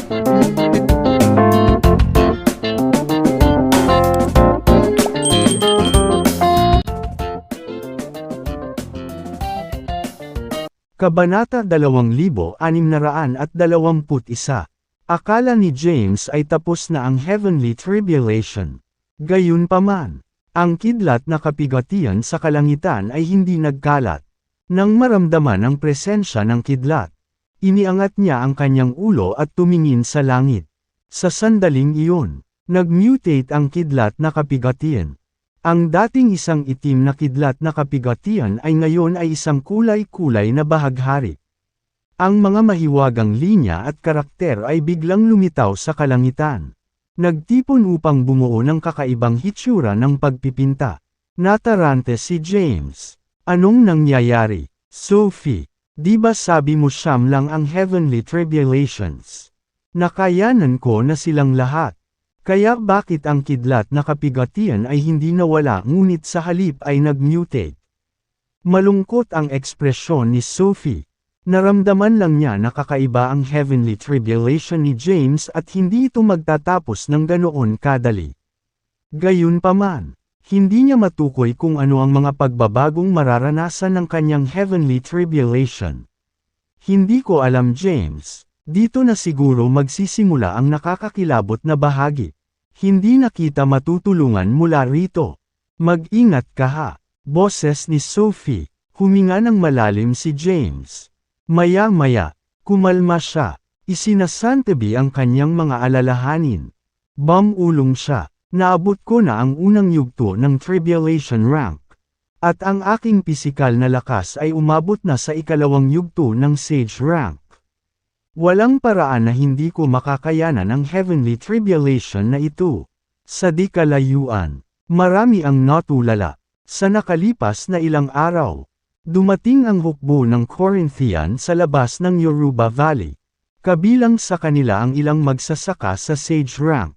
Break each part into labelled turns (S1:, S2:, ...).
S1: Kabanata 2621. Akala ni James ay tapos na ang heavenly tribulation. Gayunpaman, ang kidlat na kapigatian sa kalangitan ay hindi nagkalat. Nang maramdaman ang presensya ng kidlat, iniangat niya ang kanyang ulo at tumingin sa langit. Sa sandaling iyon, nag-mutate ang kidlat na kapigatian. Ang dating isang itim na kidlat na kapigatian ay ngayon ay isang kulay-kulay na bahaghari. Ang mga mahiwagang linya at karakter ay biglang lumitaw sa kalangitan. Nagtipon upang bumuo ng kakaibang hitsura ng pagpipinta. Natarante si James. Anong nangyayari? Sophie, di ba sabi mo siyam lang ang heavenly tribulations? Nakayanan ko na silang lahat. Kaya bakit ang kidlat na kapigatian ay hindi nawala ngunit sa halip ay nag-mutate? Malungkot ang ekspresyon ni Sophie. Naramdaman lang niya na kakaiba ang heavenly tribulation ni James at hindi ito magtatapos ng ganoon kadali. Gayunpaman, hindi niya matukoy kung ano ang mga pagbabagong mararanasan ng kanyang heavenly tribulation. Hindi ko alam, James. Dito na siguro magsisimula ang nakakakilabot na bahagi. Hindi na kita matutulungan mula rito. Mag-ingat ka ha. Boses ni Sophie. Huminga ng malalim si James. Maya-maya, kumalma siya. Isinasantabi ang kanyang mga alalahanin. Bumulong siya. Naabot ko na ang unang yugto ng tribulation rank. At ang aking pisikal na lakas ay umabot na sa ikalawang yugto ng sage rank. Walang paraan na hindi ko makakayanan ang heavenly tribulation na ito. Sa di kalayuan, marami ang natulala. Sa nakalipas na ilang araw, dumating ang hukbo ng Corinthian sa labas ng Yoruba Valley. Kabilang sa kanila ang ilang magsasaka sa sage rank.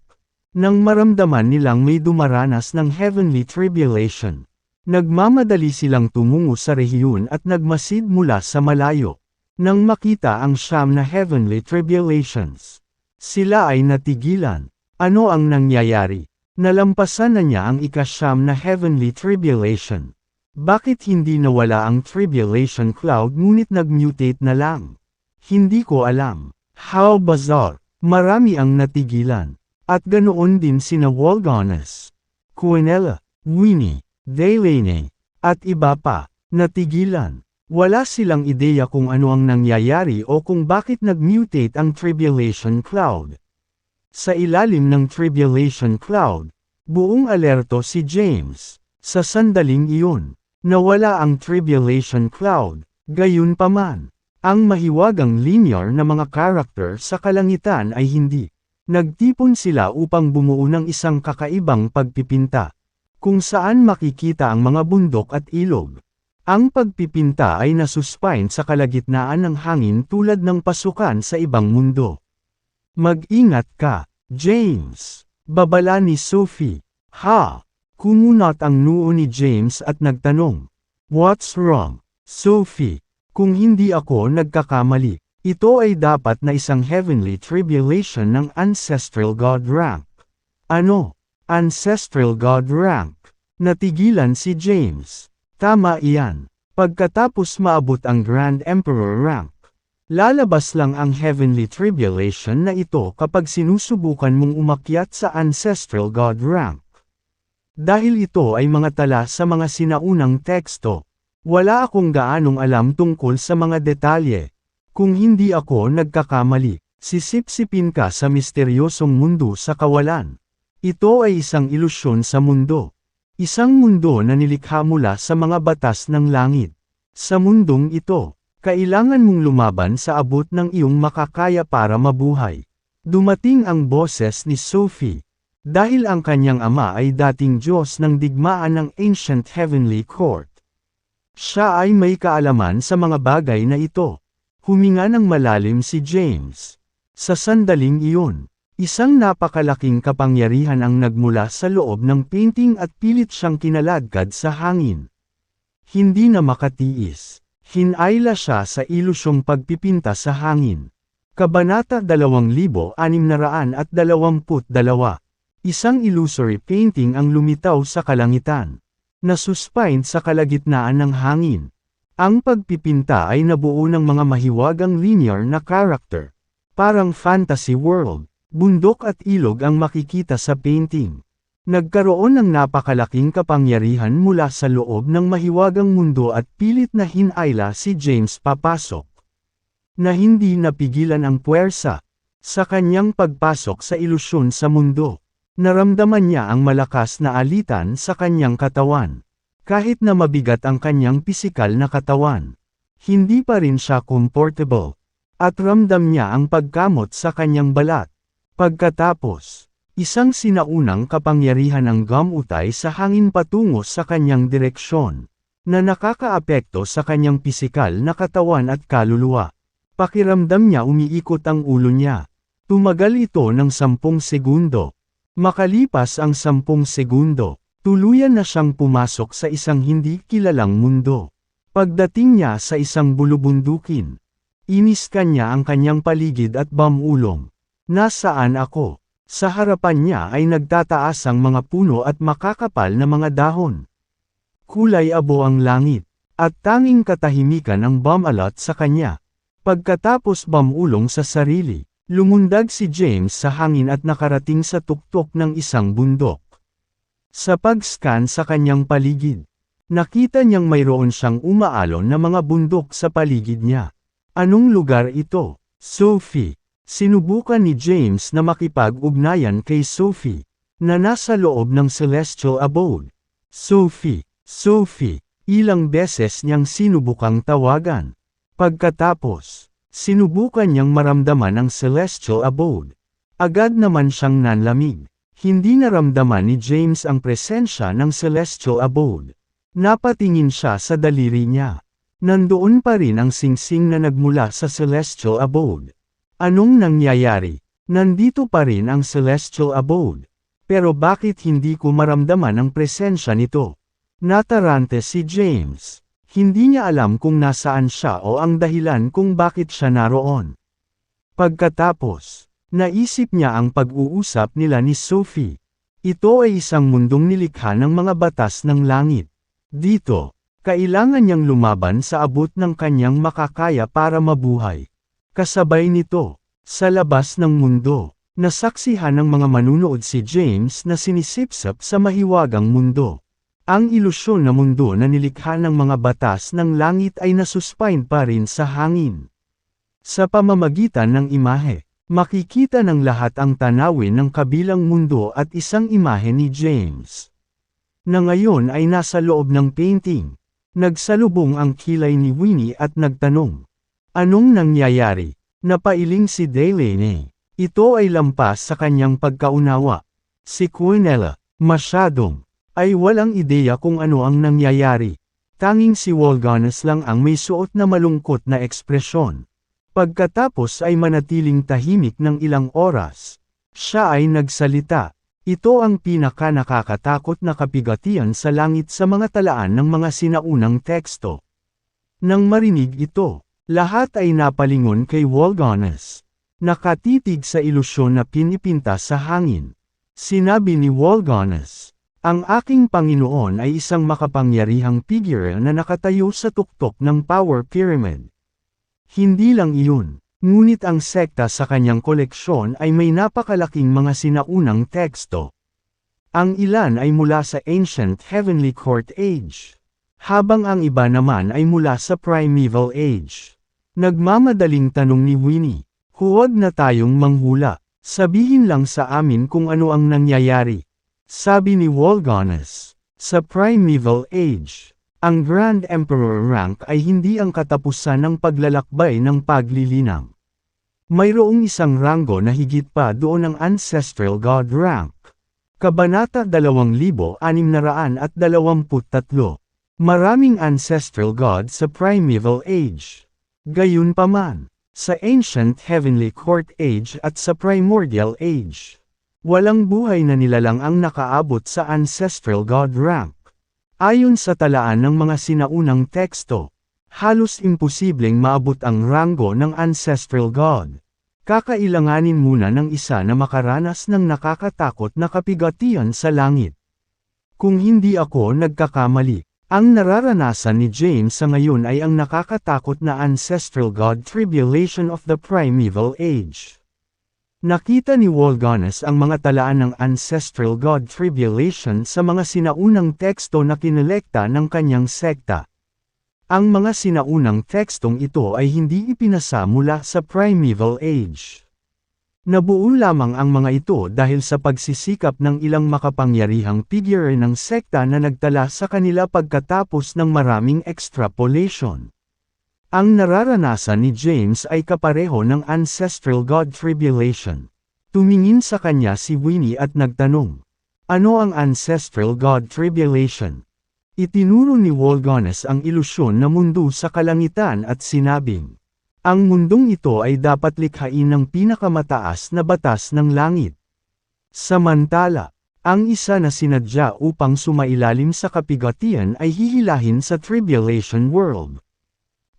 S1: Nang maramdaman nilang may dumaranas ng heavenly tribulation, nagmamadali silang tumungo sa rehiyon at nagmasid mula sa malayo. Nang makita ang siyam na heavenly tribulations, sila ay natigilan. Ano ang nangyayari? Nalampasan na niya ang ikasyam na heavenly tribulation. Bakit hindi nawala ang tribulation cloud ngunit nag-mutate na lang? Hindi ko alam. How bizarre. Marami ang natigilan. At ganoon din sina Walgones, Quinella, Winnie, Delaney, at iba pa, natigilan. Wala silang ideya kung ano ang nangyayari o kung bakit nag-mutate ang tribulation cloud. Sa ilalim ng tribulation cloud, buong alerto si James. Sa sandaling iyon, nawala ang tribulation cloud. Gayunpaman, ang mahiwagang linear na mga karakter sa kalangitan ay hindi. Nagtipon sila upang bumuo ng isang kakaibang pagpipinta, kung saan makikita ang mga bundok at ilog. Ang pagpipinta ay nasuspine sa kalagitnaan ng hangin tulad ng pasukan sa ibang mundo. Mag-ingat ka, James. Babala ni Sophie. Ha? Kumunat ang noo ni James at nagtanong. What's wrong, Sophie? Kung hindi ako nagkakamali, ito ay dapat na isang heavenly tribulation ng ancestral god rank. Ano? Ancestral god rank? Natigilan si James. Tama iyan. Pagkatapos maabot ang Grand Emperor rank, lalabas lang ang heavenly tribulation na ito kapag sinusubukan mong umakyat sa ancestral god rank. Dahil ito ay mga tala sa mga sinaunang teksto, wala akong gaanong alam tungkol sa mga detalye. Kung hindi ako nagkakamali, sisipsipin ka sa misteryosong mundo sa kawalan. Ito ay isang ilusyon sa mundo. Isang mundo na nilikha mula sa mga batas ng langit. Sa mundong ito, kailangan mong lumaban sa abot ng iyong makakaya para mabuhay. Dumating ang boses ni Sophie. Dahil ang kanyang ama ay dating Diyos ng digmaan ng Ancient Heavenly Court. Siya ay may kaalaman sa mga bagay na ito. Huminga ng malalim si James. Sa sandaling iyon, isang napakalaking kapangyarihan ang nagmula sa loob ng painting at pilit siyang kinaladkad sa hangin. Hindi na makatiis. Hinayla siya sa ilusyong pagpipinta sa hangin. Kabanata 2622. Isang illusory painting ang lumitaw sa kalangitan. Nasuspine sa kalagitnaan ng hangin. Ang pagpipinta ay nabuo ng mga mahiwagang linear na character. Parang fantasy world, bundok at ilog ang makikita sa painting. Nagkaroon ng napakalaking kapangyarihan mula sa loob ng mahiwagang mundo at pilit na hinayla si James papasok. Na hindi napigilan ang puwersa. Sa kanyang pagpasok sa ilusyon sa mundo, naramdaman niya ang malakas na alitan sa kanyang katawan. Kahit na mabigat ang kanyang pisikal na katawan, hindi pa rin siya comfortable. At ramdam niya ang pagkamot sa kanyang balat. Pagkatapos, isang sinaunang kapangyarihan ang gumutay sa hangin patungo sa kanyang direksyon, na nakakaapekto sa kanyang pisikal na katawan at kaluluwa. Pakiramdam niya umiikot ang ulo niya. Tumagal ito ng 10 segundo. Makalipas ang 10 segundo, tuluyan na siyang pumasok sa isang hindi kilalang mundo. Pagdating niya sa isang bulubundukin, iniskan niya ang kanyang paligid at bumulong. Nasaan ako? Sa harapan niya ay nagtataas ang mga puno at makakapal na mga dahon. Kulay abo ang langit, at tanging katahimikan ang bumalat sa kanya. Pagkatapos bumulong sa sarili, lumundag si James sa hangin at nakarating sa tuktok ng isang bundok. Sa pag-scan sa kanyang paligid, nakita niyang mayroon siyang umaalon na mga bundok sa paligid niya. Anong lugar ito? Sophie. Sinubukan ni James na makipag-ugnayan kay Sophie, na nasa loob ng celestial abode. Sophie, Sophie, ilang beses niyang sinubukang tawagan. Pagkatapos, sinubukan niyang maramdaman ang celestial abode. Agad naman siyang nanlamig. Hindi naramdaman ni James ang presensya ng celestial abode. Napatingin siya sa daliri niya. Nandoon pa rin ang singsing na nagmula sa celestial abode. Anong nangyayari? Nandito pa rin ang celestial abode. Pero bakit hindi ko maramdaman ang presensya nito? Natarante si James. Hindi niya alam kung nasaan siya o ang dahilan kung bakit siya naroon. Pagkatapos, naisip niya ang pag-uusap nila ni Sophie. Ito ay isang mundong nilikha ng mga batas ng langit. Dito, kailangan niyang lumaban sa abot ng kanyang makakaya para mabuhay. Kasabay nito, sa labas ng mundo, nasaksihan ng mga manunood si James na sinisipsap sa mahiwagang mundo. Ang ilusyon na mundo na nilikha ng mga batas ng langit ay nasuspine pa rin sa hangin. Sa pamamagitan ng imahe, makikita ng lahat ang tanawin ng kabilang mundo at isang imahe ni James, na ngayon ay nasa loob ng painting. Nagsalubong ang kilay ni Winnie at nagtanong, "Anong nangyayari?" Napailing si Delaney. Ito ay lampas sa kanyang pagkaunawa. Si Quinella, masyadong, ay walang ideya kung ano ang nangyayari. Tanging si Wolganes lang ang may suot na malungkot na ekspresyon. Pagkatapos ay manatiling tahimik ng ilang oras. Siya ay nagsalita. Ito ang pinaka-nakakatakot na kabigatian sa langit sa mga talaan ng mga sinaunang teksto. Nang marinig ito, lahat ay napalingon kay Wolganes. Nakatitig sa ilusyon na pinipinta sa hangin. Sinabi ni Wolganes, "Ang aking Panginoon ay isang makapangyarihang figure na nakatayo sa tuktok ng Power Pyramid." Hindi lang iyon, ngunit ang sekta sa kanyang koleksyon ay may napakalaking mga sinaunang teksto. Ang ilan ay mula sa Ancient Heavenly Court Age, habang ang iba naman ay mula sa Primeval Age. Nagmamadaling tanong ni Winnie, "Huwag na tayong manghula, sabihin lang sa amin kung ano ang nangyayari." Sabi ni Wolganes, sa Primeval Age, ang Grand Emperor rank ay hindi ang katapusan ng paglalakbay ng paglilinang. Mayroong isang ranggo na higit pa doon ang Ancestral God rank. Kabanata 2623. Maraming Ancestral God sa Primeval Age. Gayunpaman, sa Ancient Heavenly Court Age at sa Primordial Age, walang buhay na nilalang ang nakaabot sa Ancestral God rank. Ayon sa talaan ng mga sinaunang teksto, halos imposibleng maabot ang ranggo ng Ancestral God. Kakailanganin muna ng isa na makaranas ng nakakatakot na kapigatian sa langit. Kung hindi ako nagkakamali, ang nararanasan ni James sa ngayon ay ang nakakatakot na ancestral God tribulation of the primeval age. Nakita ni Wolganes ang mga talaan ng ancestral God tribulation sa mga sinaunang teksto na kinolekta ng kanyang sekta. Ang mga sinaunang tekstong ito ay hindi ipinasa mula sa primeval age. Nabuo lamang ang mga ito dahil sa pagsisikap ng ilang makapangyarihang figure ng sekta na nagtala sa kanila pagkatapos ng maraming extrapolation. Ang nararanasan ni James ay kapareho ng ancestral God tribulation. Tumingin sa kanya si Winnie at nagtanong, "Ano ang ancestral God tribulation?" Itinuro ni Wolganes ang ilusyon na mundo sa kalangitan at sinabing, ang mundong ito ay dapat likhain ng pinakamataas na batas ng langit. Samantala, ang isa na sinadya upang sumailalim sa kapigatian ay hihilahin sa tribulation world.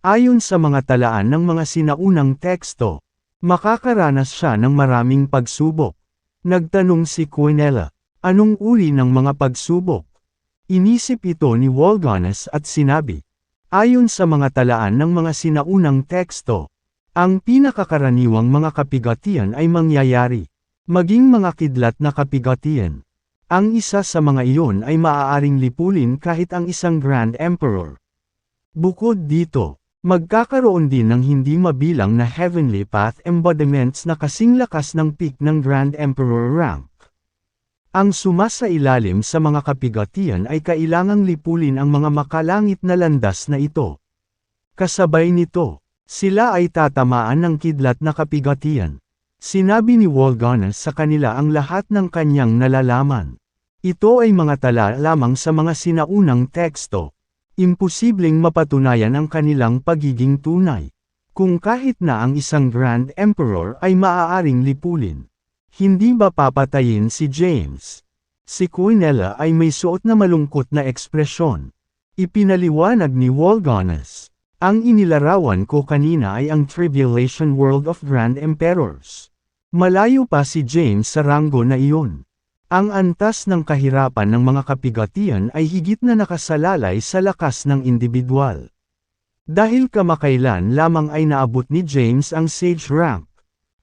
S1: Ayon sa mga talaan ng mga sinaunang teksto, makakaranas siya ng maraming pagsubok. Nagtanong si Quinella, anong uri ng mga pagsubok? Inisip ito ni Wolganes at sinabi, ayon sa mga talaan ng mga sinaunang teksto, ang pinakakaraniwang mga kapigatian ay mangyayari, maging mga kidlat na kapigatian. Ang isa sa mga iyon ay maaaring lipulin kahit ang isang Grand Emperor. Bukod dito, magkakaroon din ng hindi mabilang na heavenly path embodiments na kasing lakas ng peak ng Grand Emperor rank. Ang sumasailalim sa mga kapigatian ay kailangang lipulin ang mga makalangit na landas na ito. Kasabay nito, sila ay tatamaan ng kidlat na kapigatian. Sinabi ni Wolganes sa kanila ang lahat ng kanyang nalalaman. Ito ay mga tala lamang sa mga sinaunang teksto. Imposibleng mapatunayan ang kanilang pagiging tunay. Kung kahit na ang isang Grand Emperor ay maaaring lipulin, hindi ba papatayin si James? Si Quinella ay may suot na malungkot na ekspresyon. Ipinaliwanag ni Wolganes, ang inilarawan ko kanina ay ang tribulation world of Grand Emperors. Malayo pa si James sa ranggo na iyon. Ang antas ng kahirapan ng mga kapigatian ay higit na nakasalalay sa lakas ng individual. Dahil kamakailan lamang ay naabot ni James ang sage rank.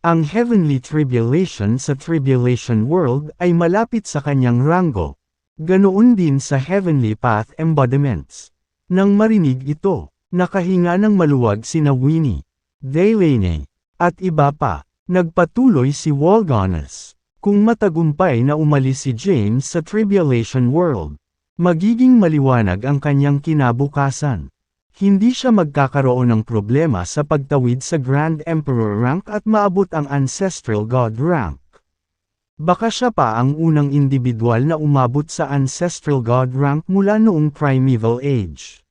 S1: Ang heavenly tribulation sa tribulation world ay malapit sa kanyang ranggo. Ganoon din sa heavenly path embodiments. Nang marinig ito, nakahinga ng maluwag sina Winnie, Delaney, at iba pa. Nagpatuloy si Wolganes. Kung matagumpay na umalis si James sa tribulation world, magiging maliwanag ang kanyang kinabukasan. Hindi siya magkakaroon ng problema sa pagtawid sa Grand Emperor rank at maabot ang Ancestral God rank. Baka siya pa ang unang individual na umabot sa Ancestral God rank mula noong Primeval Age.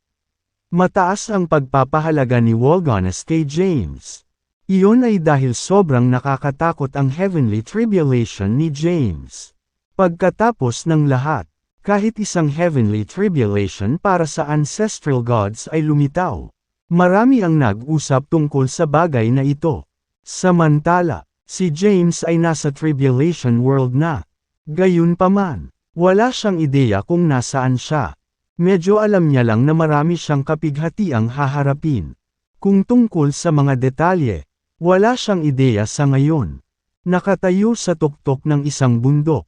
S1: Mataas ang pagpapahalaga ni Wolganes kay James. Iyon ay dahil sobrang nakakatakot ang heavenly tribulation ni James. Pagkatapos ng lahat, kahit isang heavenly tribulation para sa ancestral gods ay lumitaw. Marami ang nag-usap tungkol sa bagay na ito. Samantala, si James ay nasa tribulation world na. Gayunpaman, wala siyang ideya kung nasaan siya. Medyo alam niya lang na marami siyang kapighatiang haharapin. Kung tungkol sa mga detalye, wala siyang ideya sa ngayon. Nakatayo sa tuktok ng isang bundok.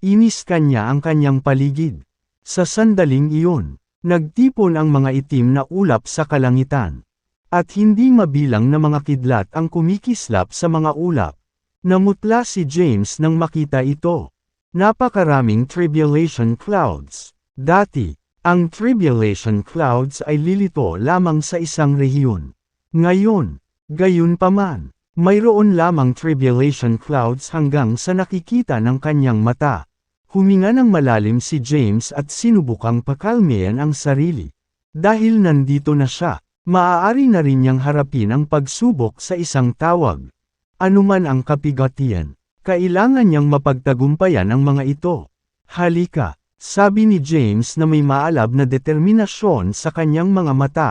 S1: Inis kanya ang kanyang paligid. Sa sandaling iyon, nagtipon ang mga itim na ulap sa kalangitan. At hindi mabilang na mga kidlat ang kumikislap sa mga ulap. Namutla si James nang makita ito. Napakaraming tribulation clouds. Dati, ang tribulation clouds ay lilito lamang sa isang rehiyon. Ngayon, gayunpaman, mayroon lamang tribulation clouds hanggang sa nakikita ng kanyang mata. Huminga ng malalim si James at sinubukang pakalmeyan ang sarili. Dahil nandito na siya, maaari na rin niyang harapin ang pagsubok sa isang tawag. Anuman ang kapigatian, kailangan niyang mapagtagumpayan ang mga ito. Halika, sabi ni James na may maalab na determinasyon sa kanyang mga mata.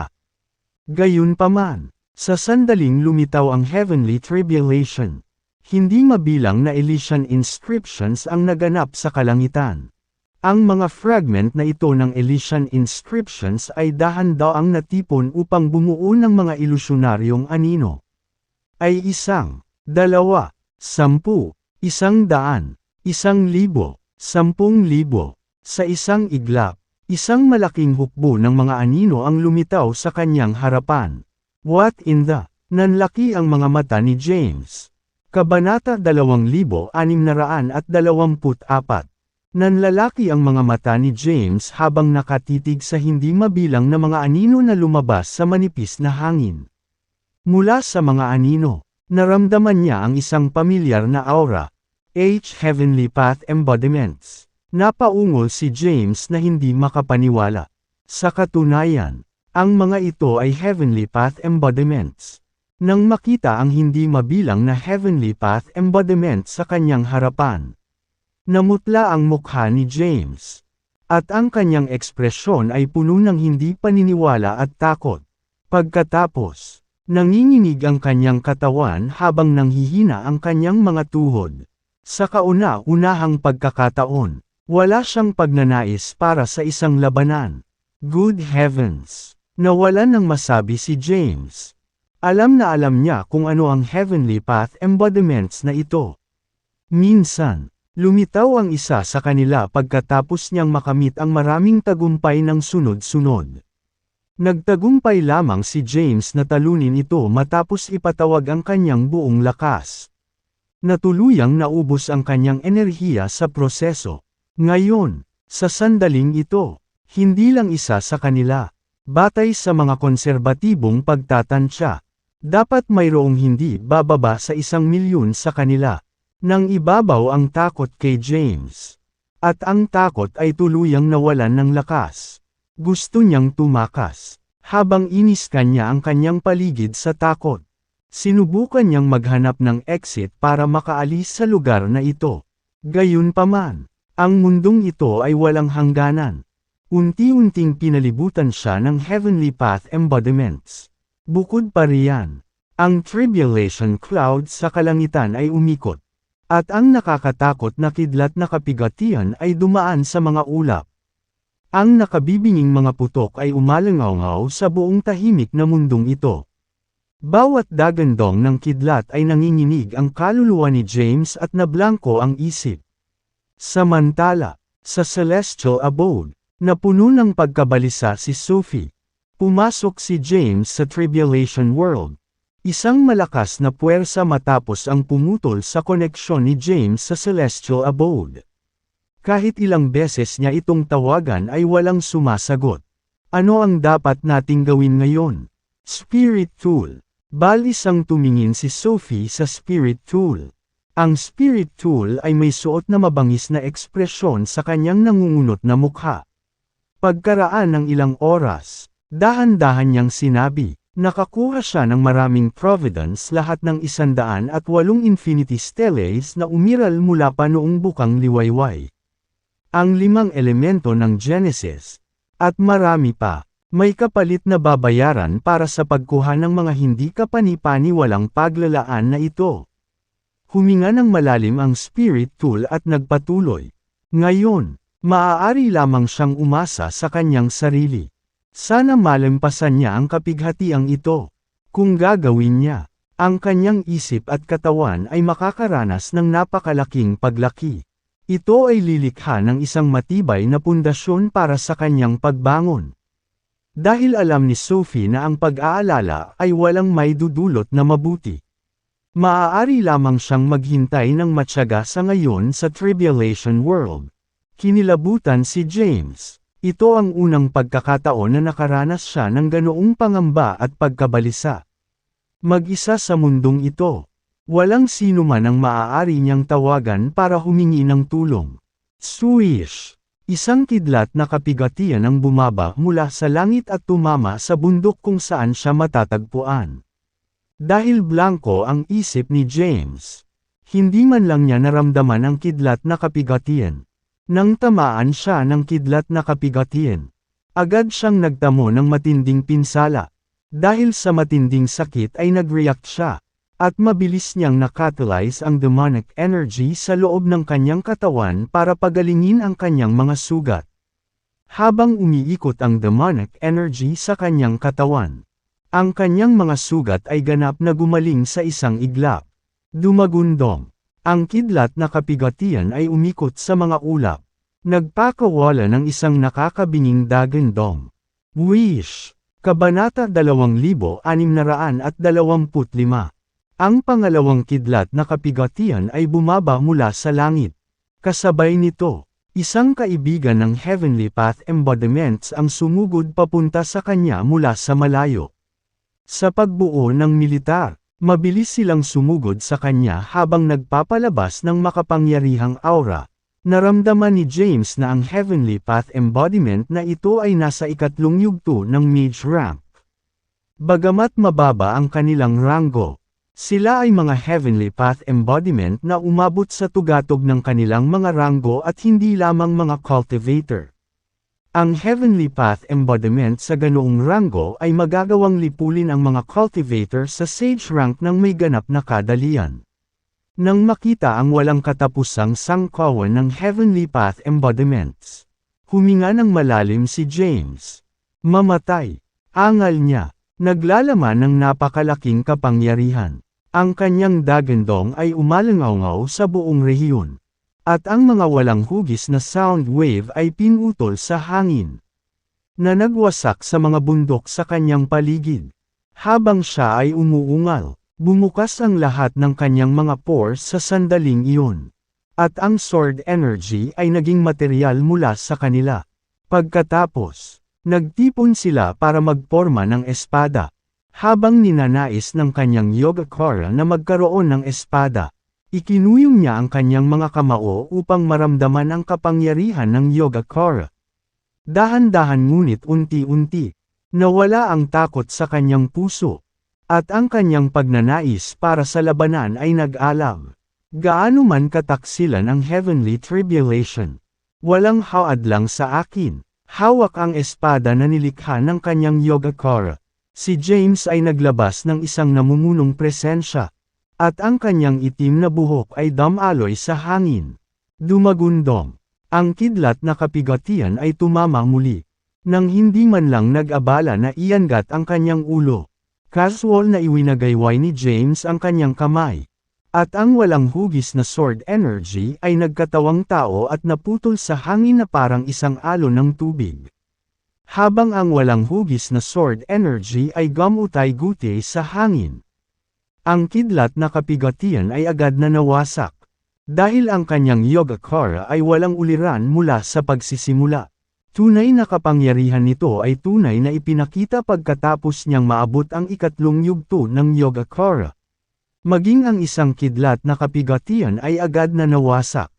S1: Gayunpaman, Sa sandaling lumitaw ang heavenly tribulation. Hindi mabilang na Elysian inscriptions ang naganap sa kalangitan. Ang mga fragment na ito ng Elysian inscriptions ay dahan-daang natipon upang bumuo ng mga ilusyonaryong anino. Ay 1, 2, 10, 100, 1,000, 10,000, sa isang iglap. Isang malaking hukbo ng mga anino ang lumitaw sa kanyang harapan. What in the? Nanlaki ang mga mata ni James. Kabanata 2624. Nanlalaki ang mga mata ni James habang nakatitig sa hindi mabilang na mga anino na lumabas sa manipis na hangin. Mula sa mga anino, naramdaman niya ang isang pamilyar na aura. Heavenly Path Embodiments. Napaungol si James na hindi makapaniwala. Sa katunayan, ang mga ito ay Heavenly Path Embodiments. Nang makita ang hindi mabilang na Heavenly Path Embodiment sa kanyang harapan, namutla ang mukha ni James. At ang kanyang ekspresyon ay puno ng hindi paniniwala at takot. Pagkatapos, nanginginig ang kanyang katawan habang nanghihina ang kanyang mga tuhod. Sa kauna-unahang pagkakataon, wala siyang pagnanais para sa isang labanan. Good heavens! Nawalan ng masabi si James. Alam na alam niya kung ano ang Heavenly Path Embodiments na ito. Minsan, lumitaw ang isa sa kanila pagkatapos niyang makamit ang maraming tagumpay ng sunod-sunod. Nagtagumpay lamang si James na talunin ito matapos ipatawag ang kanyang buong lakas. Natuluyang naubos ang kanyang enerhiya sa proseso. Ngayon, sa sandaling ito, hindi lang isa sa kanila, batay sa mga konserbatibong pagtatansya, dapat mayroong hindi bababa sa 1,000,000 sa kanila. Nang ibabaw ang takot kay James. At ang takot ay tuluyang nawalan ng lakas. Gusto niyang tumakas. Habang iniskan niya ang kanyang paligid sa takot, sinubukan niyang maghanap ng exit para makaalis sa lugar na ito. Gayunpaman, ang mundong ito ay walang hangganan. Unti-unting pinalibutan siya ng Heavenly Path Embodiments. Bukod pa riyan, ang tribulation cloud sa kalangitan ay umikot. At ang nakakatakot na kidlat na kapigatian ay dumaan sa mga ulap. Ang nakabibinging mga putok ay umalangaw sa buong tahimik na mundong ito. Bawat dagandong ng kidlat ay nanginginig ang kaluluwa ni James at nablangko ang isip. Samantala, sa celestial abode, na puno ng pagkabalisa si Sophie, pumasok si James sa tribulation world. Isang malakas na puwersa matapos ang pumutol sa koneksyon ni James sa celestial abode. Kahit ilang beses niya itong tawagan ay walang sumasagot. Ano ang dapat nating gawin ngayon? Spirit Tool. Balis ang tumingin si Sophie sa Spirit Tool. Ang Spirit Tool ay may suot na mabangis na ekspresyon sa kanyang nangungunot na mukha. Pagkaraan ng ilang oras, dahan-dahan niyang sinabi, nakakuha siya ng maraming providence lahat ng 108 infinity steles na umiral mula pa noong bukang liwayway. Ang 5 elemento ng Genesis, at marami pa, may kapalit na babayaran para sa pagkuha ng mga hindi kapani-paniwalang paglalaan na ito. Huminga ng malalim ang Spirit Tool at nagpatuloy. Ngayon, maaari lamang siyang umasa sa kanyang sarili. Sana malampasan niya ang kapighatiang ito. Kung gagawin niya, ang kanyang isip at katawan ay makakaranas ng napakalaking paglaki. Ito ay lilikha ng isang matibay na pundasyon para sa kanyang pagbangon. Dahil alam ni Sophie na ang pag-aalala ay walang maidudulot na mabuti. Maaari lamang siyang maghintay ng matyaga sa ngayon sa tribulation world. Kinilabutan si James. Ito ang unang pagkakataon na nakaranas siya ng ganoong pangamba at pagkabalisa. Mag-isa sa mundong ito. Walang sino man ang maaari niyang tawagan para humingi ng tulong. Swish! Isang kidlat na kapigatian ang bumaba mula sa langit at tumama sa bundok kung saan siya matatagpuan. Dahil blanko ang isip ni James, hindi man lang niya naramdaman ang kidlat na kapigatian. Nang tamaan siya ng kidlat na kapigatian, agad siyang nagtamo ng matinding pinsala. Dahil sa matinding sakit ay nag-react siya, at mabilis niyang nakatalyze ang demonic energy sa loob ng kanyang katawan para pagalingin ang kanyang mga sugat. Habang umiikot ang demonic energy sa kanyang katawan, ang kanyang mga sugat ay ganap na gumaling sa isang iglap. Dumagundong. Ang kidlat na kapigatian ay umikot sa mga ulap. Nagpakawala ng isang nakakabinging dagandong. Wish. Kabanata 2625. Ang pangalawang kidlat na kapigatian ay bumaba mula sa langit. Kasabay nito, isang kaibigan ng Heavenly Path Embodiments ang sumugod papunta sa kanya mula sa malayo. Sa pagbuo ng militar, mabilis silang sumugod sa kanya habang nagpapalabas ng makapangyarihang aura. Naramdaman ni James na ang Heavenly Path Embodiment na ito ay nasa ikatlong yugto ng Mage rank. Bagamat mababa ang kanilang ranggo, sila ay mga Heavenly Path Embodiment na umabot sa tugatog ng kanilang mga ranggo at hindi lamang mga cultivator. Ang Heavenly Path Embodiment sa ganoong ranggo ay magagawang lipulin ang mga cultivator sa Sage rank ng may ganap na kadalian. Nang makita ang walang katapusang sangkawan ng Heavenly Path Embodiments, huminga ng malalim si James. Mamatay. Angal niya. Naglalaman ng napakalaking kapangyarihan. Ang kanyang dagandong ay umalangaw sa buong rehiyon. At ang mga walang hugis na sound wave ay pinutol sa hangin, na nagwasak sa mga bundok sa kanyang paligid. Habang siya ay umuungal, bumukas ang lahat ng kanyang mga pores sa sandaling iyon. At ang sword energy ay naging material mula sa kanila. Pagkatapos, nagtipon sila para magporma ng espada. Habang ninanais ng kanyang Yogacara na magkaroon ng espada, ikinuyong niya ang kanyang mga kamao upang maramdaman ang kapangyarihan ng Yogacara. Dahan-dahan ngunit unti-unti, nawala ang takot sa kanyang puso, at ang kanyang pagnanais para sa labanan ay nag-alab. Gaano man kataksilan ang heavenly tribulation, walang hawad lang sa akin. Hawak ang espada na nilikha ng kanyang Yogacara. Si James ay naglabas ng isang namumunong presensya, at ang kanyang itim na buhok ay damaloy sa hangin. Dumagundong. Ang kidlat na kapigatian ay tumama muli, nang hindi man lang nag-abala na iangat ang kanyang ulo. Casual na iwinagayway ni James ang kanyang kamay. At ang walang hugis na sword energy ay nagkatawang tao at naputol sa hangin na parang isang alon ng tubig. Habang ang walang hugis na sword energy ay gamutay-gutay sa hangin. Ang kidlat na kapigatian ay agad na nawasak. Dahil ang kanyang Yogacara ay walang uliran mula sa pagsisimula. Tunay na kapangyarihan nito ay tunay na ipinakita pagkatapos niyang maabot ang ikatlong yugto ng Yogacara. Maging ang isang kidlat na kapigatian ay agad na nawasak.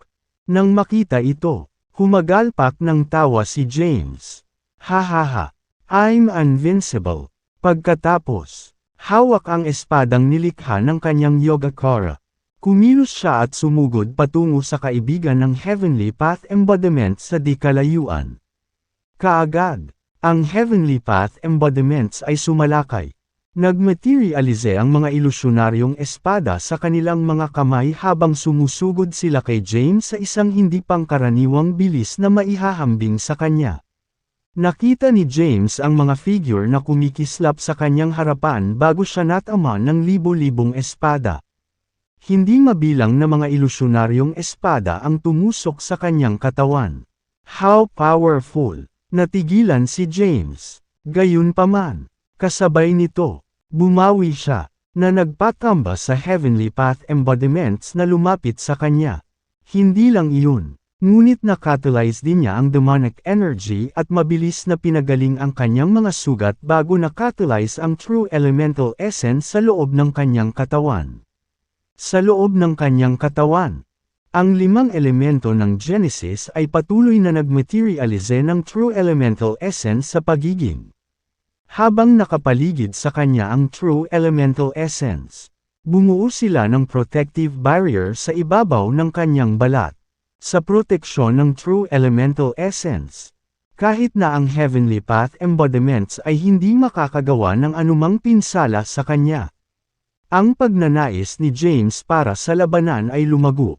S1: Nang makita ito, humagalpak ng tawa si James. Hahaha, I'm invincible. Pagkatapos, hawak ang espadang nilikha ng kanyang Yogacara. Kumilos siya at sumugod patungo sa kaibigan ng Heavenly Path Embodiment sa di kalayuan. Kaagad, ang Heavenly Path Embodiments ay sumalakay. Nagmaterialize ang mga ilusyonaryong espada sa kanilang mga kamay habang sumusugod sila kay James sa isang hindi pangkaraniwang bilis na maihahambing sa kanya. Nakita ni James ang mga figure na kumikislap sa kanyang harapan bago siya natama ng libo-libong espada. Hindi mabilang na mga ilusyonaryong espada ang tumusok sa kanyang katawan. How powerful! Natigilan si James. Gayunpaman, kasabay nito, bumawi siya, na nagpatamba sa Heavenly Path Embodiments na lumapit sa kanya. Hindi lang iyon. Ngunit nakatalyze din niya ang demonic energy at mabilis na pinagaling ang kanyang mga sugat bago nakatalyze ang true elemental essence sa loob ng kanyang katawan. Sa loob ng kanyang katawan, ang 5 elemento ng Genesis ay patuloy na nagmaterialize ng true elemental essence sa pagiging. Habang nakapaligid sa kanya ang true elemental essence, bumuo sila ng protective barrier sa ibabaw ng kanyang balat. Sa proteksyon ng true elemental essence, Kahit na ang Heavenly Path embodiments ay hindi makakagawa ng anumang pinsala sa kanya. Ang pagnanais ni James para sa labanan ay lumago.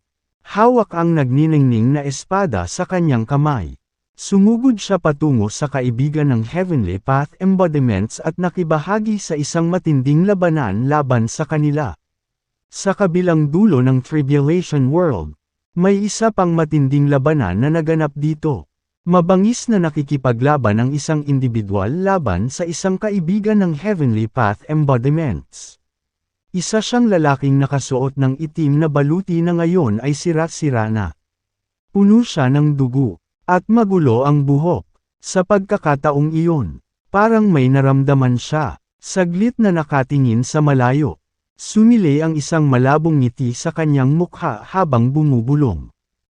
S1: Hawak ang nagniningning na espada sa kanyang kamay. Sumugod siya patungo sa kaibigan ng Heavenly Path embodiments at nakibahagi sa isang matinding labanan laban sa kanila. Sa kabilang dulo ng Tribulation World, may isa pang matinding labanan na naganap dito. Mabangis na nakikipaglaban ang isang individual laban sa isang kaibigan ng Heavenly Path embodiments. Isa siyang lalaking nakasuot ng itim na baluti na ngayon ay sira-sira na. Puno siya ng dugo, at magulo ang buhok. Sa pagkakataong iyon, parang may naramdaman siya. Saglit na nakatingin sa malayo. Sumili ang isang malabong ngiti sa kanyang mukha habang bumubulong.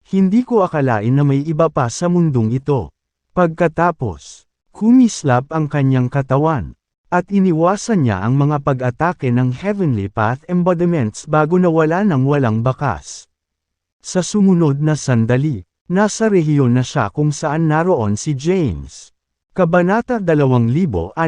S1: Hindi ko akalain na may iba pa sa mundong ito. Pagkatapos, kumislap ang kanyang katawan, at iniwasan niya ang mga pag-atake ng Heavenly Path embodiments bago nawala ng walang bakas. Sa sumunod na sandali, nasa rehiyon na siya kung saan naroon si James. Kabanata 2626.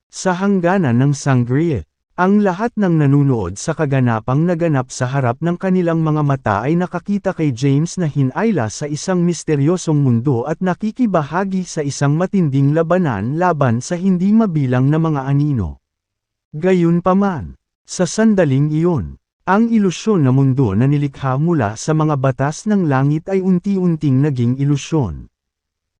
S1: Sa hangganan ng Sangria, ang lahat ng nanunood sa kaganapang naganap sa harap ng kanilang mga mata ay nakakita kay James na hinayla sa isang misteryosong mundo at nakikibahagi sa isang matinding labanan laban sa hindi mabilang na mga anino. Gayunpaman, sa sandaling iyon, ang ilusyon na mundo na nilikha mula sa mga batas ng langit ay unti-unting naging ilusyon.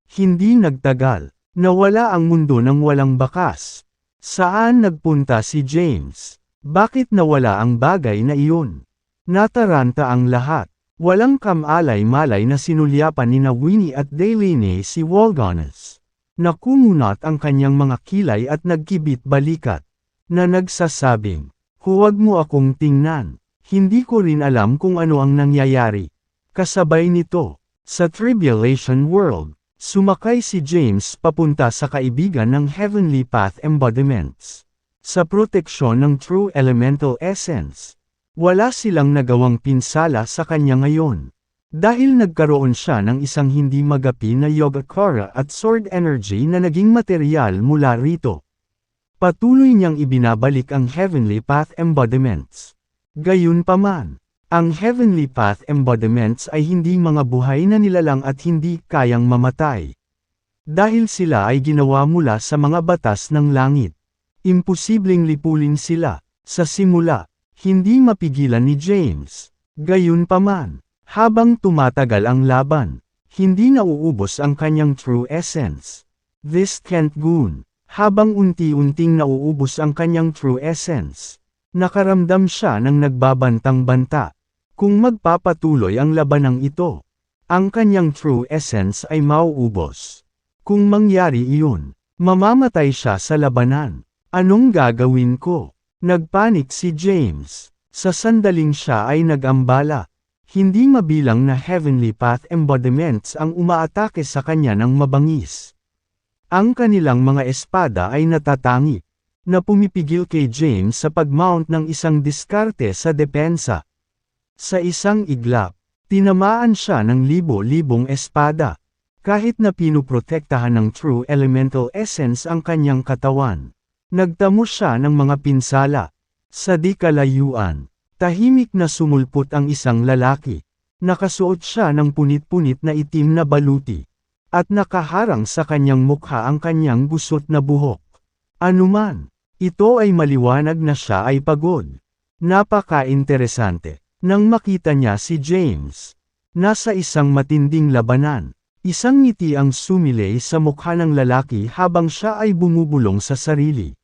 S1: Hindi nagtagal, nawala ang mundo ng walang bakas. Saan nagpunta si James? Bakit nawala ang bagay na iyon? Nataranta ang lahat. Walang kamalay-malay na sinulyapan ni Winnie at Delaney si Walganes. Nakumunat ang kanyang mga kilay at nagkibit balikat, na nagsasabing, "Huwag mo akong tingnan. Hindi ko rin alam kung ano ang nangyayari." Kasabay nito, sa Tribulation World, sumakay si James papunta sa kaibigan ng Heavenly Path embodiments. Sa proteksyon ng True Elemental Essence, wala silang nagawang pinsala sa kanya ngayon. Dahil nagkaroon siya ng isang hindi magapi na Yogacara at Sword Energy na naging material mula rito. Patuloy niyang ibinabalik ang Heavenly Path embodiments. Gayunpaman, ang Heavenly Path embodiments ay hindi mga buhay na nilalang at hindi kayang mamatay. Dahil sila ay ginawa mula sa mga batas ng langit. Imposibleng lipulin sila. Sa simula, hindi mapigilan ni James. Gayunpaman, habang tumatagal ang laban, hindi nauubos ang kanyang true essence. This can't goon. Habang unti-unting nauubos ang kanyang true essence, nakaramdam siya ng nagbabantang banta. Kung magpapatuloy ang labanang ito, ang kanyang true essence ay mauubos. Kung mangyari iyon, mamamatay siya sa labanan. Anong gagawin ko? Nagpanik si James. Sa sandaling siya ay nag-ambala. Hindi mabilang na Heavenly Path embodiments ang umaatake sa kanya ng mabangis. Ang kanilang mga espada ay natatangi, na pumipigil kay James sa pag-mount ng isang diskarte sa depensa. Sa isang iglap, tinamaan siya ng libo-libong espada. Kahit na pinuprotektahan ng True Elemental Essence ang kanyang katawan, nagtamo siya ng mga pinsala. Sa di kalayuan, tahimik na sumulpot ang isang lalaki. Nakasuot siya ng punit-punit na itim na baluti, at nakaharang sa kanyang mukha ang kanyang gusot na buhok. Anuman, ito ay maliwanag na siya ay pagod. Napaka-interesante. Nang makita niya si James, nasa isang matinding labanan, isang ngiti ang sumilay sa mukha ng lalaki habang siya ay bumubulong sa sarili.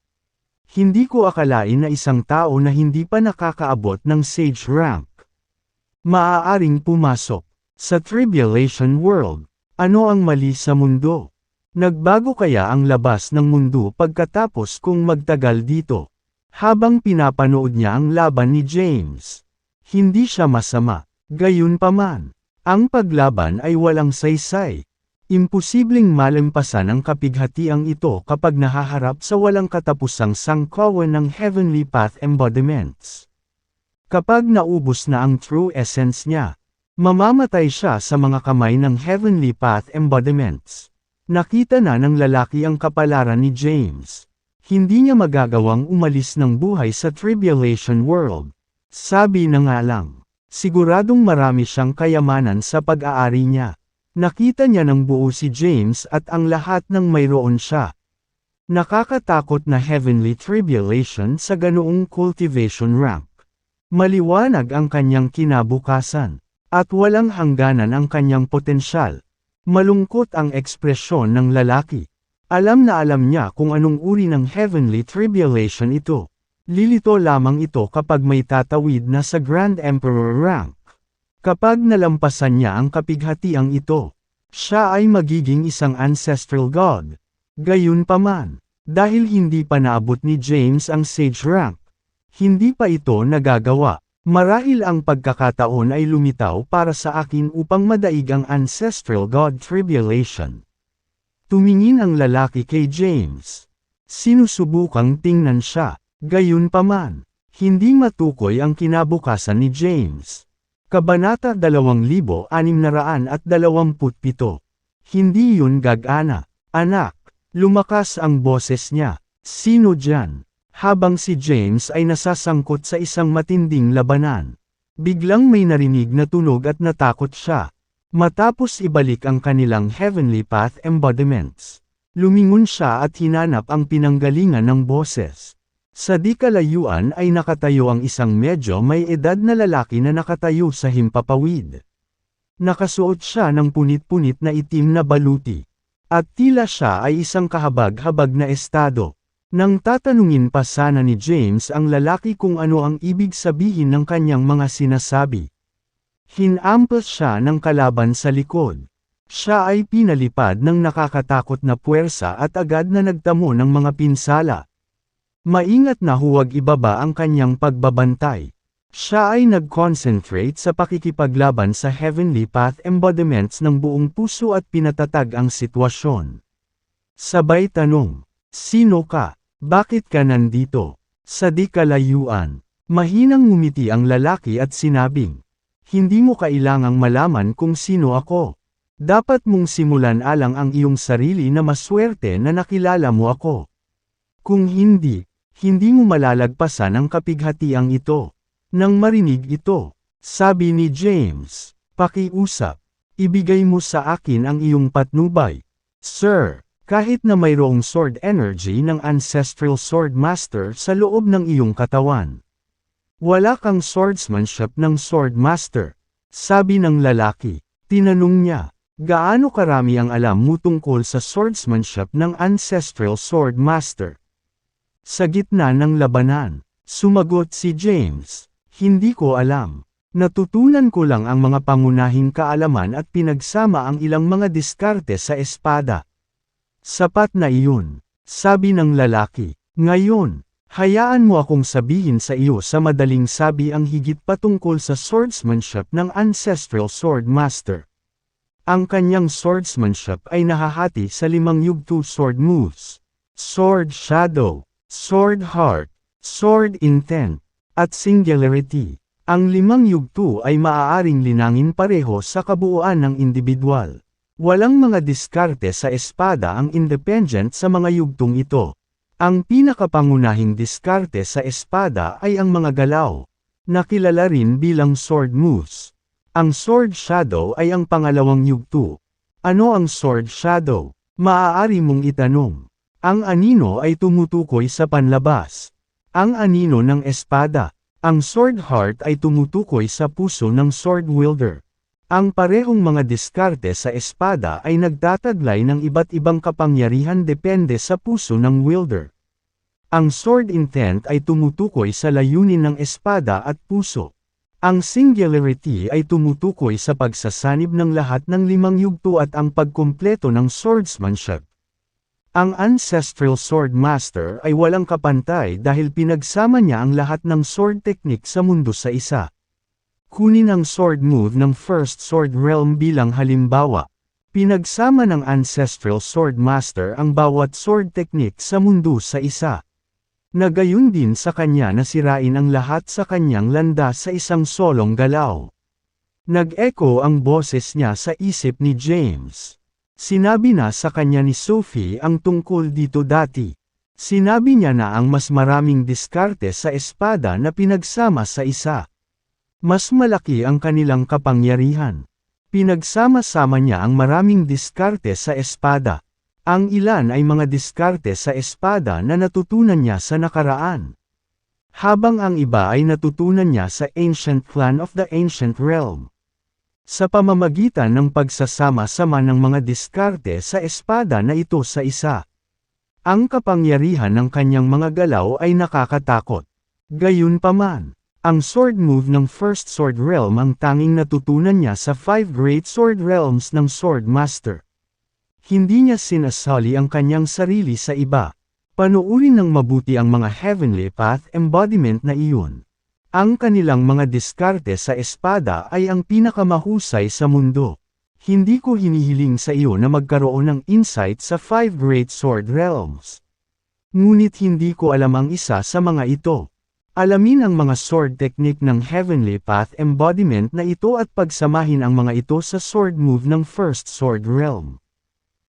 S1: Hindi ko akalain na isang tao na hindi pa nakakaabot ng sage rank maaaring pumasok sa Tribulation World. Ano ang mali sa mundo? Nagbago kaya ang labas ng mundo pagkatapos kung magtagal dito? Habang pinapanood niya ang laban ni James, hindi siya masama. Gayunpaman, ang paglaban ay walang saysay. Imposibleng malampasan ang kapighatiang ito kapag nahaharap sa walang katapusang sangkawan ng Heavenly Path embodiments. Kapag naubos na ang true essence niya, Mamamatay siya sa mga kamay ng Heavenly Path embodiments. Nakita na ng lalaki ang kapalaran ni James. Hindi niya magagawang umalis ng buhay sa tribulation world. Sabi na nga lang, siguradong marami siyang kayamanan sa pag-aari niya. Nakita niya ng buo si James at ang lahat ng mayroon siya. Nakakatakot na heavenly tribulation sa ganoong cultivation rank. Maliwanag ang kanyang kinabukasan. At walang hangganan ang kanyang potensyal. Malungkot ang ekspresyon ng lalaki. Alam na alam niya kung anong uri ng heavenly tribulation ito. Lilito lamang ito kapag may tatawid na sa Grand Emperor rank. Kapag nalampasan niya ang kapighatiang ito, siya ay magiging isang ancestral god. Gayunpaman, dahil hindi pa naabot ni James ang sage rank, hindi pa ito nagagawa. Marahil ang pagkakataon ay lumitaw para sa akin upang madaig ang ancestral god tribulation. Tumingin ang lalaki kay James. Sinusubukang tingnan siya, gayunpaman, hindi matukoy ang kinabukasan ni James. Kabanata 2627. Hindi yun gag-ana. Anak, lumakas ang boses niya. Sino dyan? Habang si James ay nasasangkot sa isang matinding labanan. Biglang may narinig na tunog at natakot siya. Matapos ibalik ang kanilang Heavenly Path embodiments, lumingon siya at hinanap ang pinanggalingan ng boses. Sa di kalayuan ay nakatayo ang isang medyo may edad na lalaki na nakatayo sa himpapawid. Nakasuot siya ng punit-punit na itim na baluti. At tila siya ay isang kahabag-habag na estado. Nang tatanungin pa sana ni James ang lalaki kung ano ang ibig sabihin ng kanyang mga sinasabi. Hinampos siya ng kalaban sa likod. Siya ay pinalipad ng nakakatakot na puwersa at agad na nagtamo ng mga pinsala. Maingat na huwag ibaba ang kanyang pagbabantay. Siya ay nag-concentrate sa pakikipaglaban sa Heavenly Path embodiments ng buong puso at pinatatag ang sitwasyon. Sabay tanong, sino ka? Bakit ka nandito? Sa di kalayuan, mahinang ngumiti ang lalaki at sinabing, hindi mo kailangang malaman kung sino ako. Dapat mong simulan alang ang iyong sarili na maswerte na nakilala mo ako. Kung hindi, hindi mo malalagpasan ang kapighatiang ito. Nang marinig ito, sabi ni James, pakiusap, ibigay mo sa akin ang iyong patnubay. Sir, kahit na mayroong sword energy ng Ancestral Sword Master sa loob ng iyong katawan. Wala kang swordsmanship ng Sword Master. Sabi ng lalaki. Tinanong niya, gaano karami ang alam mo tungkol sa swordsmanship ng Ancestral Sword Master? Sa gitna ng labanan, sumagot si James, hindi ko alam. Natutunan ko lang ang mga pangunahing kaalaman at pinagsama ang ilang mga diskarte sa espada. Sapat na iyon, sabi ng lalaki. Ngayon, hayaan mo akong sabihin sa iyo sa madaling sabi ang higit patungkol sa swordsmanship ng Ancestral Sword Master. Ang kanyang swordsmanship ay nahahati sa 5 yugto sword moves: Sword Shadow, Sword Heart, Sword Intent, at Singularity. Ang 5 yugto ay maaaring linangin pareho sa kabuuan ng individual. Walang mga diskarte sa espada ang independent sa mga yugtong ito. Ang pinakapangunahing diskarte sa espada ay ang mga galaw, na kilala rin bilang sword moves. Ang Sword Shadow ay ang pangalawang yugto. Ano ang Sword Shadow? Maaari mong itanong. Ang anino ay tumutukoy sa panlabas. Ang anino ng espada. Ang Sword Heart ay tumutukoy sa puso ng sword wielder. Ang parehong mga diskarte sa espada ay nagtataglay ng iba't ibang kapangyarihan depende sa puso ng wielder. Ang Sword Intent ay tumutukoy sa layunin ng espada at puso. Ang Singularity ay tumutukoy sa pagsasanib ng lahat ng 5 yugto at ang pagkumpleto ng swordsmanship. Ang Ancestral Sword Master ay walang kapantay dahil pinagsama niya ang lahat ng sword technique sa mundo sa isa. Kunin ang sword move ng First Sword Realm bilang halimbawa. Pinagsama ng Ancestral Sword Master ang bawat sword technique sa mundo sa isa. Nagayon din sa kanya na sirain ang lahat sa kanyang landas sa isang solong galaw. Nag-echo ang boses niya sa isip ni James. Sinabi na sa kanya ni Sophie ang tungkol dito dati. Sinabi niya na ang mas maraming diskarte sa espada na pinagsama sa isa. Mas malaki ang kanilang kapangyarihan. Pinagsama-sama niya ang maraming diskarte sa espada. Ang ilan ay mga diskarte sa espada na natutunan niya sa nakaraan. Habang ang iba ay natutunan niya sa Ancient Clan of the Ancient Realm. Sa pamamagitan ng pagsasama-sama ng mga diskarte sa espada na ito sa isa. Ang kapangyarihan ng kanyang mga galaw ay nakakatakot. Gayunpaman, ang sword move ng First Sword Realm ang tanging natutunan niya sa 5 Great Sword Realms ng Sword Master. Hindi niya sinasali ang kanyang sarili sa iba. Panuurin ng mabuti ang mga Heavenly Path embodiment na iyon. Ang kanilang mga diskarte sa espada ay ang pinakamahusay sa mundo. Hindi ko hinihiling sa iyo na magkaroon ng insight sa 5 Great Sword Realms. Ngunit hindi ko alam ang isa sa mga ito. Alamin ang mga sword technique ng Heavenly Path embodiment na ito at pagsamahin ang mga ito sa sword move ng First Sword Realm.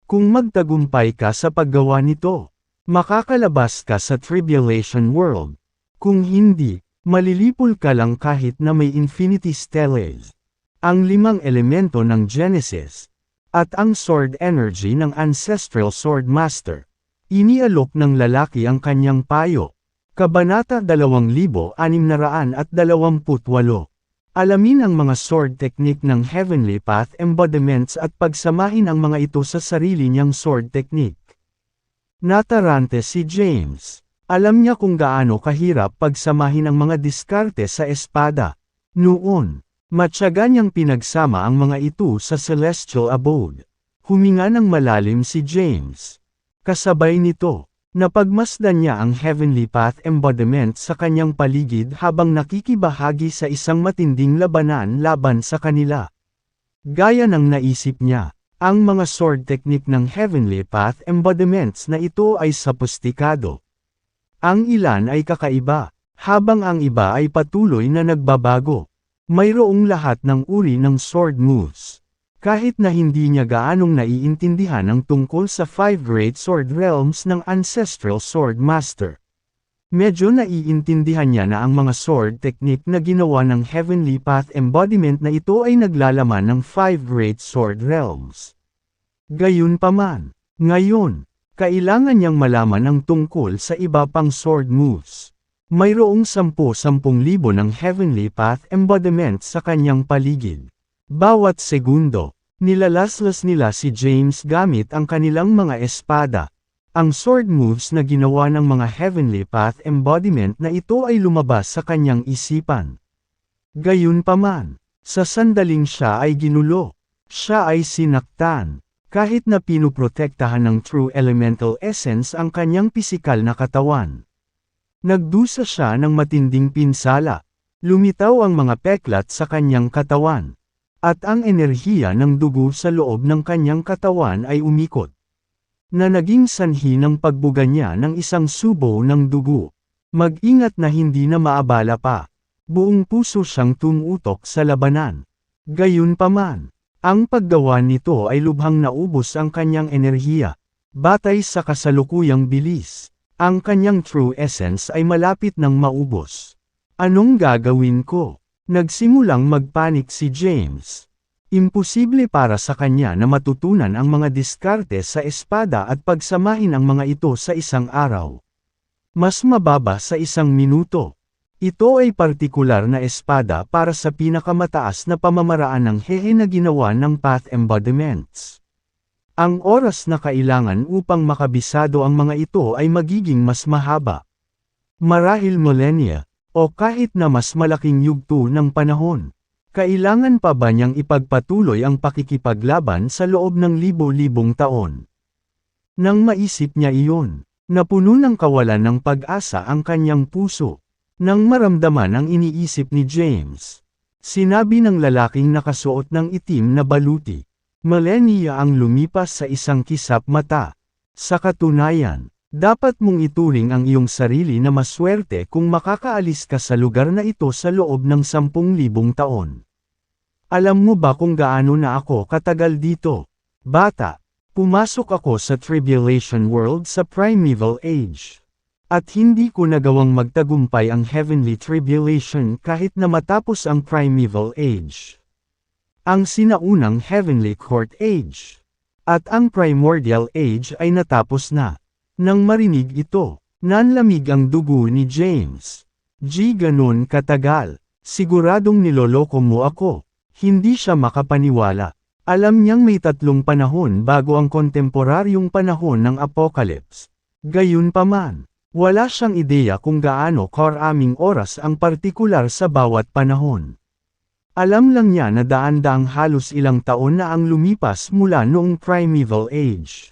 S1: Kung magtagumpay ka sa paggawa nito, makakalabas ka sa Tribulation World. Kung hindi, malilipol ka lang kahit na may Infinity Steles. Ang 5 elemento ng Genesis, at ang sword energy ng Ancestral Sword Master. Inialok ng lalaki ang kanyang payo. Kabanata 2628. Alamin ang mga sword technique ng Heavenly Path embodiments at pagsamahin ang mga ito sa sarili niyang sword technique. Natarante si James. Alam niya kung gaano kahirap pagsamahin ang mga diskarte sa espada. Noon, matyaga niyang pinagsama ang mga ito sa Celestial Abode. Huminga ng malalim si James. Kasabay nito, napagmasdan niya ang Heavenly Path embodiment sa kanyang paligid habang nakikibahagi sa isang matinding labanan laban sa kanila. Gaya ng naisip niya, ang mga sword technique ng Heavenly Path embodiments na ito ay sophisticado. Ang ilan ay kakaiba, habang ang iba ay patuloy na nagbabago. Mayroong lahat ng uri ng sword moves. Kahit na hindi niya gaanong naiintindihan ang tungkol sa 5 Great Sword Realms ng Ancestral Sword Master. Medyo naiintindihan niya na ang mga sword technique na ginawa ng Heavenly Path embodiment na ito ay naglalaman ng 5 Great Sword Realms. Gayunpaman, ngayon, kailangan niyang malaman ang tungkol sa iba pang sword moves. Mayroong 10,000 ng Heavenly Path embodiment sa kanyang paligid. Bawat segundo, nilalaslas nila si James gamit ang kanilang mga espada. Ang sword moves na ginawa ng mga Heavenly Path embodiment na ito ay lumabas sa kanyang isipan. Gayunpaman, sa sandaling siya ay ginulo. Siya ay sinaktan. Kahit na pinuprotektahan ng True Elemental Essence ang kanyang pisikal na katawan. Nagdusa siya ng matinding pinsala. Lumitaw ang mga peklat sa kanyang katawan. At ang enerhiya ng dugo sa loob ng kanyang katawan ay umikot. Na naging sanhi ng pagbuga niya ng isang subo ng dugo. Mag-ingat na hindi na maabala pa. Buong puso siyang tumutok sa labanan. Gayunpaman, ang paggawa nito ay lubhang naubos ang kanyang enerhiya. Batay sa kasalukuyang bilis, ang kanyang true essence ay malapit ng maubos. Anong gagawin ko? Nagsimulang magpanik si James. Imposible para sa kanya na matutunan ang mga diskarte sa espada at pagsamahin ang mga ito sa isang araw. Mas mababa sa 1 minuto. Ito ay partikular na espada para sa pinakamataas na pamamaraan ng hehe na ginawa ng path embodiments. Ang oras na kailangan upang makabisado ang mga ito ay magiging mas mahaba. Marahil millennia, o kahit na mas malaking yugto ng panahon. Kailangan pa ba niyang ipagpatuloy ang pakikipaglaban sa loob ng libo-libong taon? Nang maisip niya iyon, napuno ng kawalan ng pag-asa ang kanyang puso. Nang maramdaman ang iniisip ni James, sinabi ng lalaking nakasuot ng itim na baluti, millennia ang lumipas sa isang kisap mata. Sa katunayan, dapat mong ituring ang iyong sarili na maswerte kung makakaalis ka sa lugar na ito sa loob ng 10,000 taon. Alam mo ba kung gaano na ako katagal dito? Bata. Pumasok ako sa Tribulation World sa Primeval Age. At hindi ko nagawang magtagumpay ang Heavenly Tribulation kahit na matapos ang Primeval Age. Ang sinaunang Heavenly Court Age. At ang Primordial Age ay natapos na. Nang marinig ito, nanlamig ang dugo ni James. Ganun katagal. Siguradong niloloko mo ako. Hindi siya makapaniwala. Alam niyang may 3 panahon bago ang kontemporaryong panahon ng Apocalypse. Gayunpaman, wala siyang ideya kung gaano karaming oras ang partikular sa bawat panahon. Alam lang niya na daan-daang halos ilang taon na ang lumipas mula noong Primeval Age.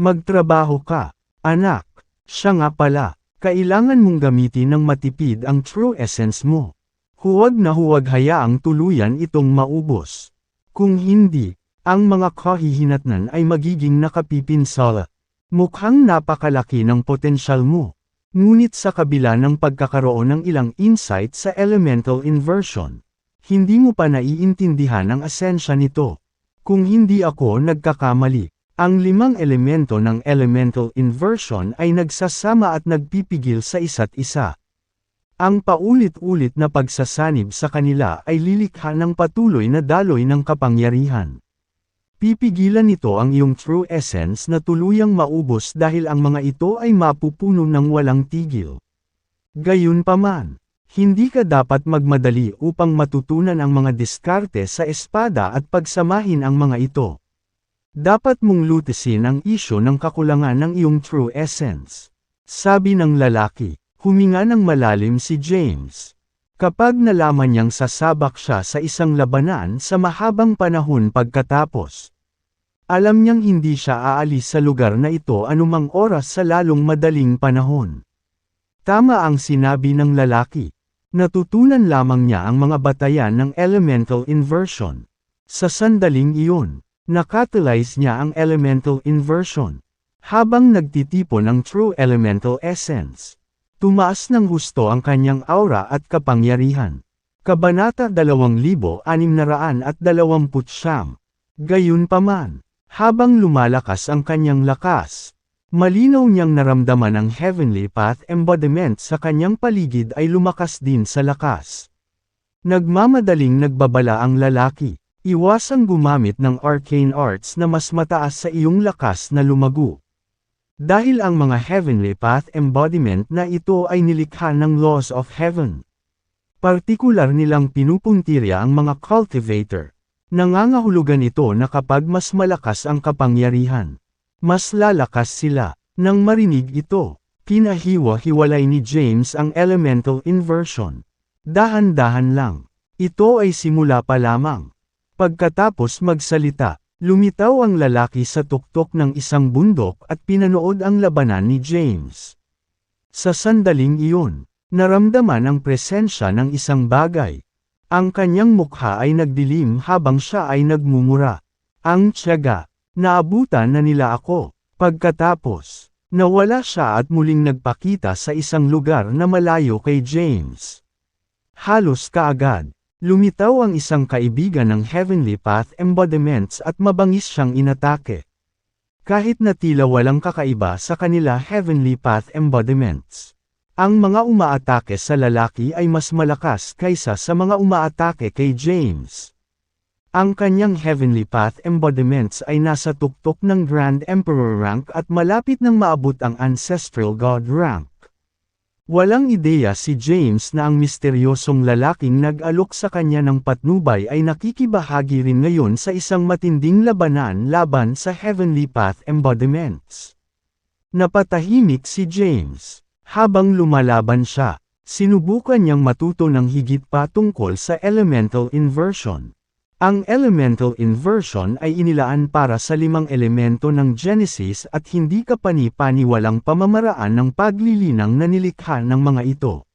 S1: Magtrabaho ka, anak. Siya nga pala, kailangan mong gamitin ng matipid ang true essence mo. Huwag na huwag hayaang tuluyan itong maubos. Kung hindi, ang mga kahihinatnan ay magiging nakapipinsala. Mukhang napakalaki ng potensyal mo. Ngunit sa kabila ng pagkakaroon ng ilang insight sa elemental inversion, hindi mo pa naiintindihan ang asensya nito. Kung hindi ako nagkakamali, ang 5 elemento ng elemental inversion ay nagsasama at nagpipigil sa isa't isa. Ang paulit-ulit na pagsasanib sa kanila ay lilikha ng patuloy na daloy ng kapangyarihan. Pipigilan nito ang iyong true essence na tuluyang maubos dahil ang mga ito ay mapupuno ng walang tigil. Gayunpaman, hindi ka dapat magmadali upang matutunan ang mga diskarte sa espada at pagsamahin ang mga ito. Dapat mong lutisin ang isyu ng kakulangan ng iyong true essence. Sabi ng lalaki. Huminga ng malalim si James. Kapag nalaman niyang sasabak siya sa isang labanan sa mahabang panahon pagkatapos. Alam niyang hindi siya aalis sa lugar na ito anumang oras sa lalong madaling panahon. Tama ang sinabi ng lalaki. Natutunan lamang niya ang mga batayan ng elemental inversion. Sa sandaling iyon, nakatalyze niya ang elemental inversion. Habang nagtitipon ng true elemental essence. Tumaas ng husto ang kanyang aura at kapangyarihan. Kabanata 2629. Gayunpaman, habang lumalakas ang kanyang lakas, malinaw niyang naramdaman ang Heavenly Path embodiment sa kanyang paligid ay lumakas din sa lakas. Nagmamadaling nagbabala ang lalaki, iwasang gumamit ng arcane arts na mas mataas sa iyong lakas na lumago. Dahil ang mga Heavenly Path embodiment na ito ay nilikha ng laws of heaven. Partikular nilang pinupuntirya ang mga cultivator. Nangangahulugan ito na kapag mas malakas ang kapangyarihan, mas lalakas sila. Nang marinig ito, pinahiwa-hiwalay ni James ang elemental inversion. Dahan-dahan lang. Ito ay simula pa lamang. Pagkatapos magsalita, lumitaw ang lalaki sa tuktok ng isang bundok at pinanood ang labanan ni James. Sa sandaling iyon, naramdaman ang presensya ng isang bagay. Ang kanyang mukha ay nagdilim habang siya ay nagmumura. Ang tiyaga, naabutan na nila ako. Pagkatapos, nawala siya at muling nagpakita sa isang lugar na malayo kay James. Halos kaagad. Lumitaw ang isang kaibigan ng Heavenly Path embodiments at mabangis siyang inatake. Kahit na tila walang kakaiba sa kanila Heavenly Path embodiments. Ang mga umaatake sa lalaki ay mas malakas kaysa sa mga umaatake kay James. Ang kanyang Heavenly Path embodiments ay nasa tuktok ng Grand Emperor rank at malapit nang maabot ang Ancestral God rank. Walang ideya si James na ang misteryosong lalaking nag-alok sa kanya ng patnubay ay nakikibahagi rin ngayon sa isang matinding labanan laban sa Heavenly Path embodiments. Napatahimik si James. Habang lumalaban siya, sinubukan niyang matuto ng higit pa tungkol sa elemental inversion. Ang elemental inversion ay inilaan para sa 5 elemento ng Genesis at hindi kapani-paniwalang pamamaraan ng paglilinang na nilikha ng mga ito.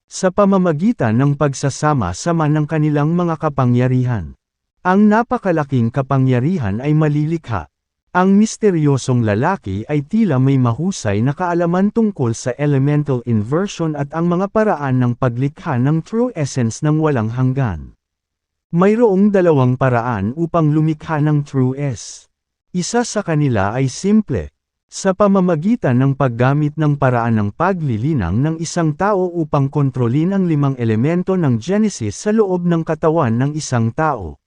S1: Sa pamamagitan ng pagsasama-sama ng kanilang mga kapangyarihan. Ang napakalaking kapangyarihan ay malilikha. Ang misteryosong lalaki ay tila may mahusay na kaalaman tungkol sa elemental inversion at ang mga paraan ng paglikha ng true essence ng walang hanggan. Mayroong dalawang paraan upang lumikha ng True S. Isa sa kanila ay simple. Sa pamamagitan ng paggamit ng paraan ng paglilinang ng isang tao upang kontrolin ang 5 elemento ng Genesis sa loob ng katawan ng isang tao.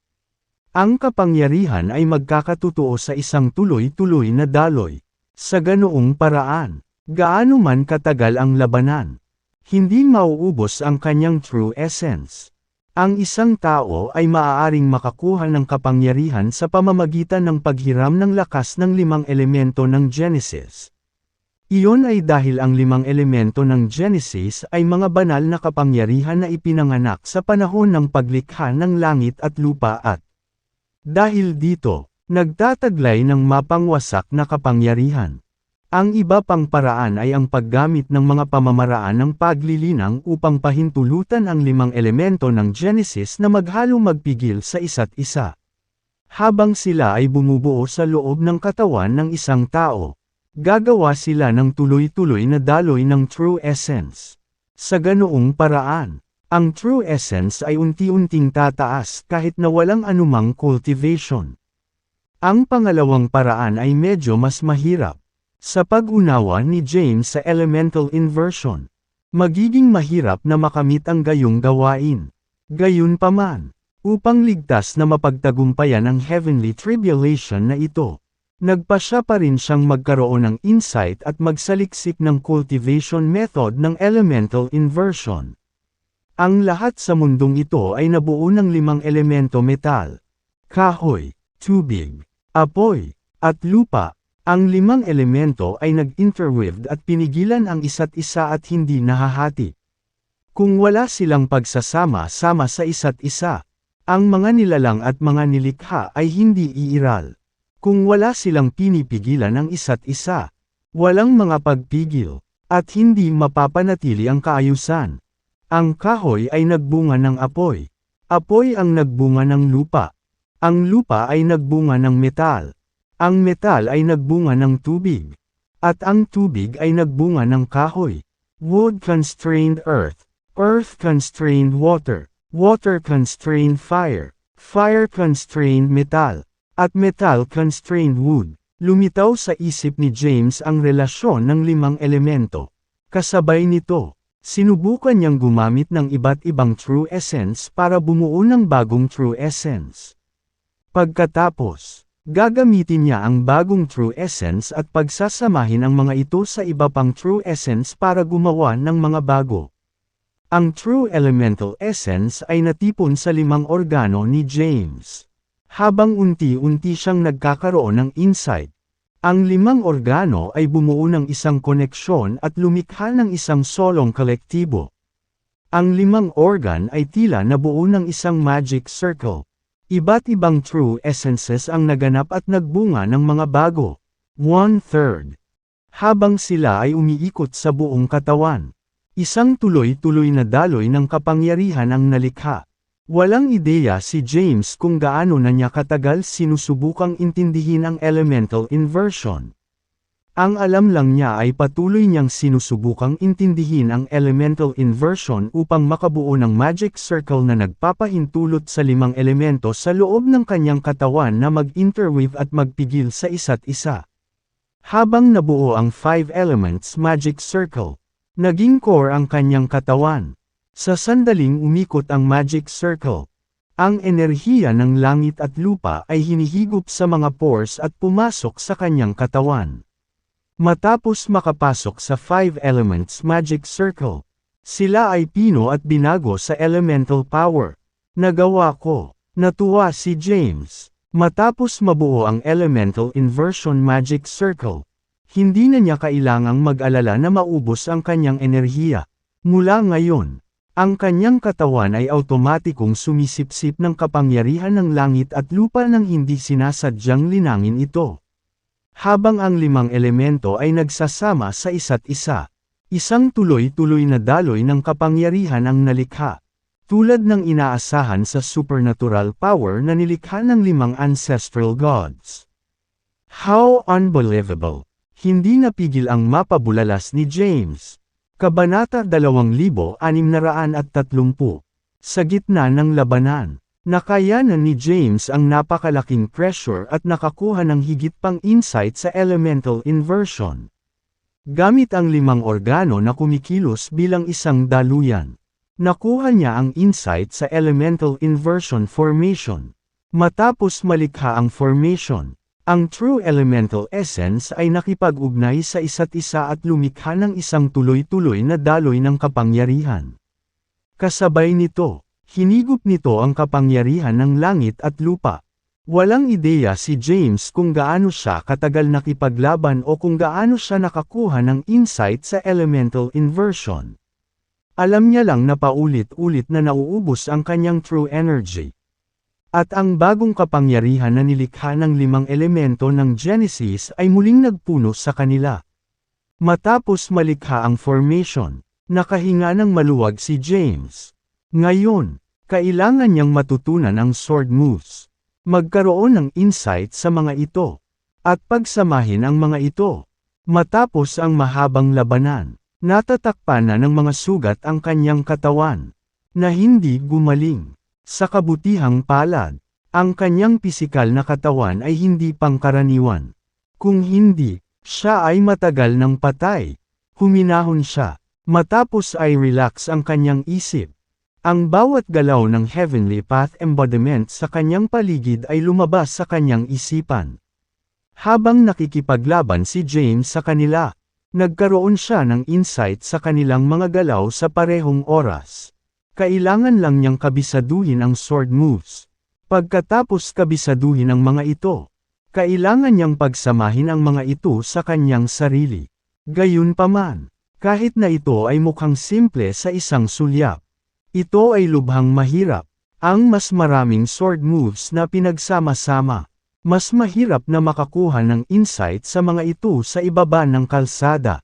S1: Ang kapangyarihan ay magkakatotoo sa isang tuloy-tuloy na daloy. Sa ganoong paraan, gaano man katagal ang labanan, hindi mauubos ang kanyang true essence. Ang isang tao ay maaaring makakuha ng kapangyarihan sa pamamagitan ng paghiram ng lakas ng 5 elemento ng Genesis. Iyon ay dahil ang 5 elemento ng Genesis ay mga banal na kapangyarihan na ipinanganak sa panahon ng paglikha ng langit at lupa at dahil dito, nagtataglay ng mapangwasak na kapangyarihan. Ang iba pang paraan ay ang paggamit ng mga pamamaraan ng paglilinang upang pahintulutan ang 5 elemento ng Genesis na maghalo-magpigil sa isa't isa. Habang sila ay bumubuo sa loob ng katawan ng isang tao, gagawa sila ng tuloy-tuloy na daloy ng True Essence. Sa ganoong paraan, ang True Essence ay unti-unting tataas kahit na walang anumang cultivation. Ang pangalawang paraan ay medyo mas mahirap. Sa pag-unawa ni James sa elemental inversion, magiging mahirap na makamit ang gayong gawain. Gayunpaman, upang ligtas na mapagtagumpayan ang heavenly tribulation na ito, nagpasya pa rin siyang magkaroon ng insight at magsaliksik ng cultivation method ng elemental inversion. Ang lahat sa mundong ito ay nabuo ng 5 elemento metal, kahoy, tubig, apoy, at lupa. Ang 5 elemento ay nag-interweaved at pinigilan ang isa't isa at hindi nahahati. Kung wala silang pagsasama-sama sa isa't isa, ang mga nilalang at mga nilikha ay hindi iiral. Kung wala silang pinipigilan ang isa't isa, walang mga pagpigil, at hindi mapapanatili ang kaayusan. Ang kahoy ay nagbunga ng apoy. Apoy ang nagbunga ng lupa. Ang lupa ay nagbunga ng metal. Ang metal ay nagbunga ng tubig. At ang tubig ay nagbunga ng kahoy. Wood constrained earth. Earth constrained water. Water constrained fire. Fire constrained metal. At metal constrained wood. Lumitaw sa isip ni James ang relasyon ng 5 elemento. Kasabay nito, sinubukan niyang gumamit ng iba't ibang true essence para bumuo ng bagong true essence. Pagkatapos, gagamitin niya ang bagong true essence at pagsasamahin ang mga ito sa iba pang true essence para gumawa ng mga bago. Ang true elemental essence ay natipon sa 5 organo ni James. Habang unti-unti siyang nagkakaroon ng insight, ang 5 organo ay bumuo ng isang koneksyon at lumikha ng isang solong kolektibo. Ang 5 organ ay tila nabuo ng isang magic circle. Iba't ibang true essences ang naganap at nagbunga ng mga bago. 1/3. Habang sila ay umiikot sa buong katawan. Isang tuloy-tuloy na daloy ng kapangyarihan ang nalikha. Walang ideya si James kung gaano na niya katagal sinusubukang intindihin ang elemental inversion. Ang alam lang niya ay patuloy niyang sinusubukang intindihin ang elemental inversion upang makabuo ng magic circle na nagpapahintulot sa 5 elemento sa loob ng kanyang katawan na mag-interweave at magpigil sa isa't isa. Habang nabuo ang 5 elements magic circle, naging core ang kanyang katawan. Sa sandaling umikot ang magic circle, ang enerhiya ng langit at lupa ay hinihigop sa mga pores at pumasok sa kanyang katawan. Matapos makapasok sa 5 elements magic circle, sila ay pino at binago sa elemental power. Nagawa ko. Natuwa si James. Matapos mabuo ang elemental inversion magic circle, hindi na niya kailangang mag-alala na maubos ang kanyang enerhiya. Mula ngayon, ang kanyang katawan ay automatikong sumisipsip ng kapangyarihan ng langit at lupa nang hindi sinasadyang linangin ito. Habang ang 5 elemento ay nagsasama sa isa't isa, isang tuloy-tuloy na daloy ng kapangyarihan ang nalikha, tulad ng inaasahan sa supernatural power na nilikha ng 5 ancestral gods. How unbelievable! Hindi napigil ang mapabulalas ni James. Kabanata 2630. Sa gitna ng labanan, Nakayanan ni James ang napakalaking pressure at nakakuha ng higit pang insight sa elemental inversion. Gamit ang 5 organo na kumikilos bilang isang daluyan, nakuha niya ang insight sa elemental inversion formation. Matapos malikha ang formation, ang true elemental essence ay nakipag-ugnay sa isa't isa at lumikha ng isang tuloy-tuloy na daloy ng kapangyarihan. Kasabay nito, hinigop nito ang kapangyarihan ng langit at lupa. Walang ideya si James kung gaano siya katagal nakipaglaban o kung gaano siya nakakuha ng insight sa elemental inversion. Alam niya lang na paulit-ulit na nauubos ang kanyang true energy. At ang bagong kapangyarihan na nilikha ng 5 elemento ng Genesis ay muling nagpuno sa kanila. Matapos malikha ang formation, nakahinga ng maluwag si James. Ngayon, kailangan niyang matutunan ang sword moves. Magkaroon ng insight sa mga ito, at pagsamahin ang mga ito. Matapos ang mahabang labanan, natatakpan na ng mga sugat ang kanyang katawan, na hindi gumaling. Sa kabutihang palad, ang kanyang pisikal na katawan ay hindi pangkaraniwan. Kung hindi, siya ay matagal ng patay. Huminahon siya, matapos ay relax ang kanyang isip. Ang bawat galaw ng Heavenly Path embodiment sa kanyang paligid ay lumabas sa kanyang isipan. Habang nakikipaglaban si James sa kanila, nagkaroon siya ng insight sa kanilang mga galaw sa parehong oras. Kailangan lang niyang kabisaduhin ang sword moves. Pagkatapos kabisaduhin ang mga ito, kailangan niyang pagsamahin ang mga ito sa kanyang sarili. Gayunpaman, kahit na ito ay mukhang simple sa isang sulyap, ito ay lubhang mahirap. Ang mas maraming sword moves na pinagsama-sama, mas mahirap na makakuha ng insight sa mga ito sa ibaba ng kalsada.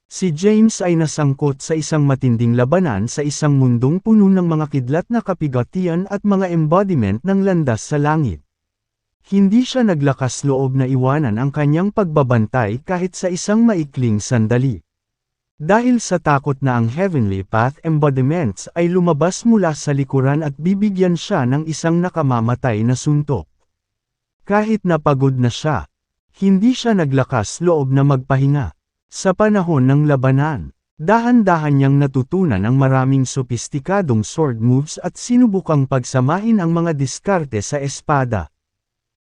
S1: Si James ay nasangkot sa isang matinding labanan sa isang mundong puno ng mga kidlat na kapigatian at mga embodiment ng landas sa langit. Hindi siya naglakas loob na iwanan ang kanyang pagbabantay kahit sa isang maikling sandali. Dahil sa takot na ang Heavenly Path embodiments ay lumabas mula sa likuran at bibigyan siya ng isang nakamamatay na suntok. Kahit napagod na siya, hindi siya naglakas loob na magpahinga. Sa panahon ng labanan, dahan-dahan niyang natutunan ang maraming sopistikadong sword moves at sinubukang pagsamahin ang mga diskarte sa espada.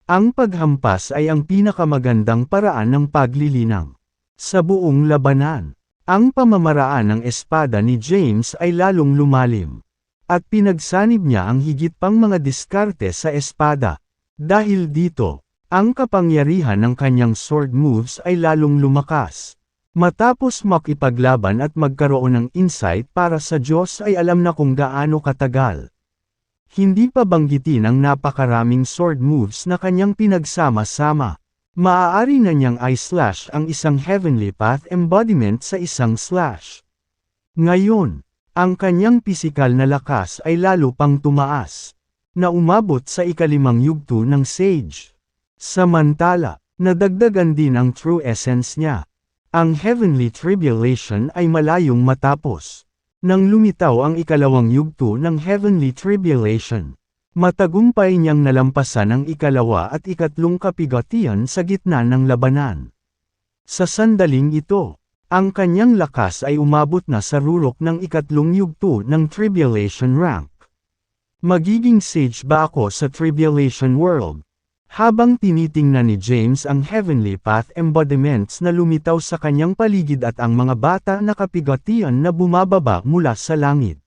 S1: Ang paghampas ay ang pinakamagandang paraan ng paglilinang. Sa buong labanan, ang pamamaraan ng espada ni James ay lalong lumalim. At pinagsanib niya ang higit pang mga diskarte sa espada. Dahil dito, ang kapangyarihan ng kanyang sword moves ay lalong lumakas. Matapos makipaglaban at magkaroon ng insight para sa Diyos ay alam na kung gaano katagal. Hindi pa banggitin ang napakaraming sword moves na kanyang pinagsama-sama. Maaari na niyang i-slash ang isang Heavenly Path embodiment sa isang slash. Ngayon, ang kanyang pisikal na lakas ay lalo pang tumaas, na umabot sa ika-5 yugto ng Sage. Samantala, nadagdagan din ang true essence niya. Ang Heavenly Tribulation ay malayong matapos. Nang lumitaw ang ika-2 yugto ng Heavenly Tribulation, matagumpay niyang nalampasan ang ika-2 at ika-3 kapigatian sa gitna ng labanan. Sa sandaling ito, ang kanyang lakas ay umabot na sa rurok ng ika-3 yugto ng Tribulation rank. Magiging sage ba ako sa Tribulation world? Habang tinitingnan ni James ang Heavenly Path embodiments na lumitaw sa kanyang paligid at ang mga bata na kapigatian na bumababa mula sa langit,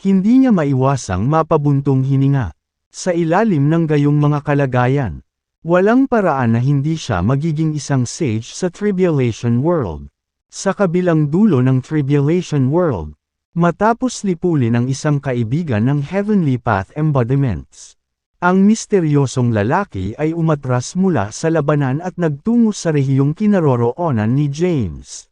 S1: hindi niya maiwasang mapabuntong hininga. Sa ilalim ng gayong mga kalagayan, walang paraan na hindi siya magiging isang sage sa Tribulation world. Sa kabilang dulo ng Tribulation world, matapos lipulin ang isang kaibigan ng Heavenly Path embodiments, ang misteryosong lalaki ay umatras mula sa labanan at nagtungo sa rehiyong kinaroroonan ni James.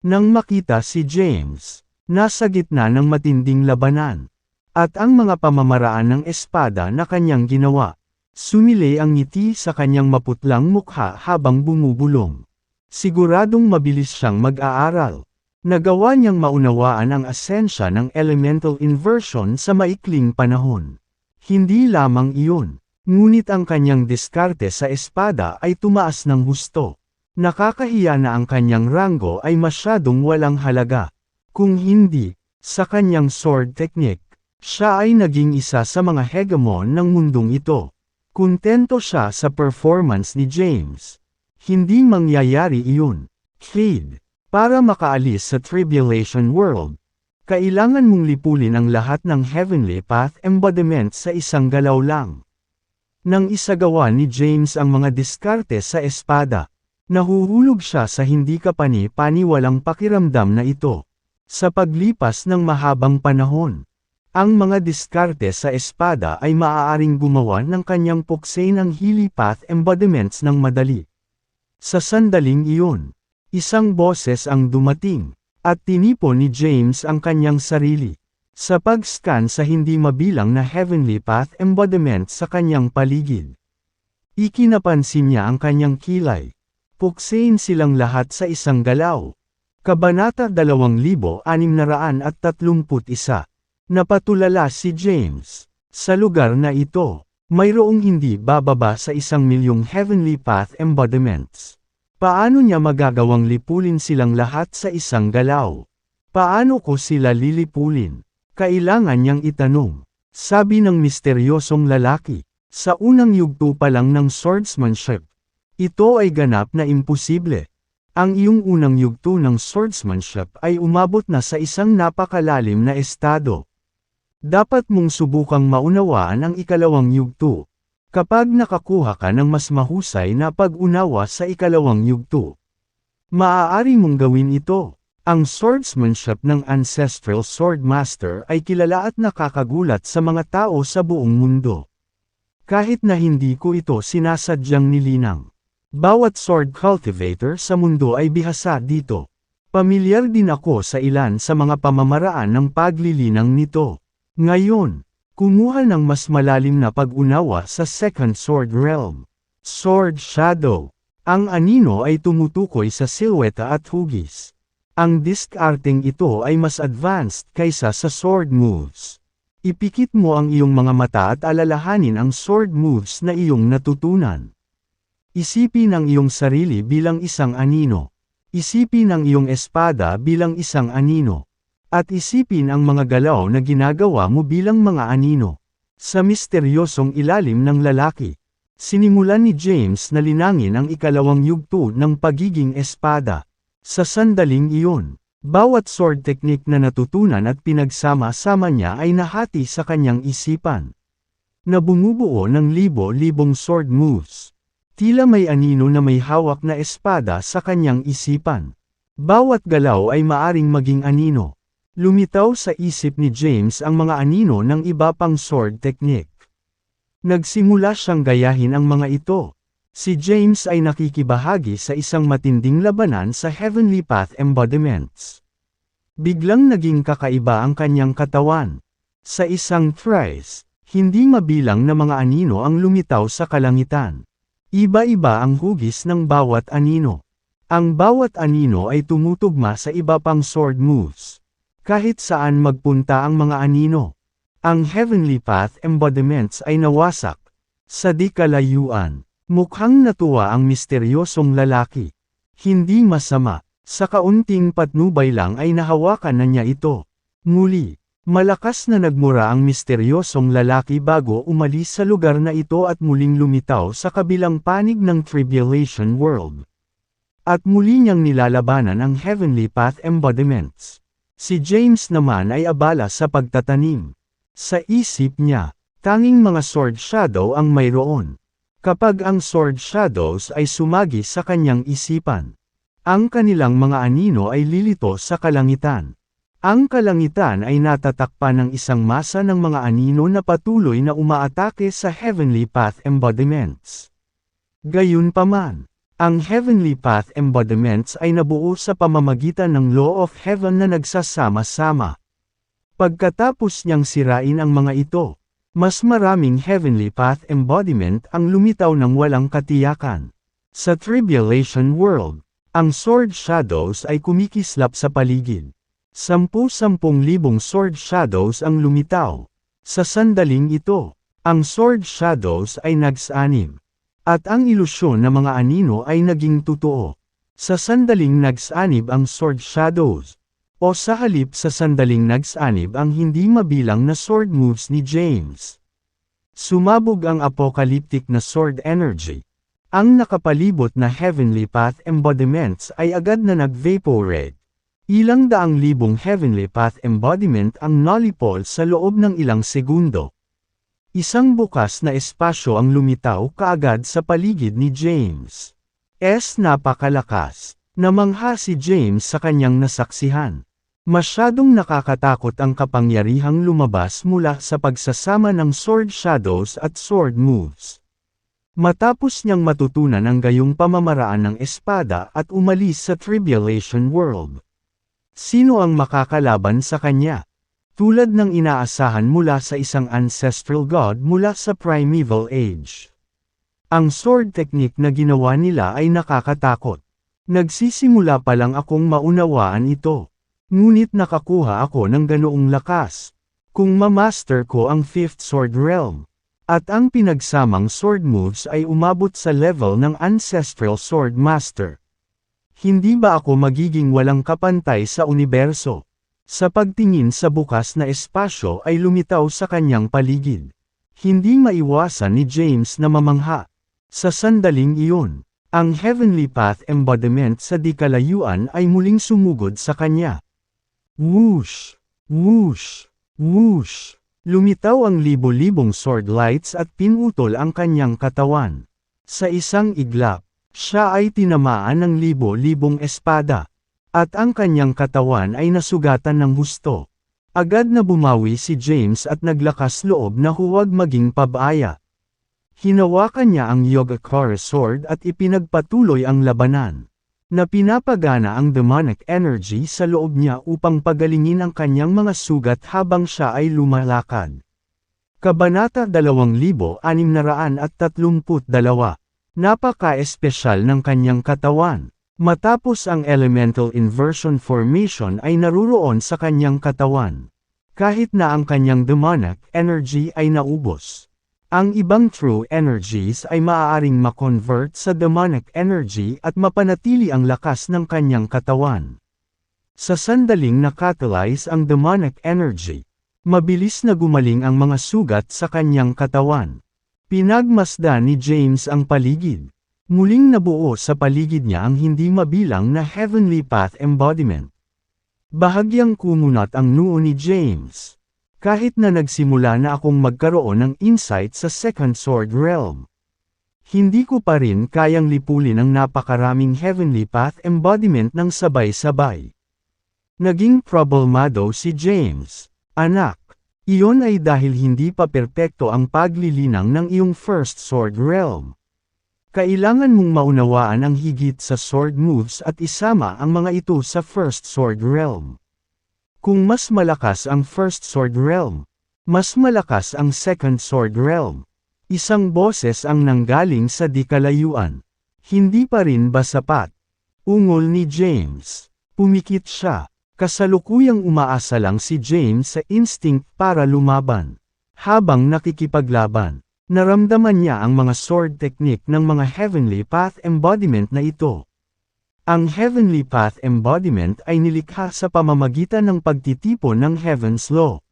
S1: Nang makita si James, nasa gitna ng matinding labanan, at ang mga pamamaraan ng espada na kanyang ginawa, sumilay ang ngiti sa kanyang maputlang mukha habang bumubulong. Siguradong mabilis siyang mag-aaral. Nagawa niyang maunawaan ang asensya ng elemental inversion sa maikling panahon. Hindi lamang iyon, ngunit ang kanyang diskarte sa espada ay tumaas ng husto. Nakakahiya na ang kanyang ranggo ay masyadong walang halaga. Kung hindi, sa kanyang sword technique, siya ay naging isa sa mga hegemon ng mundong ito. Kontento siya sa performance ni James. Hindi mangyayari iyon. Cade, para makaalis sa Tribulation World, kailangan mong lipulin ang lahat ng Heavenly Path embodiments sa isang galaw lang. Nang isagawa ni James ang mga diskarte sa espada, nahuhulog siya sa hindi kapani-paniwalang pakiramdam na ito. Sa paglipas ng mahabang panahon, ang mga diskarte sa espada ay maaaring gumawa ng kanyang pukse ng Healy Path embodiments ng madali. Sa sandaling iyon, isang boses ang dumating, at tinipon ni James ang kanyang sarili. Sa pag-scan sa hindi mabilang na Heavenly Path embodiments sa kanyang paligid, ikinapansin niya ang kanyang kilay. Puksein silang lahat sa isang galaw. Kabanata 2631. Napatulala si James. Sa lugar na ito, mayroong hindi bababa sa 1,000,000 Heavenly Path embodiments. Paano niya magagawang lipulin silang lahat sa isang galaw? Paano ko sila lilipulin? Kailangan niyang itanong. Sabi ng misteryosong lalaki, sa unang yugto pa lang ng swordsmanship. Ito ay ganap na imposible. Ang iyong unang yugto ng swordsmanship ay umabot na sa isang napakalalim na estado. Dapat mong subukang maunawaan ang ikalawang yugto. Kapag nakakuha ka ng mas mahusay na pag-unawa sa ikalawang yugto, maaari mong gawin ito. Ang swordsmanship ng Ancestral Swordmaster ay kilala at nakakagulat sa mga tao sa buong mundo. Kahit na hindi ko ito sinasadyang nilinang. Bawat sword cultivator sa mundo ay bihasa dito. Pamilyar din ako sa ilan sa mga pamamaraan ng paglilinang nito. Ngayon, kumuha ng mas malalim na pag-unawa sa Second Sword Realm. Sword Shadow. Ang anino ay tumutukoy sa silweta at hugis. Ang diskarting ito ay mas advanced kaysa sa sword moves. Ipikit mo ang iyong mga mata at alalahanin ang sword moves na iyong natutunan. Isipin ang iyong sarili bilang isang anino. Isipin ang iyong espada bilang isang anino. At isipin ang mga galaw na ginagawa mo bilang mga anino. Sa misteryosong ilalim ng lalaki, sinimulan ni James na linangin ang ikalawang yugto ng pagiging espada. Sa sandaling iyon, bawat sword technique na natutunan at pinagsama-sama niya ay nahati sa kanyang isipan. Na bumubuo ng libo-libong sword moves. Tila may anino na may hawak na espada sa kanyang isipan. Bawat galaw ay maaring maging anino. Lumitaw sa isip ni James ang mga anino ng iba pang sword technique. Nagsimula siyang gayahin ang mga ito. Si James ay nakikibahagi sa isang matinding labanan sa Heavenly Path embodiments. Biglang naging kakaiba ang kanyang katawan. Sa isang tries, hindi mabilang na mga anino ang lumitaw sa kalangitan. Iba-iba ang hugis ng bawat anino. Ang bawat anino ay tumutugma sa iba pang sword moves. Kahit saan magpunta ang mga anino, ang Heavenly Path embodiments ay nawasak. Sa di kalayuan, mukhang natuwa ang misteryosong lalaki. Hindi masama, sa kaunting patnubay lang ay nahawakan na niya ito. Muli, malakas na nagmura ang misteryosong lalaki bago umalis sa lugar na ito at muling lumitaw sa kabilang panig ng Tribulation World. At muli niyang nilalabanan ang Heavenly Path embodiments. Si James naman ay abala sa pagtatanim. Sa isip niya, tanging mga sword shadow ang mayroon. Kapag ang sword shadows ay sumagi sa kanyang isipan, ang kanilang mga anino ay lilito sa kalangitan. Ang kalangitan ay natatakpan ng isang masa ng mga anino na patuloy na umaatake sa Heavenly Path embodiments. Gayunpaman, ang Heavenly Path embodiments ay nabuo sa pamamagitan ng Law of Heaven na nagsasama-sama. Pagkatapos niyang sirain ang mga ito, mas maraming Heavenly Path embodiment ang lumitaw ng walang katiyakan. Sa Tribulation World, ang Sword Shadows ay kumikislap sa paligid. 10,000 sword shadows ang lumitaw. Sa sandaling ito, Ang Sword Shadows ay nagsanib. At ang ilusyon ng mga anino ay naging totoo. Sa sandaling nagsanib ang Sword Shadows. O sa halip sa sandaling nagsanib ang hindi mabilang na sword moves ni James. Sumabog ang apocalyptic na sword energy. Ang nakapalibot na Heavenly Path embodiments ay agad na nag-vaporate. Ilang daang libong Heavenly Path embodiment ang nolipol sa loob ng ilang segundo. Isang bukas na espasyo ang lumitaw kaagad sa paligid ni James. Napakalakas. Namangha si James sa kanyang nasaksihan. Masyadong nakakatakot ang kapangyarihang lumabas mula sa pagsasama ng Sword Shadows at Sword Moves. Matapos niyang matutunan ang gayong pamamaraan ng espada at umalis sa Tribulation World. Sino ang makakalaban sa kanya? Tulad ng inaasahan mula sa isang ancestral god mula sa primeval age. Ang sword technique na ginawa nila ay nakakatakot. Nagsisimula pa lang akong maunawaan ito. Ngunit nakakuha ako ng ganoong lakas. Kung ma-master ko ang 5th Sword Realm. At ang pinagsamang sword moves ay umabot sa level ng Ancestral Sword Master. Hindi ba ako magiging walang kapantay sa universo? Sa pagtingin sa bukas na espasyo ay lumitaw sa kanyang paligid. Hindi maiwasan ni James na mamangha. Sa sandaling iyon, ang Heavenly Path embodiment sa di-kalayuan ay muling sumugod sa kanya. Whoosh! Whoosh! Whoosh! Lumitaw ang libo-libong sword lights at pinutol ang kanyang katawan. Sa isang iglap, siya ay tinamaan ng libo-libong espada. At ang kanyang katawan ay nasugatan ng husto. Agad na bumawi si James at naglakas loob na huwag maging pabaya. Hinawakan niya ang Yogacara sword at ipinagpatuloy ang labanan. Na pinapagana ang demonic energy sa loob niya upang pagalingin ang kanyang mga sugat habang siya ay lumalakad. Kabanata 2632. Napaka-espesyal ng kanyang katawan. Matapos ang elemental inversion formation ay naruroon sa kanyang katawan. Kahit na ang kanyang demonic energy ay naubos. Ang ibang true energies ay maaaring makonvert sa demonic energy at mapanatili ang lakas ng kanyang katawan. Sa sandaling nakatalyze ang demonic energy, mabilis na gumaling ang mga sugat sa kanyang katawan. Pinagmasdan ni James ang paligid. Muling nabuo sa paligid niya ang hindi mabilang na Heavenly Path embodiment. Bahagyang kumunat ang noo ni James. Kahit na nagsimula na akong magkaroon ng insight sa Second Sword Realm. Hindi ko pa rin kayang lipulin ang napakaraming Heavenly Path embodiment ng sabay-sabay. Naging problemado si James. Anak, iyon ay dahil hindi pa perpekto ang paglilinang ng iyong First Sword Realm. Kailangan mong maunawaan ang higit sa sword moves at isama ang mga ito sa First Sword Realm. Kung mas malakas ang First Sword Realm, mas malakas ang Second Sword Realm. Isang boses ang nanggaling sa di-kalayuan. Hindi pa rin ba sapat? Ungol ni James. Pumikit siya. Kasalukuyang umaasa lang si James sa instinct para lumaban. Habang nakikipaglaban, naramdaman niya ang mga sword technique ng mga Heavenly Path embodiment na ito. Ang Heavenly Path embodiment ay nilikha sa pamamagitan ng pagtitipon ng Heaven's Law.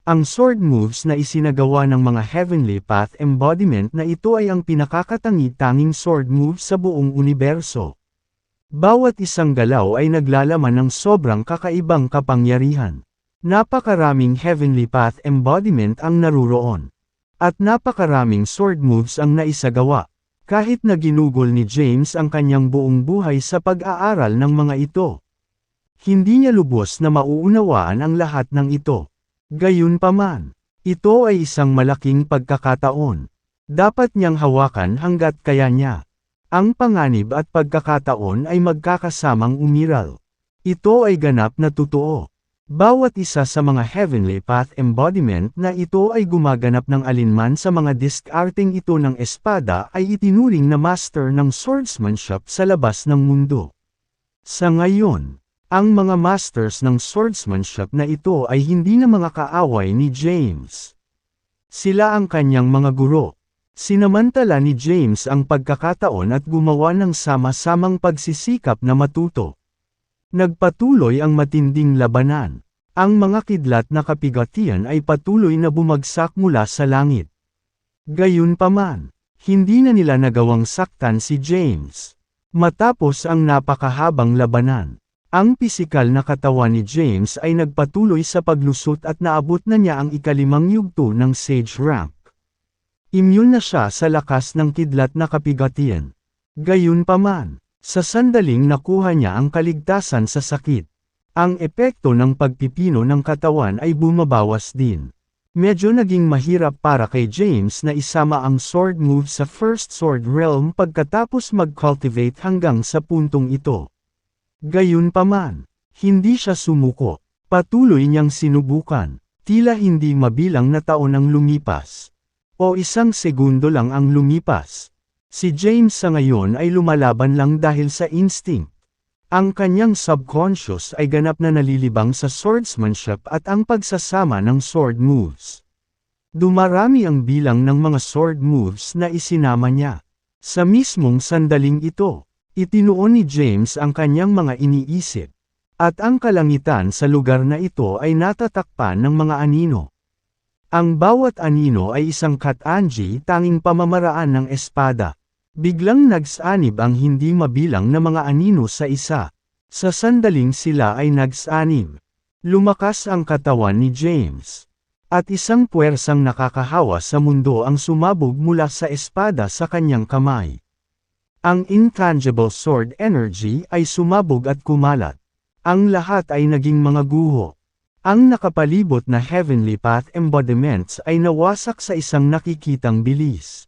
S1: Ang sword moves na isinagawa ng mga Heavenly Path embodiment na ito ay ang pinakakatangi-tanging sword move sa buong universo. Bawat isang galaw ay naglalaman ng sobrang kakaibang kapangyarihan. Napakaraming Heavenly Path embodiment ang naruroon. At napakaraming sword moves ang naisagawa. Kahit na ginugol ni James ang kanyang buong buhay sa pag-aaral ng mga ito. Hindi niya lubos na mauunawaan ang lahat ng ito. Gayunpaman, ito ay isang malaking pagkakataon. Dapat niyang hawakan hanggat kaya niya. Ang panganib at pagkakataon ay magkakasamang umiral. Ito ay ganap na totoo. Bawat isa sa mga Heavenly Path embodiment na ito ay gumaganap ng alinman sa mga diskarteng ito ng espada ay itinuring na master ng swordsmanship sa labas ng mundo. Sa ngayon, ang mga masters ng swordsmanship na ito ay hindi na mga kaaway ni James. Sila ang kanyang mga guro. Sinamantala ni James ang pagkakataon at gumawa ng sama-samang pagsisikap na matuto. Nagpatuloy ang matinding labanan. Ang mga kidlat na kapigatian ay patuloy na bumagsak mula sa langit. Gayunpaman, hindi na nila nagawang saktan si James. Matapos ang napakahabang labanan, ang pisikal na katawan ni James ay nagpatuloy sa paglusot at naabot na niya ang ikalimang yugto ng Sage rank. Immune na siya sa lakas ng kidlat na kapigatian. Gayunpaman, sa sandaling nakuha niya ang kaligtasan sa sakit. Ang epekto ng pagpipino ng katawan ay bumabawas din. Medyo naging mahirap para kay James na isama ang sword move sa First Sword Realm pagkatapos mag-cultivate hanggang sa puntong ito. Gayunpaman, hindi siya sumuko. Patuloy niyang sinubukan. Tila hindi mabilang na taon ang lumipas. O isang segundo lang ang lumipas. Si James sa ngayon ay lumalaban lang dahil sa instinct. Ang kanyang subconscious ay ganap na nalilibang sa swordsmanship at ang pagsasama ng sword moves. Dumarami ang bilang ng mga sword moves na isinama niya. Sa mismong sandaling ito, itinuon ni James ang kanyang mga iniisip. At ang kalangitan sa lugar na ito ay natatakpan ng mga anino. Ang bawat anino ay isang katanji tanging pamamaraan ng espada. Biglang nagsanib ang hindi mabilang na mga anino sa isa. Sa sandaling sila ay nagsanib. Lumakas ang katawan ni James. At isang puwersang nakakahawa sa mundo ang sumabog mula sa espada sa kanyang kamay. Ang intangible sword energy ay sumabog at kumalat. Ang lahat ay naging mga guho. Ang nakapalibot na Heavenly Path embodiments ay nawasak sa isang nakikitang bilis.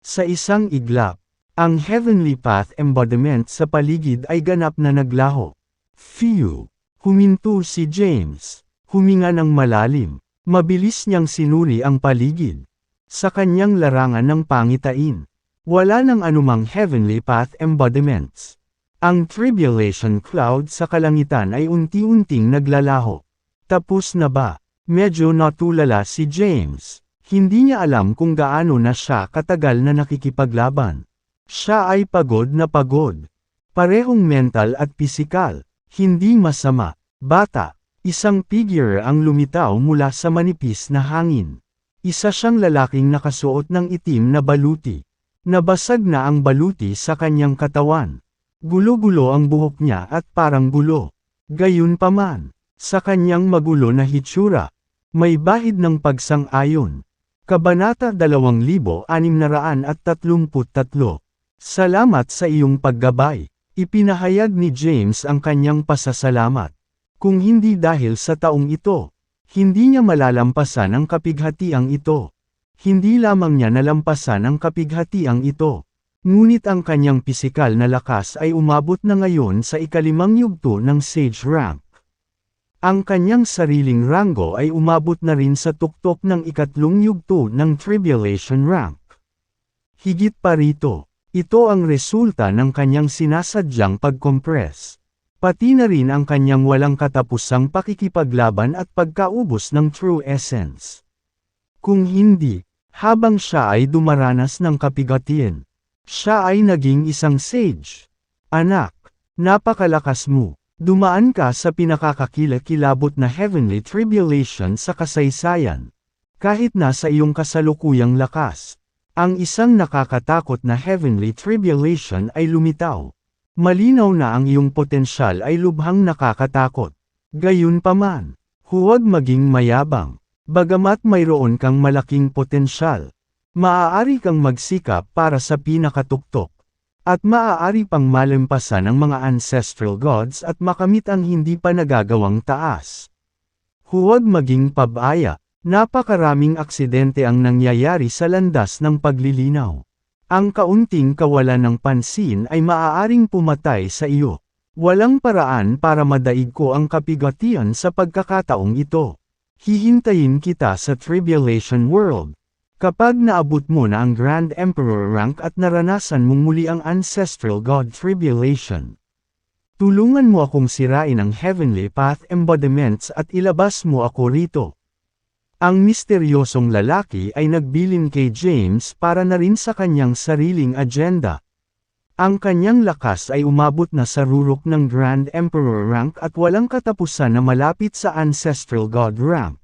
S1: Sa isang iglap, ang Heavenly Path embodiment sa paligid ay ganap na naglaho. Phew! Huminto si James. Huminga ng malalim. Mabilis niyang sinuri ang paligid. Sa kanyang larangan ng pangitain, wala nang anumang Heavenly Path embodiments. Ang tribulation cloud sa kalangitan ay unti-unting naglalaho. Tapos na ba? Medyo natulala si James. Hindi niya alam kung gaano na siya katagal na nakikipaglaban. Siya ay pagod na pagod. Parehong mental at pisikal. Hindi masama. Bata. Isang figure ang lumitaw mula sa manipis na hangin. Isa siyang lalaking nakasuot ng itim na baluti. Nabasag na ang baluti sa kanyang katawan. Gulo-gulo ang buhok niya at parang gulo. Gayunpaman, sa kanyang magulo na hitsura, may bahid ng pagsang-ayon. Kabanata 2633. Salamat sa iyong paggabay. Ipinahayag ni James ang kanyang pasasalamat. Kung hindi dahil sa taong ito, hindi niya malalampasan ang kapighatiang ito. Hindi lamang niya nalampasan ang kapighatiang ito. Ngunit ang kanyang pisikal na lakas ay umabot na ngayon sa ikalimang yugto ng Sage rank. Ang kanyang sariling ranggo ay umabot na rin sa tuktok ng ikatlong yugto ng Tribulation rank. Higit pa rito, ito ang resulta ng kanyang sinasadyang pag-compress. Pati na rin ang kanyang walang katapusang pakikipaglaban at pagkaubos ng True Essence. Kung hindi, habang siya ay dumaranas ng kapigatian, siya ay naging isang sage. Anak, napakalakas mo. Dumaan ka sa pinakakakilakilabot na heavenly tribulation sa kasaysayan. Kahit na sa iyong kasalukuyang lakas, ang isang nakakatakot na heavenly tribulation ay lumitaw. Malinaw na ang iyong potensyal ay lubhang nakakatakot. Gayunpaman, huwag maging mayabang. Bagamat mayroon kang malaking potensyal, maaari kang magsikap para sa pinakatuktok. At maaari pang malampasan ang mga ancestral gods at makamit ang hindi pa nagagawang taas. Huwag maging pabaya. Napakaraming aksidente ang nangyayari sa landas ng paglilinaw. Ang kaunting kawalan ng pansin ay maaaring pumatay sa iyo. Walang paraan para madaig ko ang kapigatian sa pagkakataong ito. Hihintayin kita sa Tribulation World. Kapag naabot mo na ang Grand Emperor rank at naranasan mong muli ang Ancestral God Tribulation, tulungan mo akong sirain ang Heavenly Path embodiments at ilabas mo ako rito. Ang misteryosong lalaki ay nagbilin kay James para na rin sa kanyang sariling agenda. Ang kanyang lakas ay umabot na sa rurok ng Grand Emperor rank at walang katapusan na malapit sa Ancestral God rank.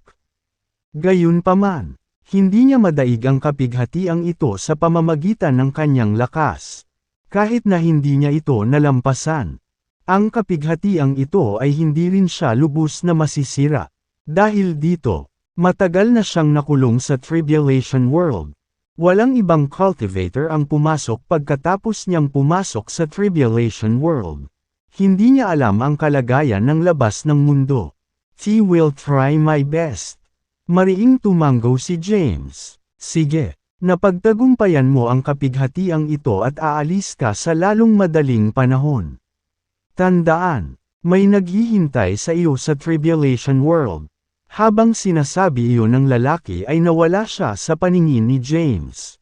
S1: Gayunpaman, hindi niya madaig ang kapighatiang ito sa pamamagitan ng kanyang lakas. Kahit na hindi niya ito nalampasan. Ang kapighatiang ito ay hindi rin siya lubos na masisira. Dahil dito, matagal na siyang nakulong sa Tribulation World. Walang ibang cultivator ang pumasok pagkatapos niyang pumasok sa Tribulation World. Hindi niya alam ang kalagayan ng labas ng mundo. "I will try my best." Mariing tumanggo si James. "Sige, napagtagumpayan mo ang kapighatiang ito at aalis ka sa lalong madaling panahon. Tandaan, may naghihintay sa iyo sa Tribulation World." Habang sinasabi iyon ng lalaki ay nawala siya sa paningin ni James.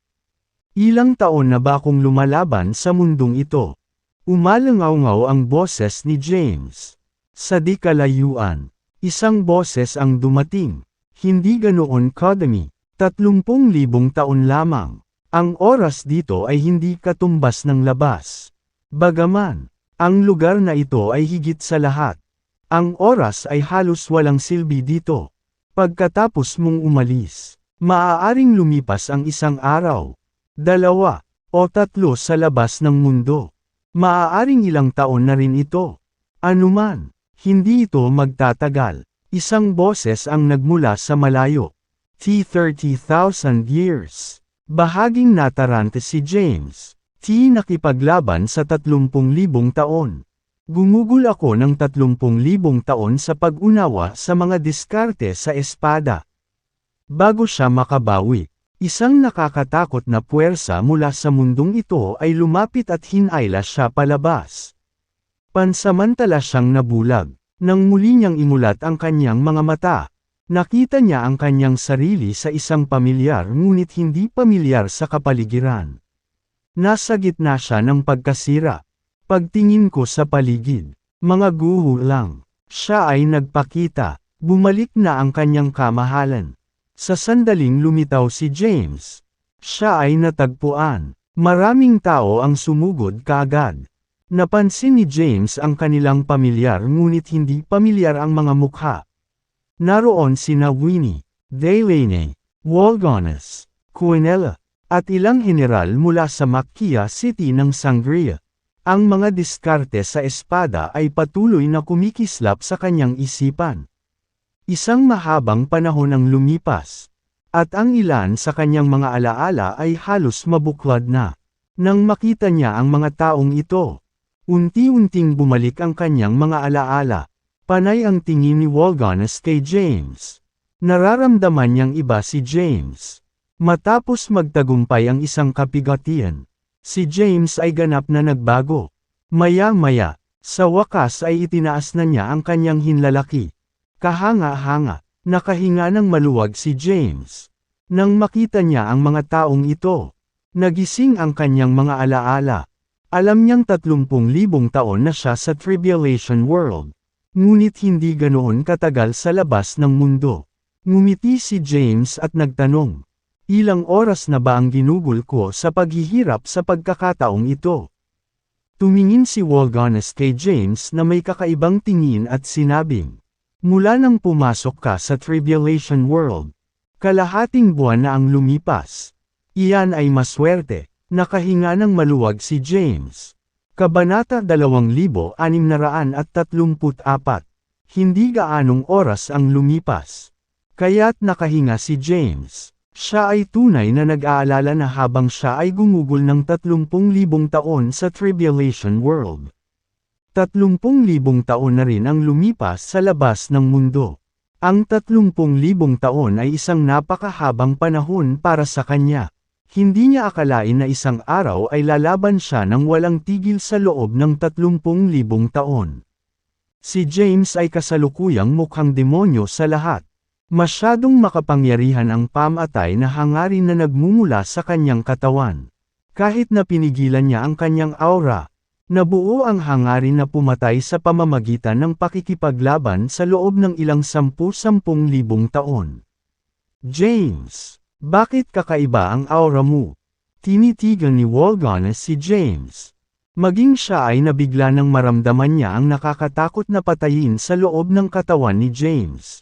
S1: Ilang taon na ba akong lumalaban sa mundong ito? Umalangaw-ngaw ang boses ni James. Sa di kalayuan, isang boses ang dumating. Hindi ganoon kadami, 30,000 taon lamang. Ang oras dito ay hindi katumbas ng labas. Bagaman, ang lugar na ito ay higit sa lahat. Ang oras ay halos walang silbi dito. Pagkatapos mong umalis, maaaring lumipas ang isang araw, 2, o 3 sa labas ng mundo. Maaaring ilang taon na rin ito. Anuman, hindi ito magtatagal. Isang boses ang nagmula sa malayo. 30,000 years. Bahaging natarante si James. Nakipaglaban sa 30,000 taon. Gumugol ako ng 30,000 taon sa pag-unawa sa mga diskarte sa espada. Bago siya makabawi, isang nakakatakot na puwersa mula sa mundong ito ay lumapit at hinayla siya palabas. Pansamantala siyang nabulag. Nang muli niyang imulat ang kanyang mga mata, nakita niya ang kanyang sarili sa isang pamilyar ngunit hindi pamilyar sa kapaligiran. Nasa gitna siya ng pagkasira. Pagtingin ko sa paligid, mga guho lang. Siya ay nagpakita, bumalik na ang kanyang kamahalan. Sa sandaling lumitaw si James. Siya ay natagpuan. Maraming tao ang sumugod kaagad. Napansin ni James ang kanilang pamilyar ngunit hindi pamilyar ang mga mukha. Naroon sina Winnie, Delaney, Walgones, Quinella, at ilang general mula sa Makia City ng Sangria. Ang mga diskarte sa espada ay patuloy na kumikislap sa kanyang isipan. Isang mahabang panahon ang lumipas, at ang ilan sa kanyang mga alaala ay halos mabuklad na. Nang makita niya ang mga taong ito, unti-unting bumalik ang kanyang mga alaala. Panay ang tingin ni Walgones kay James. Nararamdaman niyang iba si James. Matapos magtagumpay ang isang kapigatian, si James ay ganap na nagbago. Maya-maya, sa wakas ay itinaas na niya ang kanyang hinlalaki. Kahanga-hanga, nakahinga ng maluwag si James. Nang makita niya ang mga taong ito, nagising ang kanyang mga alaala. Alam niyang 30,000 taon na siya sa Tribulation World. Ngunit hindi ganoon katagal sa labas ng mundo. Ngumiti si James at nagtanong, "Ilang oras na ba ang ginugol ko sa paghihirap sa pagkakataong ito?" Tumingin si Walgones kay James na may kakaibang tingin at sinabing, "Mula nang pumasok ka sa Tribulation World, kalahating buwan na ang lumipas. Iyan ay maswerte." Nakahinga ng maluwag si James. Kabanata 2634. Hindi gaanong oras ang lumipas. Kaya't nakahinga si James. Siya ay tunay na nag-aalala na habang siya ay gumugol ng 30,000 taon sa Tribulation World. 30,000 taon na rin ang lumipas sa labas ng mundo. Ang 30,000 taon ay isang napakahabang panahon para sa kanya. Hindi niya akalain na isang araw ay lalaban siya ng walang tigil sa loob ng 30,000 taon. Si James ay kasalukuyang mukhang demonyo sa lahat. Masyadong makapangyarihan ang pamatay na hangarin na nagmumula sa kanyang katawan. Kahit na pinigilan niya ang kanyang aura, nabuo ang hangarin na pumatay sa pamamagitan ng pakikipaglaban sa loob ng ilang 10,000 taon. James, bakit kakaiba ang aura mo? Tinitigan ni Walgana si James. Maging siya ay nabigla nang maramdaman niya ang nakakatakot na patayin sa loob ng katawan ni James.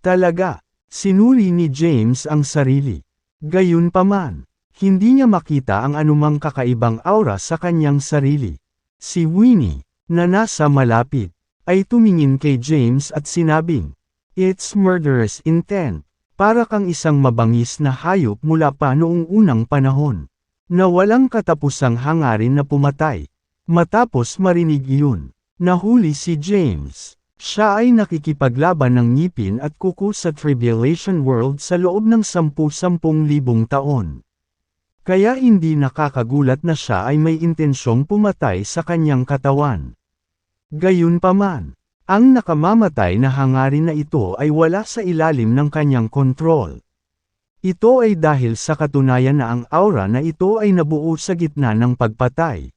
S1: Talaga, sinuri ni James ang sarili. Gayunpaman, hindi niya makita ang anumang kakaibang aura sa kanyang sarili. Si Winnie, na nasa malapit, ay tumingin kay James at sinabing, "It's murderous intent." Para kang isang mabangis na hayop mula pa noong unang panahon, na walang katapusang hangarin na pumatay. Matapos marinig iyon, nahuli si James. Siya ay nakikipaglaban ng ngipin at kuko sa Tribulation World sa loob ng 10,000 taon. Kaya hindi nakakagulat na siya ay may intensyong pumatay sa kanyang katawan. Gayunpaman, ang nakamamatay na hangarin na ito ay wala sa ilalim ng kanyang kontrol. Ito ay dahil sa katunayan na ang aura na ito ay nabuo sa gitna ng pagpatay.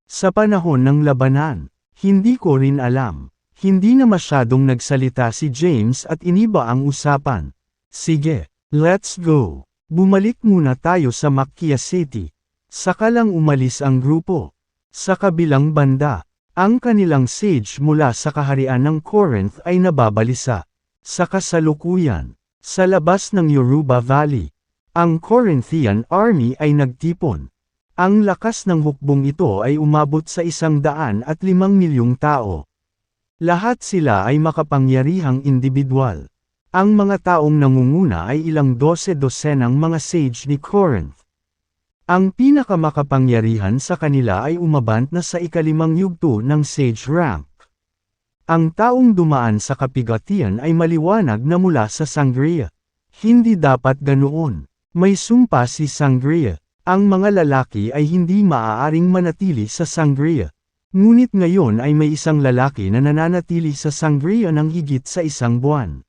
S1: Sa panahon ng labanan, hindi ko rin alam. Hindi na masyadong nagsalita si James at iniba ang usapan. Sige, let's go. Bumalik muna tayo sa Macchia City. Saka lang umalis ang grupo. Sa kabilang banda, ang kanilang sage mula sa kaharian ng Corinth ay nababalisa. Sa kasalukuyan, sa labas ng Yoruba Valley, ang Corinthian army ay nagtipon. Ang lakas ng hukbong ito ay umabot sa 105 milyong tao. Lahat sila ay makapangyarihang individual. Ang mga taong nangunguna ay ilang dosenang mga sage ni Corinth. Ang pinakamakapangyarihan sa kanila ay umabant na sa ika-5 yugto ng sage rank. Ang taong dumaan sa kapigatian ay maliwanag na mula sa Sangria. Hindi dapat ganoon. May sumpa si Sangria. Ang mga lalaki ay hindi maaaring manatili sa Sangria. Ngunit ngayon ay may isang lalaki na nananatili sa Sangria ng higit sa 1 buwan.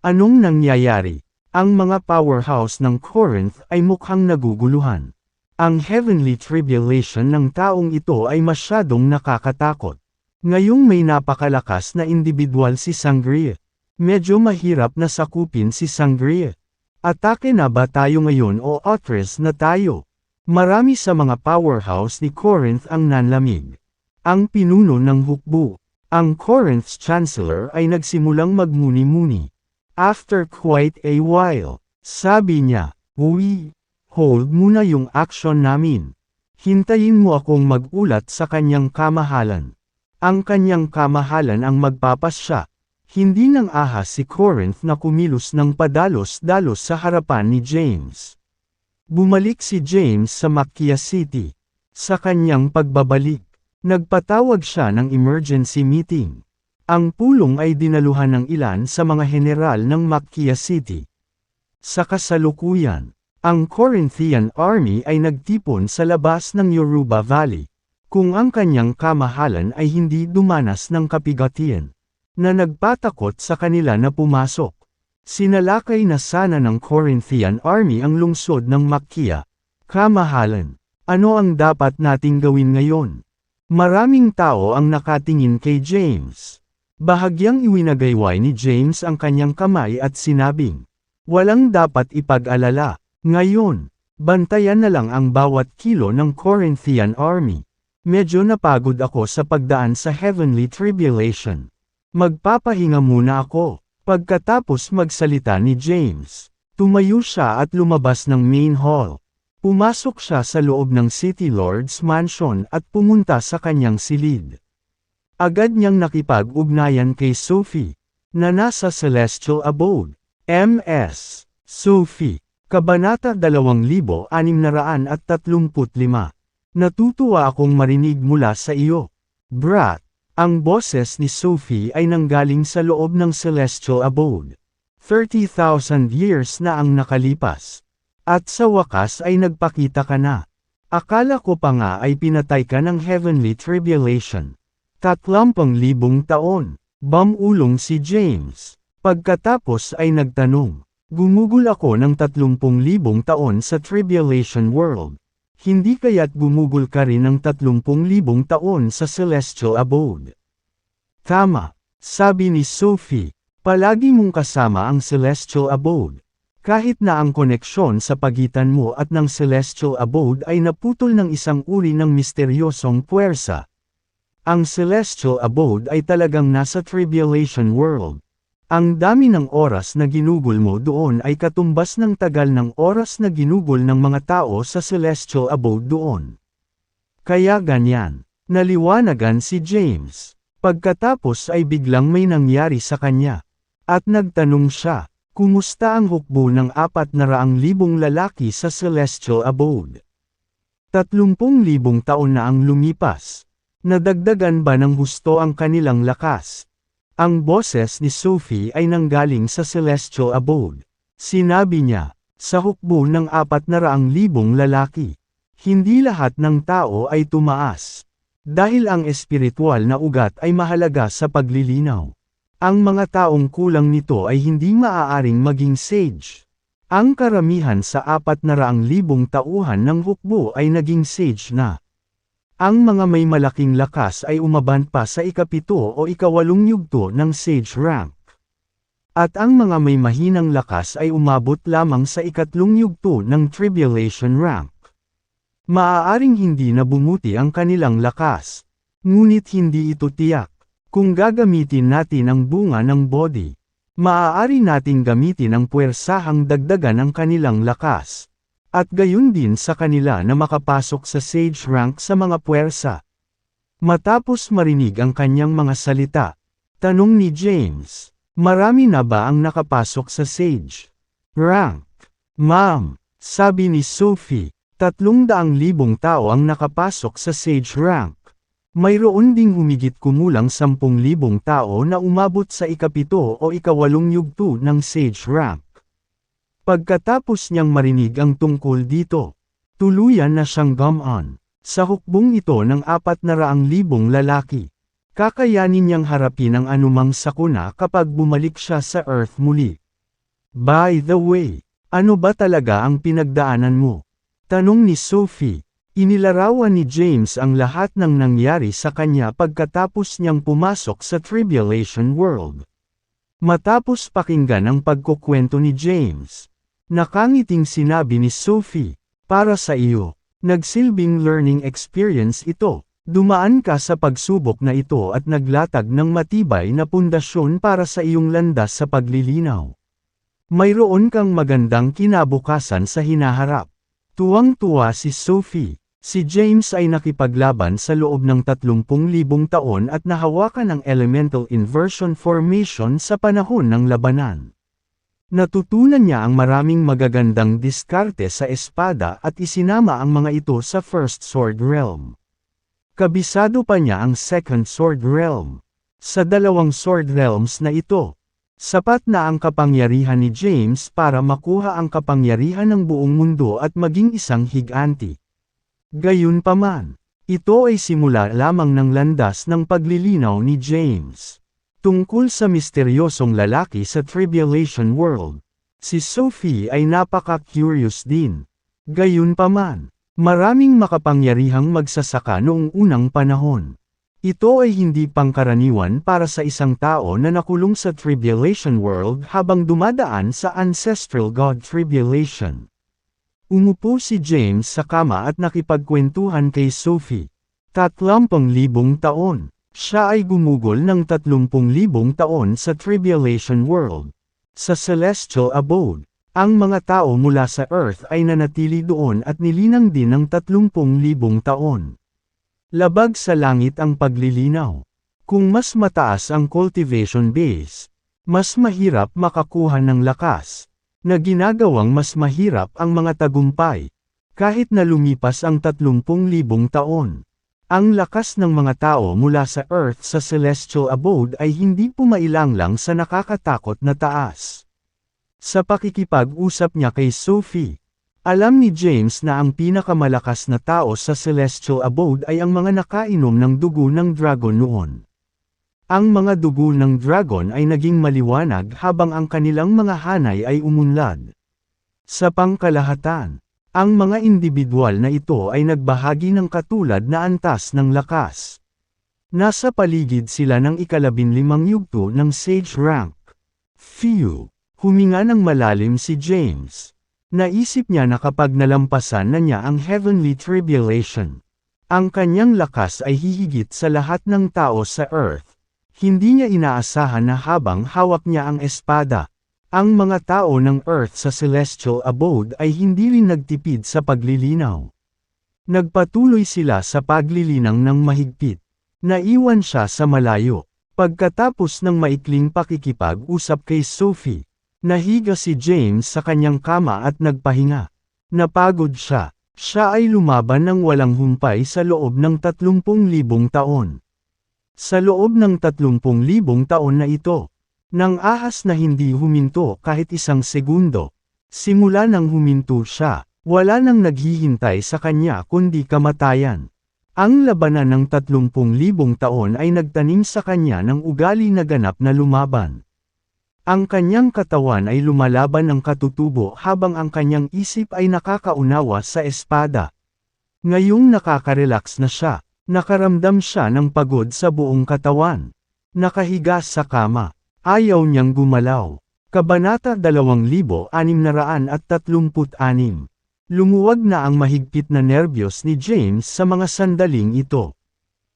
S1: Anong nangyayari? Ang mga powerhouse ng Corinth ay mukhang naguguluhan. Ang heavenly tribulation ng taong ito ay masyadong nakakatakot. Ngayong may napakalakas na individual si Sangria. Medyo mahirap na sakupin si Sangria. Atake na ba tayo ngayon o atras na tayo? Marami sa mga powerhouse ni Corinth ang nanlamig. Ang pinuno ng hukbo, ang Corinth's chancellor ay nagsimulang magmuni-muni. After quite a while, sabi niya, "Uy, hold muna yung action namin. Hintayin mo akong mag-ulat sa kanyang kamahalan." Ang kanyang kamahalan ang magpapasya. Hindi nang ahas si Corinth na kumilos ng padalos-dalos sa harapan ni James. Bumalik si James sa Macchia City. Sa kanyang pagbabalik, nagpatawag siya ng emergency meeting. Ang pulong ay dinaluhan ng ilan sa mga general ng Macchia City. Sa kasalukuyan, ang Corinthian army ay nagtipon sa labas ng Yoruba Valley, kung ang kanyang kamahalan ay hindi dumanas ng kapigatian, na nagpatakot sa kanila na pumasok. Sinalakay na sana ng Corinthian army ang lungsod ng Macchia. Kamahalan, ano ang dapat nating gawin ngayon? Maraming tao ang nakatingin kay James. Bahagyang iwinagayway ni James ang kanyang kamay at sinabing, "Walang dapat ipag-alala. Ngayon, bantayan na lang ang bawat kilo ng Corinthian army. Medyo napagod ako sa pagdaan sa heavenly tribulation. Magpapahinga muna ako." Pagkatapos magsalita ni James, tumayo siya at lumabas ng main hall. Pumasok siya sa loob ng City Lord's Mansion at pumunta sa kanyang silid. Agad niyang nakipag-ugnayan kay Sophie, na nasa Celestial Abode. MS. Sophie. Kabanata 2635. Natutuwa akong marinig mula sa iyo, Brat. Ang boses ni Sophie ay nanggaling sa loob ng Celestial Abode. 30,000 years na ang nakalipas. At sa wakas ay nagpakita ka na. Akala ko pa nga ay pinatay ka ng heavenly tribulation. 30,000 taon. Bamulong si James. Pagkatapos ay nagtanong, "Gumugol ako ng 30,000 taon sa tribulation world. Hindi kaya't gumugol ka rin ng 30,000 taon sa Celestial Abode?" "Tama," sabi ni Sophie. Palagi mong kasama ang celestial abode. Kahit na ang koneksyon sa pagitan mo at ng celestial abode ay naputol ng isang uri ng misteryosong puwersa. Ang celestial abode ay talagang nasa tribulation world. Ang dami ng oras na ginugol mo doon ay katumbas ng tagal ng oras na ginugol ng mga tao sa celestial abode doon. Kaya ganyan, naliwanagan si James. Pagkatapos ay biglang may nangyari sa kanya. At nagtanong siya, kumusta ang hukbo ng 400,000 lalaki sa celestial abode? 30,000 taon na ang lumipas. Nadagdagan ba ng husto ang kanilang lakas? Ang boses ni Sophie ay nanggaling sa celestial abode. Sinabi niya, sa hukbo ng 400,000 lalaki. Hindi lahat ng tao ay tumaas. Dahil ang espiritual na ugat ay mahalaga sa paglilinaw. Ang mga taong kulang nito ay hindi maaaring maging sage. Ang karamihan sa 400,000 tauhan ng hukbo ay naging sage na. Ang mga may malaking lakas ay umaban pa sa ika-7 o ika-8 yugto ng sage rank. At ang mga may mahinang lakas ay umabot lamang sa ika-3 yugto ng tribulation rank. Maaaring hindi na bumuti ang kanilang lakas. Ngunit hindi ito tiyak. Kung gagamitin natin ang bunga ng body, maaari nating gamitin ang puwersahang dagdagan ang kanilang lakas. At gayon din sa kanila na makapasok sa sage rank sa mga puwersa. Matapos marinig ang kanyang mga salita, tanong ni James, marami na ba ang nakapasok sa sage rank? Ma'am, sabi ni Sophie, 300,000 tao ang nakapasok sa sage rank. Mayroon ding humigit kumulang 10,000 tao na umabot sa ika-7 o ika-8 yugto ng sage rank. Pagkatapos niyang marinig ang tungkol dito, tuluyan na siyang gumaan. Sa hukbong ito ng 400,000 lalaki, kakayanin niyang harapin ang anumang sakuna kapag bumalik siya sa Earth muli. By the way, ano ba talaga ang pinagdaanan mo? Tanong ni Sophie. Inilarawan ni James ang lahat ng nangyari sa kanya pagkatapos niyang pumasok sa tribulation world. Matapos pakinggan ang pagkukwento ni James, nakangiting sinabi ni Sophie, para sa iyo, nagsilbing learning experience ito. Dumaan ka sa pagsubok na ito at naglatag ng matibay na pundasyon para sa iyong landas sa paglilinaw. Mayroon kang magandang kinabukasan sa hinaharap. Tuwang-tuwa si Sophie. Si James ay nakipaglaban sa loob ng 30,000 taon at nahawakan ang elemental inversion formation sa panahon ng labanan. Natutunan niya ang maraming magagandang diskarte sa espada at isinama ang mga ito sa First Sword Realm. Kabisado pa niya ang Second Sword Realm. Sa dalawang Sword Realms na ito, sapat na ang kapangyarihan ni James para makuha ang kapangyarihan ng buong mundo at maging isang higanti. Gayunpaman, ito ay simula lamang ng landas ng paglilinaw ni James. Tungkol sa misteryosong lalaki sa tribulation world, si Sophie ay napaka-curious din. Gayunpaman, maraming makapangyarihang magsasaka noong unang panahon. Ito ay hindi pangkaraniwan para sa isang tao na nakulong sa tribulation world habang dumadaan sa ancestral god tribulation. Umupo si James sa kama at nakipagkwentuhan kay Sophie. 30,000 taon. Siya ay gumugol ng 30,000 taon sa tribulation world. Sa celestial abode, ang mga tao mula sa Earth ay nanatili doon at nilinang din ng 30,000 taon. Labag sa langit ang paglilinaw. Kung mas mataas ang cultivation base, mas mahirap makakuha ng lakas, na ginagawang mas mahirap ang mga tagumpay. Kahit na lumipas ang 30,000 taon, ang lakas ng mga tao mula sa Earth sa celestial abode ay hindi pumailang sa nakakatakot na taas. Sa pakikipag-usap niya kay Sophie, alam ni James na ang pinakamalakas na tao sa celestial abode ay ang mga nakainom ng dugo ng dragon noon. Ang mga dugo ng dragon ay naging maliwanag habang ang kanilang mga hanay ay umunlad. Sa pangkalahatan, ang mga individual na ito ay nagbahagi ng katulad na antas ng lakas. Nasa paligid sila ng ika-15 yugto ng sage rank. Phew! Huminga ng malalim si James. Naisip niya na kapag nalampasan na niya ang heavenly tribulation, ang kanyang lakas ay hihigit sa lahat ng tao sa Earth. Hindi niya inaasahan na habang hawak niya ang espada, ang mga tao ng Earth sa celestial abode ay hindi rin nagtipid sa paglilinaw. Nagpatuloy sila sa paglilinang ng mahigpit. Naiwan siya sa malayo. Pagkatapos ng maikling pakikipag-usap kay Sophie, nahiga si James sa kanyang kama at nagpahinga. Napagod siya. Siya ay lumaban ng walang humpay sa loob ng 30,000 taon. Sa loob ng 30,000 taon na ito, nang ahas na hindi huminto kahit isang segundo, simula nang huminto siya, wala nang naghihintay sa kanya kundi kamatayan. Ang labanan ng 30,000 taon ay nagtanim sa kanya ng ugali na ganap na lumaban. Ang kanyang katawan ay lumalaban ng katutubo habang ang kanyang isip ay nakakaunawa sa espada. Ngayong nakaka-relax na siya, nakaramdam siya ng pagod sa buong katawan. Nakahiga sa kama, ayaw niyang gumalaw. Kabanata 2636. Lumuwag na ang mahigpit na nerbiyos ni James sa mga sandaling ito.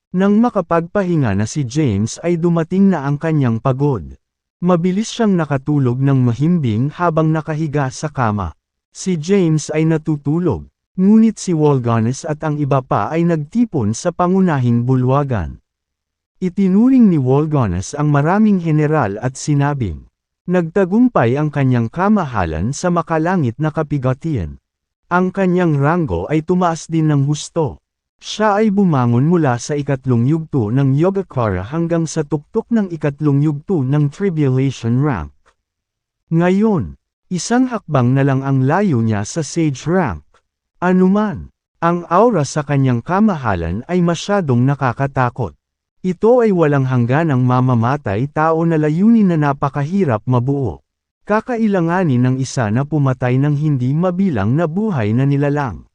S1: Nang makapagpahinga na si James ay dumating na ang kanyang pagod. Mabilis siyang nakatulog ng mahimbing habang nakahiga sa kama. Si James ay natutulog, ngunit si Wolganes at ang iba pa ay nagtipon sa pangunahing bulwagan. Itinuring ni Wolganes ang maraming general at sinabing, nagtagumpay ang kanyang kamahalan sa makalangit na kapigatian. Ang kanyang ranggo ay tumaas din ng husto. Siya ay bumangon mula sa ikatlong yugto ng Yogacara hanggang sa tuktok ng ikatlong yugto ng Tribulation rank. Ngayon, isang hakbang na lang ang layo niya sa Sage rank. Anuman, ang aura sa kanyang kamahalan ay masyadong nakakatakot. Ito ay walang hangganang mamamatay tao na layunin na napakahirap mabuo. Kakailanganin ng isa na pumatay ng hindi mabilang na buhay na nilalang.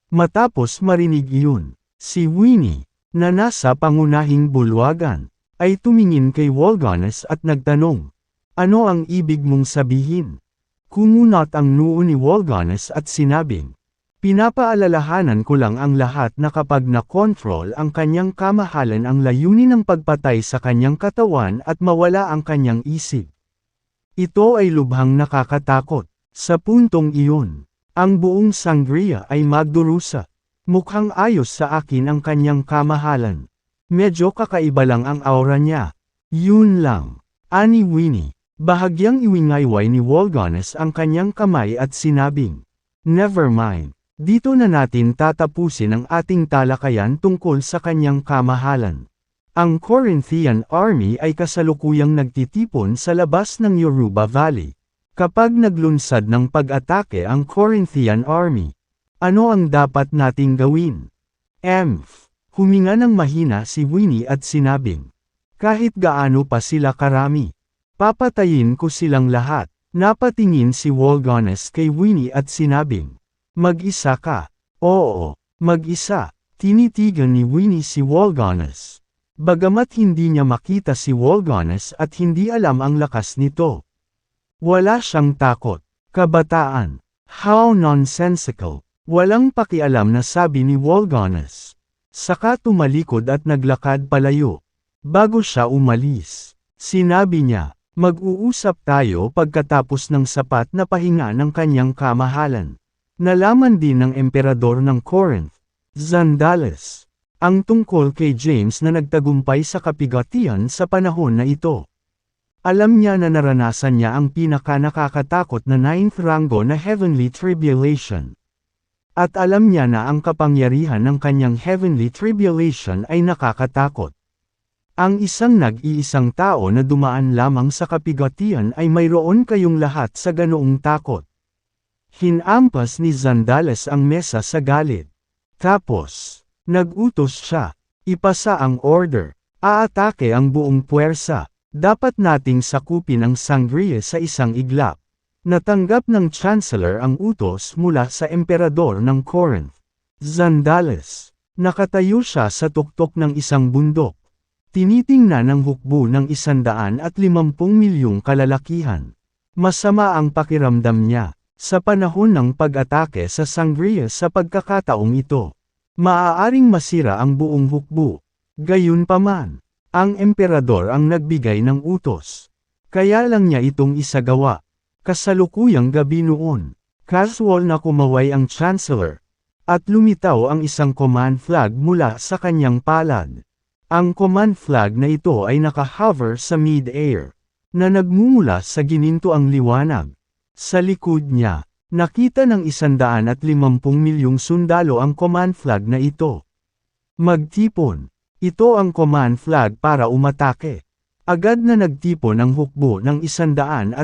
S1: Matapos marinig iyon, si Winnie, na nasa pangunahing bulwagan, ay tumingin kay Wolganes at nagtanong, ano ang ibig mong sabihin? Kumunat ang noo ni Wolganes at sinabing, pinapaalalahanan ko lang ang lahat na kapag na-control ang kanyang kamahalan ang layunin ng pagpatay sa kanyang katawan at mawala ang kanyang isip. Ito ay lubhang nakakatakot. Sa puntong iyon, ang buong sangria ay magdurusa. Mukhang ayos sa akin ang kanyang kamahalan. Medyo kakaiba lang ang aura niya. Yun lang. Ani Winnie. Bahagyang iwingayway ni Wolganes ang kanyang kamay at sinabing, never mind. Dito na natin tatapusin ang ating talakayan tungkol sa kanyang kamahalan. Ang Corinthian army ay kasalukuyang nagtitipon sa labas ng Yoruba Valley. Kapag naglunsad ng pag-atake ang Corinthian army, ano ang dapat nating gawin? Huminga ng mahina si Winnie at sinabing, kahit gaano pa sila karami, papatayin ko silang lahat. Napatingin si Wolganes kay Winnie at sinabing, mag-isa ka? Oo, mag-isa. Tinitigan ni Winnie si Wolganes. Bagamat hindi niya makita si Wolganes at hindi alam ang lakas nito. Wala siyang takot. Kabataan. How nonsensical. Walang pakialam na sabi ni Wolganes. Saka tumalikod at naglakad palayo. Bago siya umalis, sinabi niya, mag-uusap tayo pagkatapos ng sapat na pahinga ng kanyang kamahalan. Nalaman din ng emperador ng Corinth, Zandales, ang tungkol kay James na nagtagumpay sa kapigatian sa panahon na ito. Alam niya na naranasan niya ang pinaka-nakakatakot na 9th ranggo na heavenly tribulation. At alam niya na ang kapangyarihan ng kanyang heavenly tribulation ay nakakatakot. Ang isang nag-iisang tao na dumaan lamang sa kapigatian ay mayroon kayong lahat sa ganoong takot. Hinampas ni Zandales ang mesa sa galit. Tapos, nag-utos siya, ipasa ang order, aatake ang buong puwersa. Dapat nating sakupin ang sangria sa isang iglap. Natanggap ng Chancellor ang utos mula sa emperador ng Corinth. Zandales. Nakatayo siya sa tuktok ng isang bundok. Tinitingnan ng hukbo ng 150 milyong kalalakihan. Masama ang pakiramdam niya, sa panahon ng pag-atake sa Sangria sa pagkakataong ito. Maaaring masira ang buong hukbo. Gayunpaman, ang emperador ang nagbigay ng utos. Kaya lang niya itong isagawa. Kasalukuyang gabi noon, casual na kumaway ang Chancellor. At lumitaw ang isang command flag mula sa kanyang palad. Ang command flag na ito ay naka-hover sa mid-air, na nagmumula sa gininto ang liwanag. Sa likod niya, nakita ng 150 milyong sundalo ang command flag na ito. Magtipon. Ito ang command flag para umatake. Agad na nagtipon ang hukbo ng 150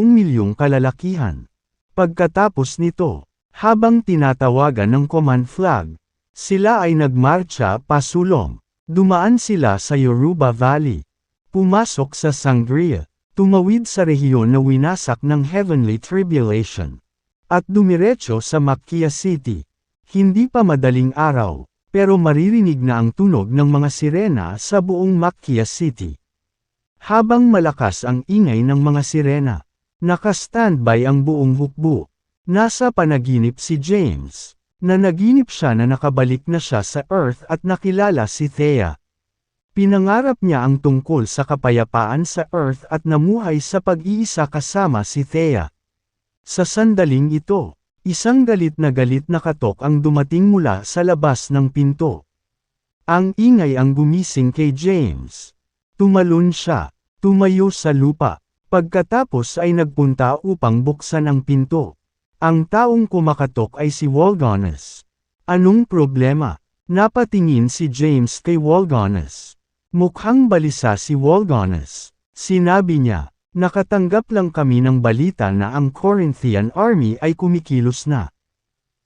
S1: milyong kalalakihan. Pagkatapos nito, habang tinatawagan ng command flag, sila ay nagmarcha pasulong. Dumaan sila sa Yoruba Valley. Pumasok sa Sangria. Tumawid sa rehiyon na winasak ng Heavenly Tribulation. At dumiretso sa Makia City. Hindi pa madaling araw, pero maririnig na ang tunog ng mga sirena sa buong Makia City. Habang malakas ang ingay ng mga sirena, naka-standby ang buong hukbo. Nasa panaginip si James, na naginip siya na nakabalik na siya sa Earth at nakilala si Thea. Pinangarap niya ang tungkol sa kapayapaan sa Earth at namuhay sa pag-iisa kasama si Thea. Sa sandaling ito, isang galit na katok ang dumating mula sa labas ng pinto. Ang ingay ang gumising kay James. Tumalon siya, tumayo sa lupa, pagkatapos ay nagpunta upang buksan ang pinto. Ang taong kumakatok ay si Walganes. Anong problema? Napatingin si James kay Walganes. Mukhang balisa si Walganes. Sinabi niya, nakatanggap lang kami ng balita na ang Corinthian army ay kumikilos na.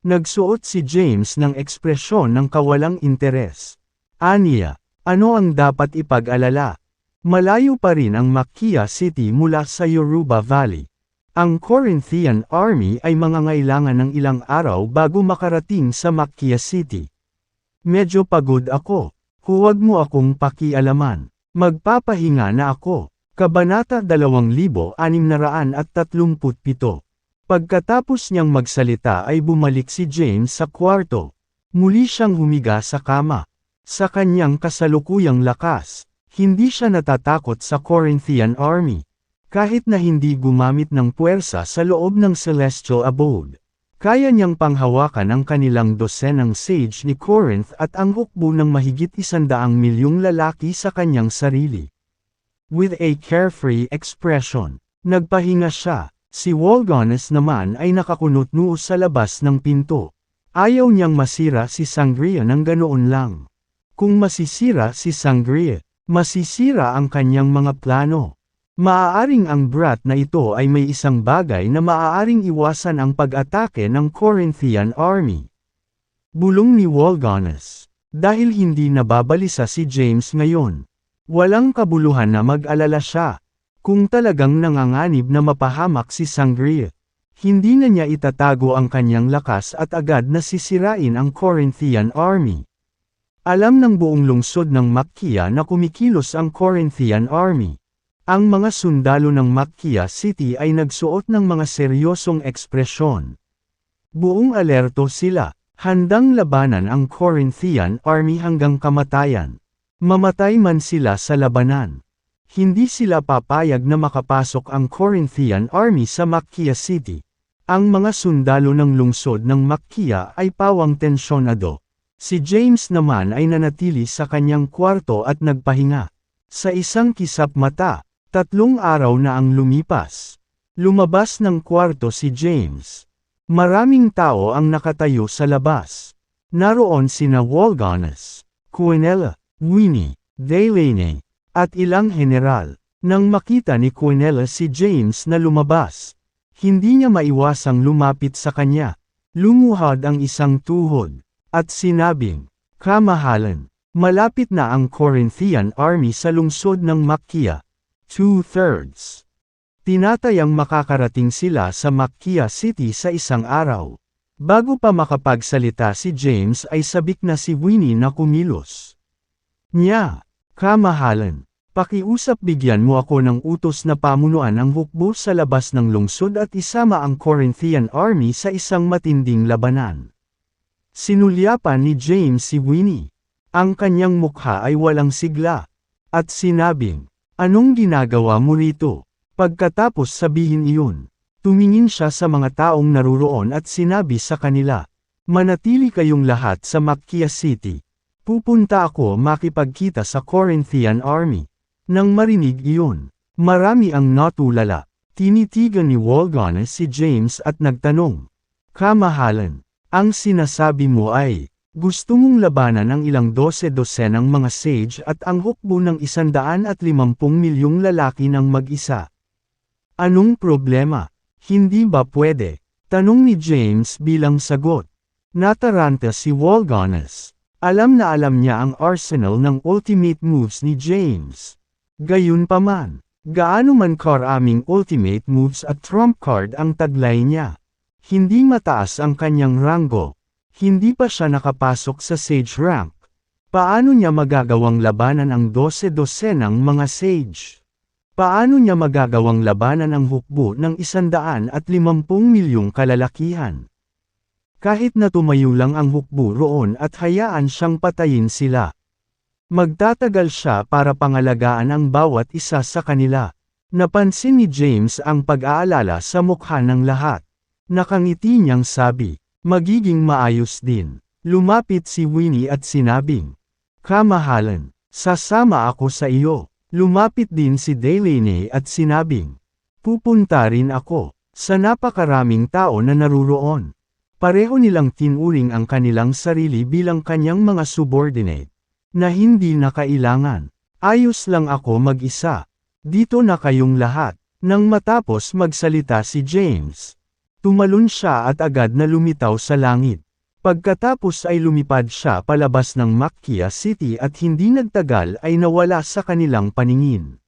S1: Nagsuot si James ng ekspresyon ng kawalang interes. Aniya, ano ang dapat ipag-alala? Malayo pa rin ang Makia City mula sa Yoruba Valley. Ang Corinthian army ay mangangailangan ng ilang araw bago makarating sa Makia City. Medyo pagod ako. Huwag mo akong pakialaman. Magpapahinga na ako. Kabanata 2637. Pagkatapos niyang magsalita ay bumalik si James sa kwarto. Muli siyang humiga sa kama. Sa kanyang kasalukuyang lakas, hindi siya natatakot sa Corinthian army. Kahit na hindi gumamit ng puwersa sa loob ng Celestial Abode. Kaya niyang panghawakan ang kanilang dosenang sage ni Corinth at ang hukbo ng mahigit 100 milyong lalaki sa kanyang sarili. With a carefree expression, nagpahinga siya. Si Walganes naman ay nakakunot noo sa labas ng pinto. Ayaw niyang masira si Sangria ng ganoon lang. Kung masisira si Sangria, masisira ang kanyang mga plano. Maaaring ang brat na ito ay may isang bagay na maaaring iwasan ang pag-atake ng Corinthian army. Bulong ni Walganes. Dahil hindi nababalisa si James ngayon. Walang kabuluhan na mag-alala siya. Kung talagang nanganganib na mapahamak si Sangria, hindi na niya itatago ang kanyang lakas at agad na sisirain ang Corinthian army. Alam ng buong lungsod ng Makia na kumikilos ang Corinthian army. Ang mga sundalo ng Makia City ay nagsuot ng mga seryosong ekspresyon. Buong alerto sila, handang labanan ang Corinthian army hanggang kamatayan. Mamatay man sila sa labanan. Hindi sila papayag na makapasok ang Corinthian army sa Makia City. Ang mga sundalo ng lungsod ng Makia ay pawang tensyonado. Si James naman ay nanatili sa kanyang kwarto at nagpahinga. Sa isang kisap mata, 3 araw na ang lumipas. Lumabas ng kwarto si James. Maraming tao ang nakatayo sa labas. Naroon sina Walganes, Quinella, Winnie, Delaney, at ilang general. Nang makita ni Quinella si James na lumabas, hindi niya maiwasang lumapit sa kanya. Lumuhad ang isang tuhod, at sinabing, "Kamahalan, malapit na ang Corinthian army sa lungsod ng Makia. 2/3. Tinatayang makakarating sila sa Makia City sa isang araw." Bago pa makapagsalita si James ay sabik na si Winnie na kumilos. Niya, Kamahalan, pakiusap bigyan mo ako ng utos na pamunuan ang hukbo sa labas ng lungsod at isama ang Corinthian army sa isang matinding labanan. Sinulyapan ni James si Winnie. Ang kanyang mukha ay walang sigla. At sinabing, "Anong ginagawa mo rito?" Pagkatapos sabihin iyon, tumingin siya sa mga taong naruroon at sinabi sa kanila, "Manatili kayong lahat sa Macchia City. Pupunta ako makipagkita sa Corinthian army." Nang marinig iyon, marami ang natulala. Tinitigan ni Walganes si James at nagtanong, "Kamahalan, ang sinasabi mo ay, gusto mong labanan ang ilang dosenang mga sage at ang hukbo ng 150 milyong lalaki ng mag-isa. Anong problema? Hindi ba pwede?" Tanong ni James bilang sagot. Nataranta si Walganes. Alam na alam niya ang arsenal ng ultimate moves ni James. Gayunpaman, gaano man karaming ultimate moves at trump card ang taglay niya, hindi mataas ang kanyang ranggo. Hindi pa siya nakapasok sa sage rank. Paano niya magagawang labanan ang 12 mga sage? Paano niya magagawang labanan ang hukbo ng 150 milyong kalalakihan? Kahit na tumayo lang ang hukbo roon at hayaan siyang patayin sila, magtatagal siya para pangalagaan ang bawat isa sa kanila. Napansin ni James ang pag-aalala sa mukha ng lahat. Nakangiti niyang sabi, "Magiging maayos din." Lumapit si Winnie at sinabing, "Kamahalan, sasama ako sa iyo." Lumapit din si Delaney at sinabing, "Pupunta rin ako." Sa napakaraming tao na naruroon, pareho nilang tinuring ang kanilang sarili bilang kanyang mga subordinate, na hindi na kailangan. "Ayos lang ako mag-isa. Dito na kayong lahat." Nang matapos magsalita si James, tumalon siya at agad na lumitaw sa langit. Pagkatapos ay lumipad siya palabas ng Macchia City at hindi nagtagal ay nawala sa kanilang paningin.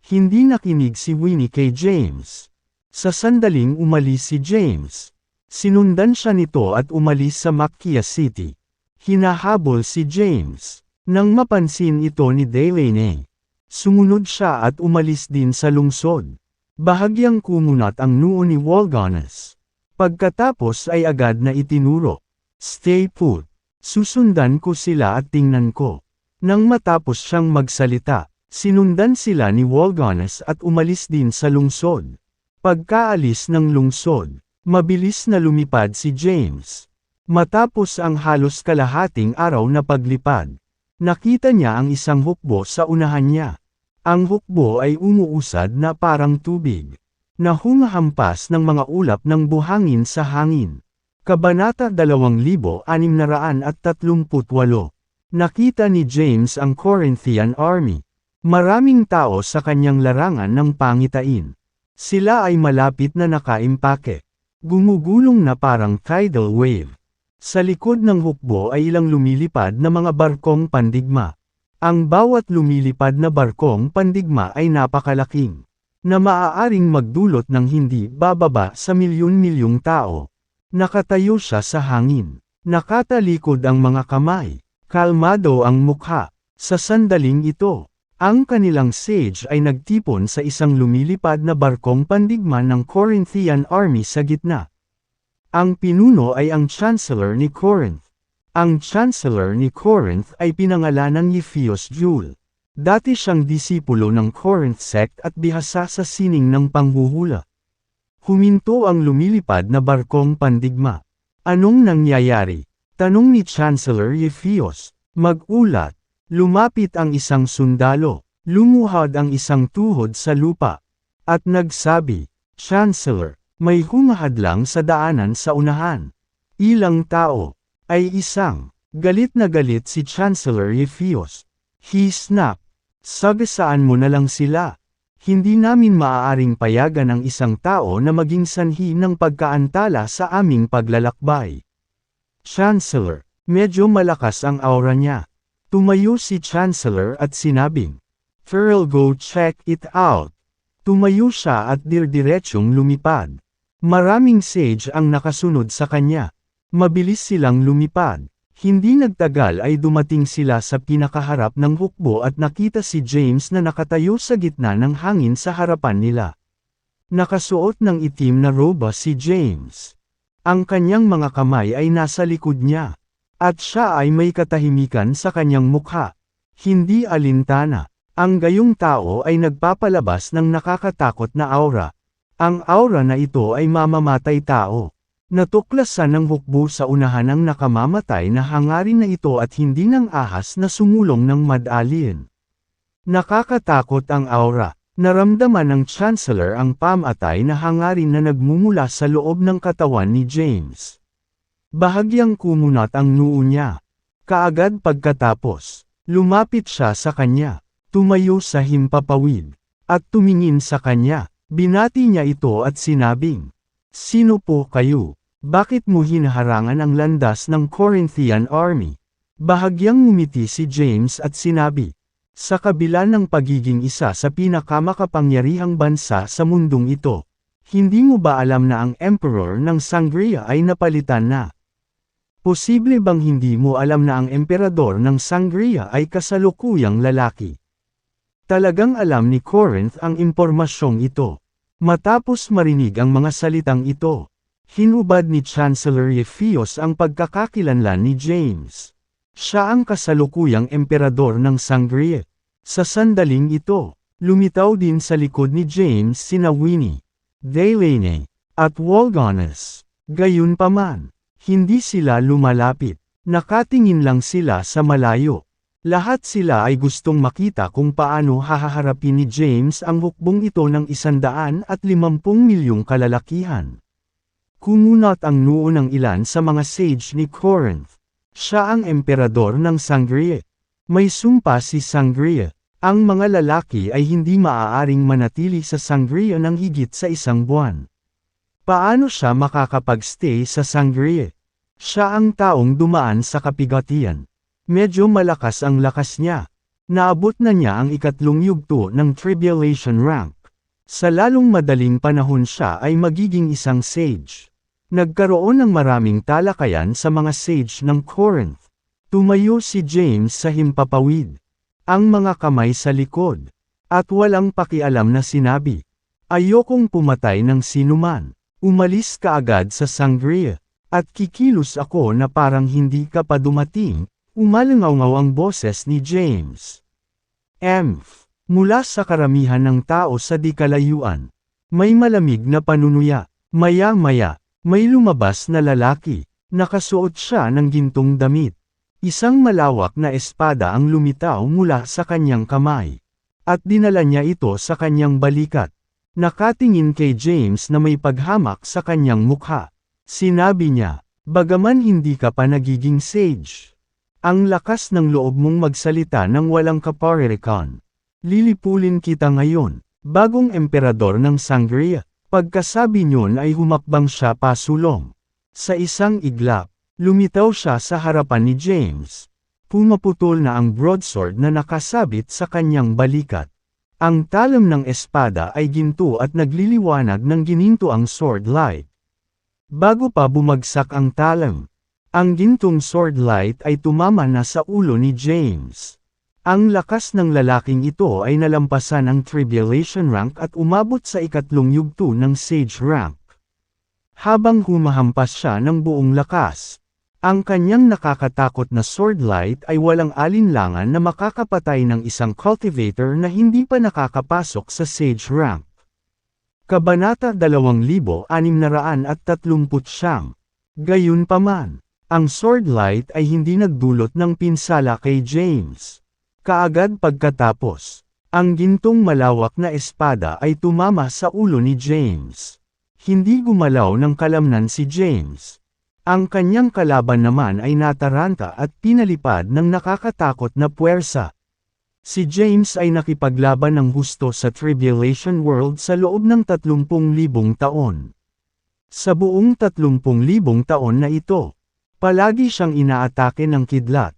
S1: Hindi nakinig si Winnie kay James. Sa sandaling umalis si James, sinundan siya nito at umalis sa Macchia City. Hinahabol si James. Nang mapansin ito ni Delaney, sumunod siya at umalis din sa lungsod. Bahagyang kumunat ang noo ni Walganes. Pagkatapos ay agad na itinuro, "Stay put. Susundan ko sila at tingnan ko." Nang matapos siyang magsalita, sinundan sila ni Walganes at umalis din sa lungsod. Pagkaalis ng lungsod, mabilis na lumipad si James. Matapos ang halos kalahating araw na paglipad, nakita niya ang isang hukbo sa unahan niya. Ang hukbo ay umuusad na parang tubig, na humahampas ng mga ulap ng buhangin sa hangin. Kabanata 2638. Nakita ni James ang Corinthian army. Maraming tao sa kanyang larangan ng pangitain. Sila ay malapit na nakaimpake. Gumugulong na parang tidal wave. Sa likod ng hukbo ay ilang lumilipad na mga barkong pandigma. Ang bawat lumilipad na barkong pandigma ay napakalaking, na maaaring magdulot ng hindi bababa sa milyon-milyong tao. Nakatayo siya sa hangin. Nakatalikod ang mga kamay. Kalmado ang mukha. Sa sandaling ito, ang kanilang sage ay nagtipon sa isang lumilipad na barkong pandigma ng Corinthian army sa gitna. Ang pinuno ay ang Chancellor ni Corinth. Ang Chancellor ni Corinth ay pinangalanan ni Ephios Jule. Dati siyang disipulo ng Corinth sect at bihasa sa sining ng panghuhula. Huminto ang lumilipad na barkong pandigma. "Anong nangyayari?" tanong ni Chancellor Ephios. Mag-ulat. Lumapit ang isang sundalo. Lumuhod ang isang tuhod sa lupa. At nagsabi, "Chancellor, may humahadlang sa daanan sa unahan." Ilang tao. Ay isang. Galit na galit si Chancellor Ephios. He snapped. "Sagasaan mo na lang sila. Hindi namin maaaring payagan ang isang tao na maging sanhi ng pagkaantala sa aming paglalakbay." Chancellor, medyo malakas ang aura niya. Tumayo si Chancellor at sinabing, "Ferrell, go check it out." Tumayo siya at dirdiretsong lumipad. Maraming sage ang nakasunod sa kanya. Mabilis silang lumipad. Hindi nagtagal ay dumating sila sa pinakaharap ng hukbo at nakita si James na nakatayo sa gitna ng hangin sa harapan nila. Nakasuot ng itim na roba si James. Ang kanyang mga kamay ay nasa likod niya. At siya ay may katahimikan sa kanyang mukha. Hindi alintana. Ang gayong tao ay nagpapalabas ng nakakatakot na aura. Ang aura na ito ay mamamatay tao. Natuklasan ng hukbo sa unahan ang nakamamatay na hangarin na ito at hindi ng ahas na sumulong ng mad-alien. Nakakatakot ang aura. Naramdaman ng Chancellor ang pamatay na hangarin na nagmumula sa loob ng katawan ni James. Bahagyang kumunat ang noo niya. Kaagad pagkatapos, lumapit siya sa kanya, tumayo sa himpapawid, at tumingin sa kanya. Binati niya ito at sinabing, "Sino po kayo? Bakit mo hinaharangan ang landas ng Corinthian army?" Bahagyang ngumiti si James at sinabi, "Sa kabila ng pagiging isa sa pinakamakapangyarihang bansa sa mundong ito, hindi mo ba alam na ang Emperor ng Sangria ay napalitan na? Posible bang hindi mo alam na ang Emperador ng Sangria ay kasalukuyang lalaki?" Talagang alam ni Corinth ang impormasyong ito. Matapos marinig ang mga salitang ito, hinubad ni Chancellor Ephios ang pagkakakilanlan ni James. Siya ang kasalukuyang emperador ng Sangria. Sa sandaling ito, lumitaw din sa likod ni James sina Winnie, Delaney, at Walganes. Gayunpaman, hindi sila lumalapit. Nakatingin lang sila sa malayo. Lahat sila ay gustong makita kung paano hahaharapin ni James ang hukbong ito ng 150 milyong kalalakihan. Kumunat ang noo ng ilan sa mga sage ni Corinth. Siya ang emperador ng Sangria. May sumpa si Sangria. Ang mga lalaki ay hindi maaaring manatili sa Sangria ng higit sa 1 buwan. Paano siya makakapag-stay sa Sangria? Siya ang taong dumaan sa kapigatian. Medyo malakas ang lakas niya. Naabot na niya ang 3 yugto ng tribulation rank. Sa lalong madaling panahon siya ay magiging isang sage. Nagkaroon ng maraming talakayan sa mga sage ng Corinth. Tumayo si James sa himpapawid. Ang mga kamay sa likod. At walang pakialam na sinabi, "Ayokong pumatay ng sinuman. Umalis ka agad sa Sangria. At kikilos ako na parang hindi ka pa dumating." Umalangaw ang boses ni James. Mula sa karamihan ng tao sa di kalayuan. May malamig na panunuya. Maya-maya, may lumabas na lalaki. Nakasuot siya ng gintong damit. Isang malawak na espada ang lumitaw mula sa kanyang kamay. At dinala niya ito sa kanyang balikat. Nakatingin kay James na may paghamak sa kanyang mukha. Sinabi niya, "Bagaman hindi ka pa nagiging sage. Ang lakas ng loob mong magsalita ng walang kaparirikan. Lilipulin kita ngayon." Bagong emperador ng Sangria. Pagkasabi niyon ay humakbang siya pasulong. Sa isang iglap, lumitaw siya sa harapan ni James. Pumaputol na ang broadsword na nakasabit sa kanyang balikat. Ang talam ng espada ay ginto at nagliliwanag ng gininto ang sword light. Bago pa bumagsak ang talam, ang gintong sword light ay tumama na sa ulo ni James. Ang lakas ng lalaking ito ay nalampasan ang tribulation rank at umabot sa 3 yugto ng sage rank. Habang humahampas siya ng buong lakas, ang kanyang nakakatakot na sword light ay walang alinlangan na makakapatay ng isang cultivator na hindi pa nakakapasok sa sage rank. Kabanata 2639. Gayunpaman, ang sword light ay hindi nagdulot ng pinsala kay James. Kaagad pagkatapos, ang gintong malawak na espada ay tumama sa ulo ni James. Hindi gumalaw ng kalamnan si James. Ang kanyang kalaban naman ay nataranta at pinalipad ng nakakatakot na puwersa. Si James ay nakipaglaban ng husto sa Tribulation World sa loob ng 30,000 taon. Sa buong 30,000 taon na ito, palagi siyang inaatake ng kidlat.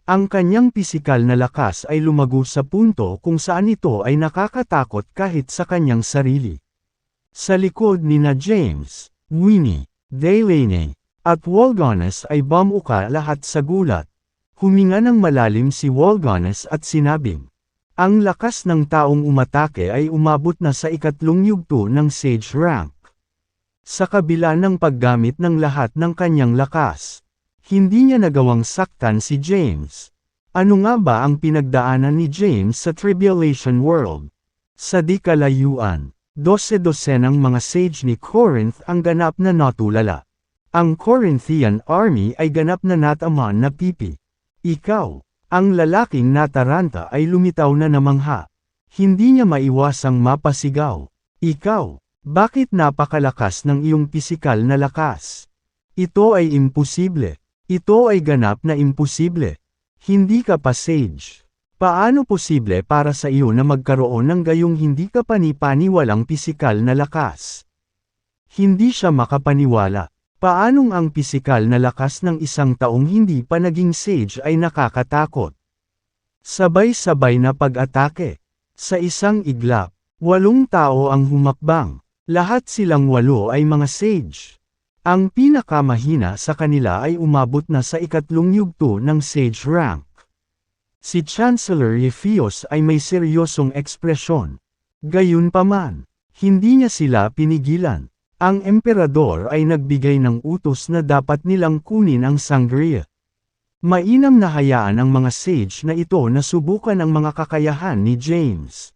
S1: Ang kanyang pisikal na lakas ay lumago sa punto kung saan ito ay nakakatakot kahit sa kanyang sarili. Sa likod ni na James, Winnie, Delaney, At Walganes ay bumuka lahat sa gulat. Huminga ng malalim si Walganes at sinabing, ang lakas ng taong umatake ay umabot na sa ikatlong yugto ng Sage rank. Sa kabila ng paggamit ng lahat ng kanyang lakas, hindi niya nagawang saktan si James. Ano nga ba ang pinagdaanan ni James sa Tribulation World? Sa di kalayuan, 12 ng mga sage ni Corinth ang ganap na natulala. Ang Corinthian army ay ganap na natamaan na pipi. Ikaw, ang lalaking nataranta ay lumitaw na namangha. Hindi niya maiwasang mapasigaw. Ikaw, bakit napakalakas ng iyong pisikal na lakas? Ito ay imposible. Ito ay ganap na imposible. Hindi ka pa sage. Paano posible para sa iyo na magkaroon ng gayong hindi ka panipaniwalang pisikal na lakas? Hindi siya makapaniwala. Paanong ang pisikal na lakas ng isang taong hindi pa naging sage ay nakakatakot? Sabay-sabay na pag-atake. Sa isang iglap, 8 tao ang humakbang. Lahat silang 8 ay mga sage. Ang pinakamahina sa kanila ay umabot na sa ikatlong yugto ng sage rank. Si Chancellor Ephios ay may seryosong ekspresyon. Gayunpaman, hindi niya sila pinigilan. Ang emperador ay nagbigay ng utos na dapat nilang kunin ang sangria. Mainam na hayaan ang mga sage na ito na subukan ang mga kakayahan ni James.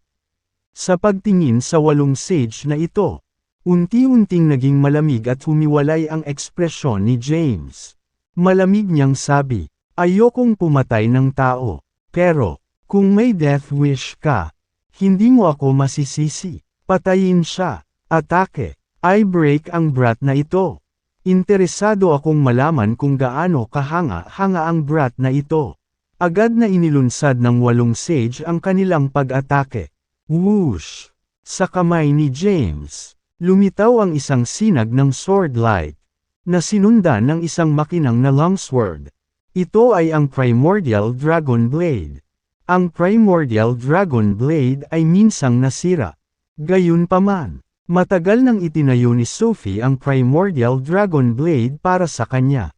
S1: Sa pagtingin sa 8 sage na ito, unti-unting naging malamig at humiwalay ang ekspresyon ni James. Malamig niyang sabi, ayokong pumatay ng tao, pero, kung may death wish ka, hindi mo ako masisisi. Patayin siya. Atake. I-break ang brat na ito. Interesado akong malaman kung gaano kahanga-hanga ang brat na ito. Agad na inilunsad ng 8 sage ang kanilang pag-atake. Whoosh! Sa kamay ni James, lumitaw ang isang sinag ng sword light, na sinundan ng isang makinang na longsword. Ito ay ang Primordial Dragon Blade. Ang Primordial Dragon Blade ay minsang nasira. Gayunpaman, matagal nang itinayo ni Sophie ang Primordial Dragon Blade para sa kanya.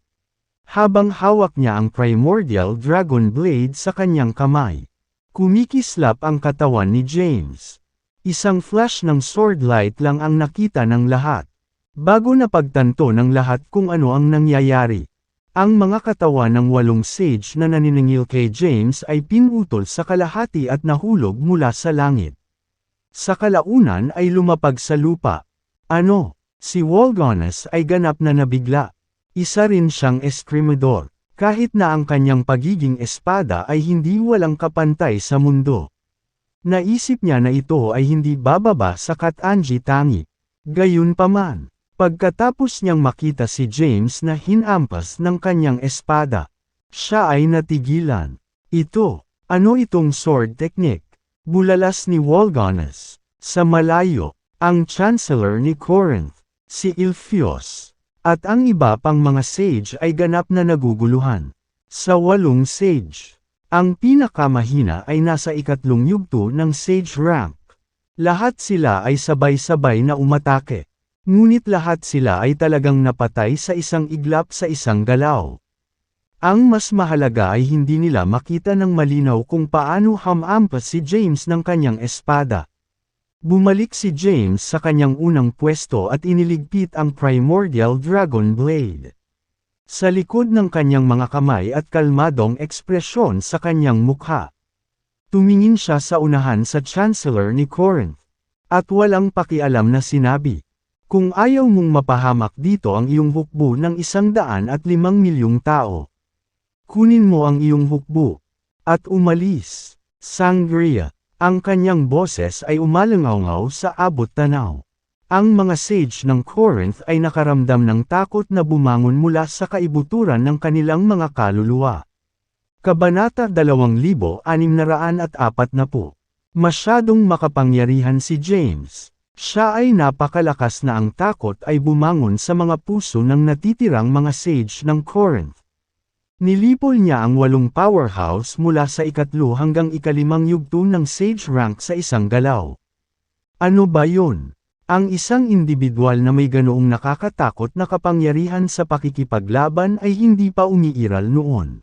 S1: Habang hawak niya ang Primordial Dragon Blade sa kanyang kamay, kumikislap ang katawan ni James. Isang flash ng sword light lang ang nakita ng lahat. Bago na pagtanto ng lahat kung ano ang nangyayari, ang mga katawan ng 8 sage na naniningil kay James ay pinutol sa kalahati at nahulog mula sa langit. Sa kalaunan ay lumapag sa lupa. Ano? Si Walganes ay ganap na nabigla. Isa rin siyang eskrimador, kahit na ang kanyang pagiging espada ay hindi walang kapantay sa mundo. Naisip niya na ito ay hindi bababa sa Katanji Tangi. Gayunpaman, pagkatapos niyang makita si James na hinampas ng kanyang espada, siya ay natigilan. Ito, ano itong sword technique? Bulalas ni Walganes. Sa malayo, ang Chancellor ni Corinth, si Ephios, at ang iba pang mga sage ay ganap na naguguluhan. Sa 8 sage, ang pinakamahina ay nasa ikatlong yugto ng sage rank. Lahat sila ay sabay-sabay na umatake. Ngunit lahat sila ay talagang napatay sa isang iglap sa isang galaw. Ang mas mahalaga ay hindi nila makita ng malinaw kung paano hamampas si James ng kanyang espada. Bumalik si James sa kanyang unang pwesto at iniligpit ang Primordial Dragon Blade. Sa likod ng kanyang mga kamay at kalmadong ekspresyon sa kanyang mukha, tumingin siya sa unahan sa Chancellor ni Corinth, at walang pakialam na sinabi, kung ayaw mong mapahamak dito ang iyong hukbo ng 105 milyong tao, kunin mo ang iyong hukbo, at umalis. Sangria. Ang kanyang boses ay umalangaw sa abot tanaw. Ang mga sage ng Corinth ay nakaramdam ng takot na bumangon mula sa kaibuturan ng kanilang mga kaluluwa. Kabanata 2640. Masyadong makapangyarihan si James. Siya ay napakalakas na ang takot ay bumangon sa mga puso ng natitirang mga sage ng Corinth. Nilipol niya ang 8 powerhouse mula sa 3 hanggang 5 yugto ng sage rank sa isang galaw. Ano ba yun? Ang isang individual na may ganoong nakakatakot na kapangyarihan sa pakikipaglaban ay hindi pa umiiral noon.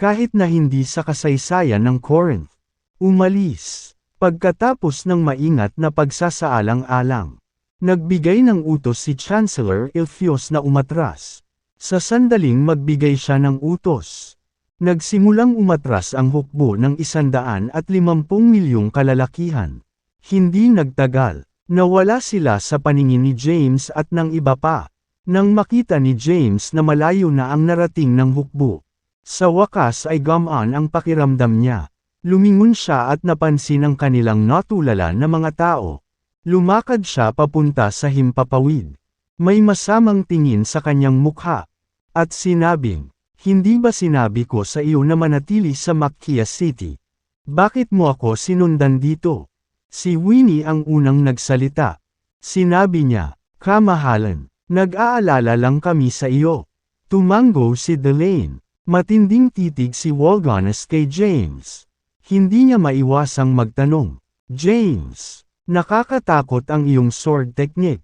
S1: Kahit na hindi sa kasaysayan ng Corinth. Umalis. Pagkatapos ng maingat na pagsasaalang-alang, nagbigay ng utos si Chancellor Ilphios na umatras. Sa sandaling magbigay siya ng utos. Nagsimulang umatras ang hukbo ng 150 milyong kalalakihan. Hindi nagtagal. Nawala sila sa paningin ni James at ng iba pa. Nang makita ni James na malayo na ang narating ng hukbo. Sa wakas ay gumaan ang pakiramdam niya. Lumingon siya at napansin ang kanilang natulala na mga tao. Lumakad siya papunta sa himpapawid. May masamang tingin sa kanyang mukha. At sinabing, "Hindi ba sinabi ko sa iyo na manatili sa Macchia City? Bakit mo ako sinundan dito?" Si Winnie ang unang nagsalita. Sinabi niya, "Kamahalan, nag-aalala lang kami sa iyo." Tumango si Delane. Matinding titig si Walganes kay James. Hindi niya maiwasang magtanong, "James, nakakatakot ang iyong sword technique.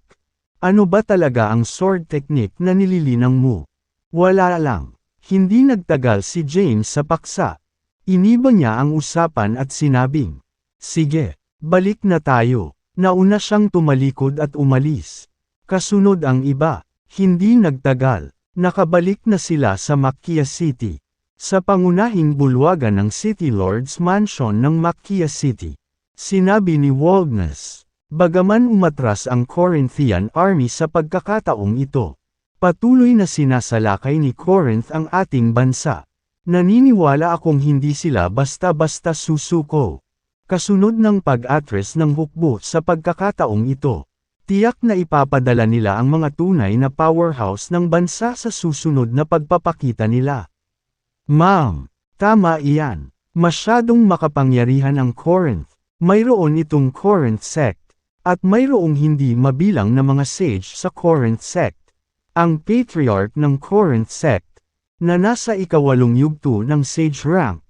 S1: Ano ba talaga ang sword technique na nililinang mo?" Wala lang. Hindi nagtagal si James sa paksa. Iniba niya ang usapan at sinabing, "Sige, balik na tayo." Nauna siyang tumalikod at umalis. Kasunod ang iba. Hindi nagtagal. Nakabalik na sila sa Macchia City. Sa pangunahing bulwagan ng City Lord's Mansion ng Macchia City. Sinabi ni Walganes, bagaman umatras ang Corinthian army sa pagkakataong ito. Patuloy na sinasalakay ni Corinth ang ating bansa. Naniniwala akong hindi sila basta-basta susuko. Kasunod ng pag-atres ng hukbo sa pagkakataong ito. Tiyak na ipapadala nila ang mga tunay na powerhouse ng bansa sa susunod na pagpapakita nila. Ma'am, tama iyan. Masyadong makapangyarihan ang Corinth. Mayroon itong Corinth sect. At mayroong hindi mabilang na mga sage sa Corinth sect. Ang patriarch ng Corinth sect, na nasa ika-8 yugto ng sage rank,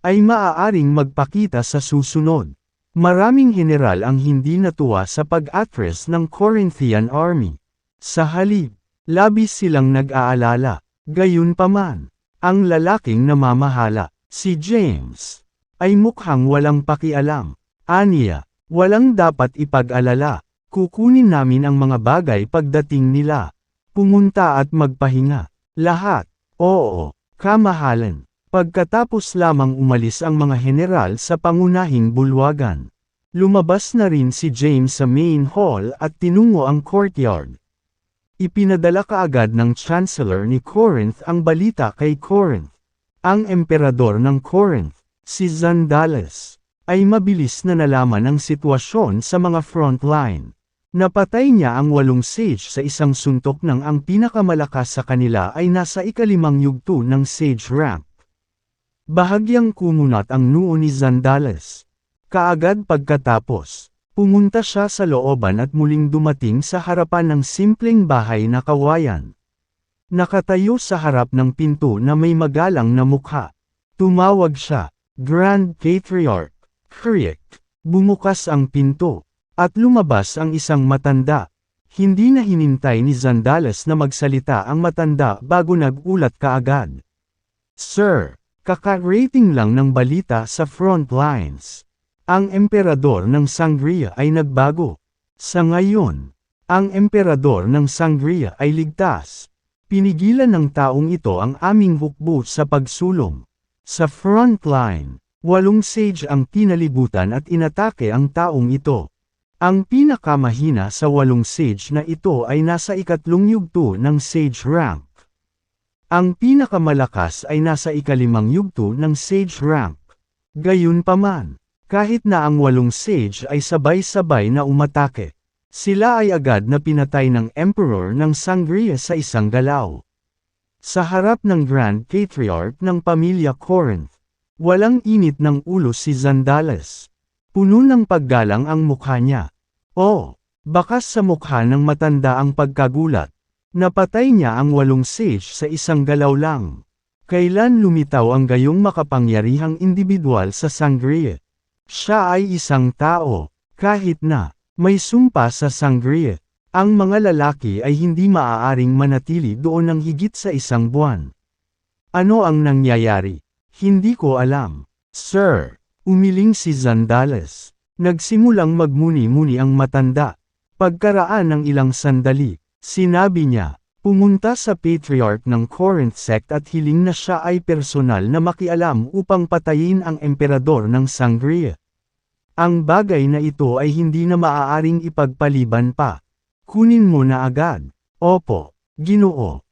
S1: ay maaaring magpakita sa susunod. Maraming general ang hindi natuwa sa pag-atres ng Corinthian army. Sa halip, labis silang nag-aalala. Gayunpaman, ang lalaking namamahala, si James, ay mukhang walang pakialam. Aniya, walang dapat ipag-alala. Kukunin namin ang mga bagay pagdating nila. Pumunta at magpahinga. Lahat. Oo, kamahalan. Pagkatapos lamang umalis ang mga general sa pangunahing bulwagan. Lumabas na rin si James sa main hall at tinungo ang courtyard. Ipinadala kaagad ng Chancellor ni Corinth ang balita kay Corinth. Ang emperador ng Corinth, si Zandales, ay mabilis na nalaman ang sitwasyon sa mga front line. Napatay niya ang 8 sage sa isang suntok nang ang pinakamalakas sa kanila ay nasa ika-5 yugto ng sage rank. Bahagyang kumunat ang noo ni Zandales. Kaagad pagkatapos, pumunta siya sa looban at muling dumating sa harapan ng simpleng bahay na kawayan. Nakatayo sa harap ng pinto na may magalang na mukha. Tumawag siya, "Grand Patriarch." Kriek. Bumukas ang pinto. At lumabas ang isang matanda. Hindi na hinintay ni Zandales na magsalita ang matanda bago nag-ulat kaagad. "Sir, kaka-rating lang ng balita sa front lines. Ang emperador ng Sangria ay nagbago. Sa ngayon, ang emperador ng Sangria ay ligtas. Pinigilan ng taong ito ang aming hukbo sa pagsulong. Sa front line, 8 sage ang pinalibutan at inatake ang taong ito. Ang pinakamahina sa 8 sage na ito ay nasa ika-3 yugto ng sage rank. Ang pinakamalakas ay nasa ika-5 yugto ng sage rank. Gayunpaman, kahit na ang 8 sage ay sabay-sabay na umatake, sila ay agad na pinatay ng Emperor ng Sangria sa isang galaw. Sa harap ng Grand Patriarch ng pamilya Corinth, walang init ng ulo si Zandales. Puno ng paggalang ang mukha niya. Oh, bakas sa mukha ng matanda ang pagkagulat. Napatay niya ang 8 sage sa isang galaw lang. Kailan lumitaw ang gayong makapangyarihang individual sa Sangria? Siya ay isang tao, kahit na May sumpa sa Sangria. Ang mga lalaki ay hindi maaaring manatili doon ng higit sa 1 buwan. Ano ang nangyayari? Hindi ko alam. Sir, umiling si Zandales. Nagsimulang magmuni-muni ang matanda. Pagkaraan ng ilang sandali, sinabi niya, pumunta sa Patriarch ng Corinth sect at hiling na siya ay personal na makialam upang patayin ang emperador ng Sangria. Ang bagay na ito ay hindi na maaaring ipagpaliban pa. Kunin mo na agad. Opo, Ginoo.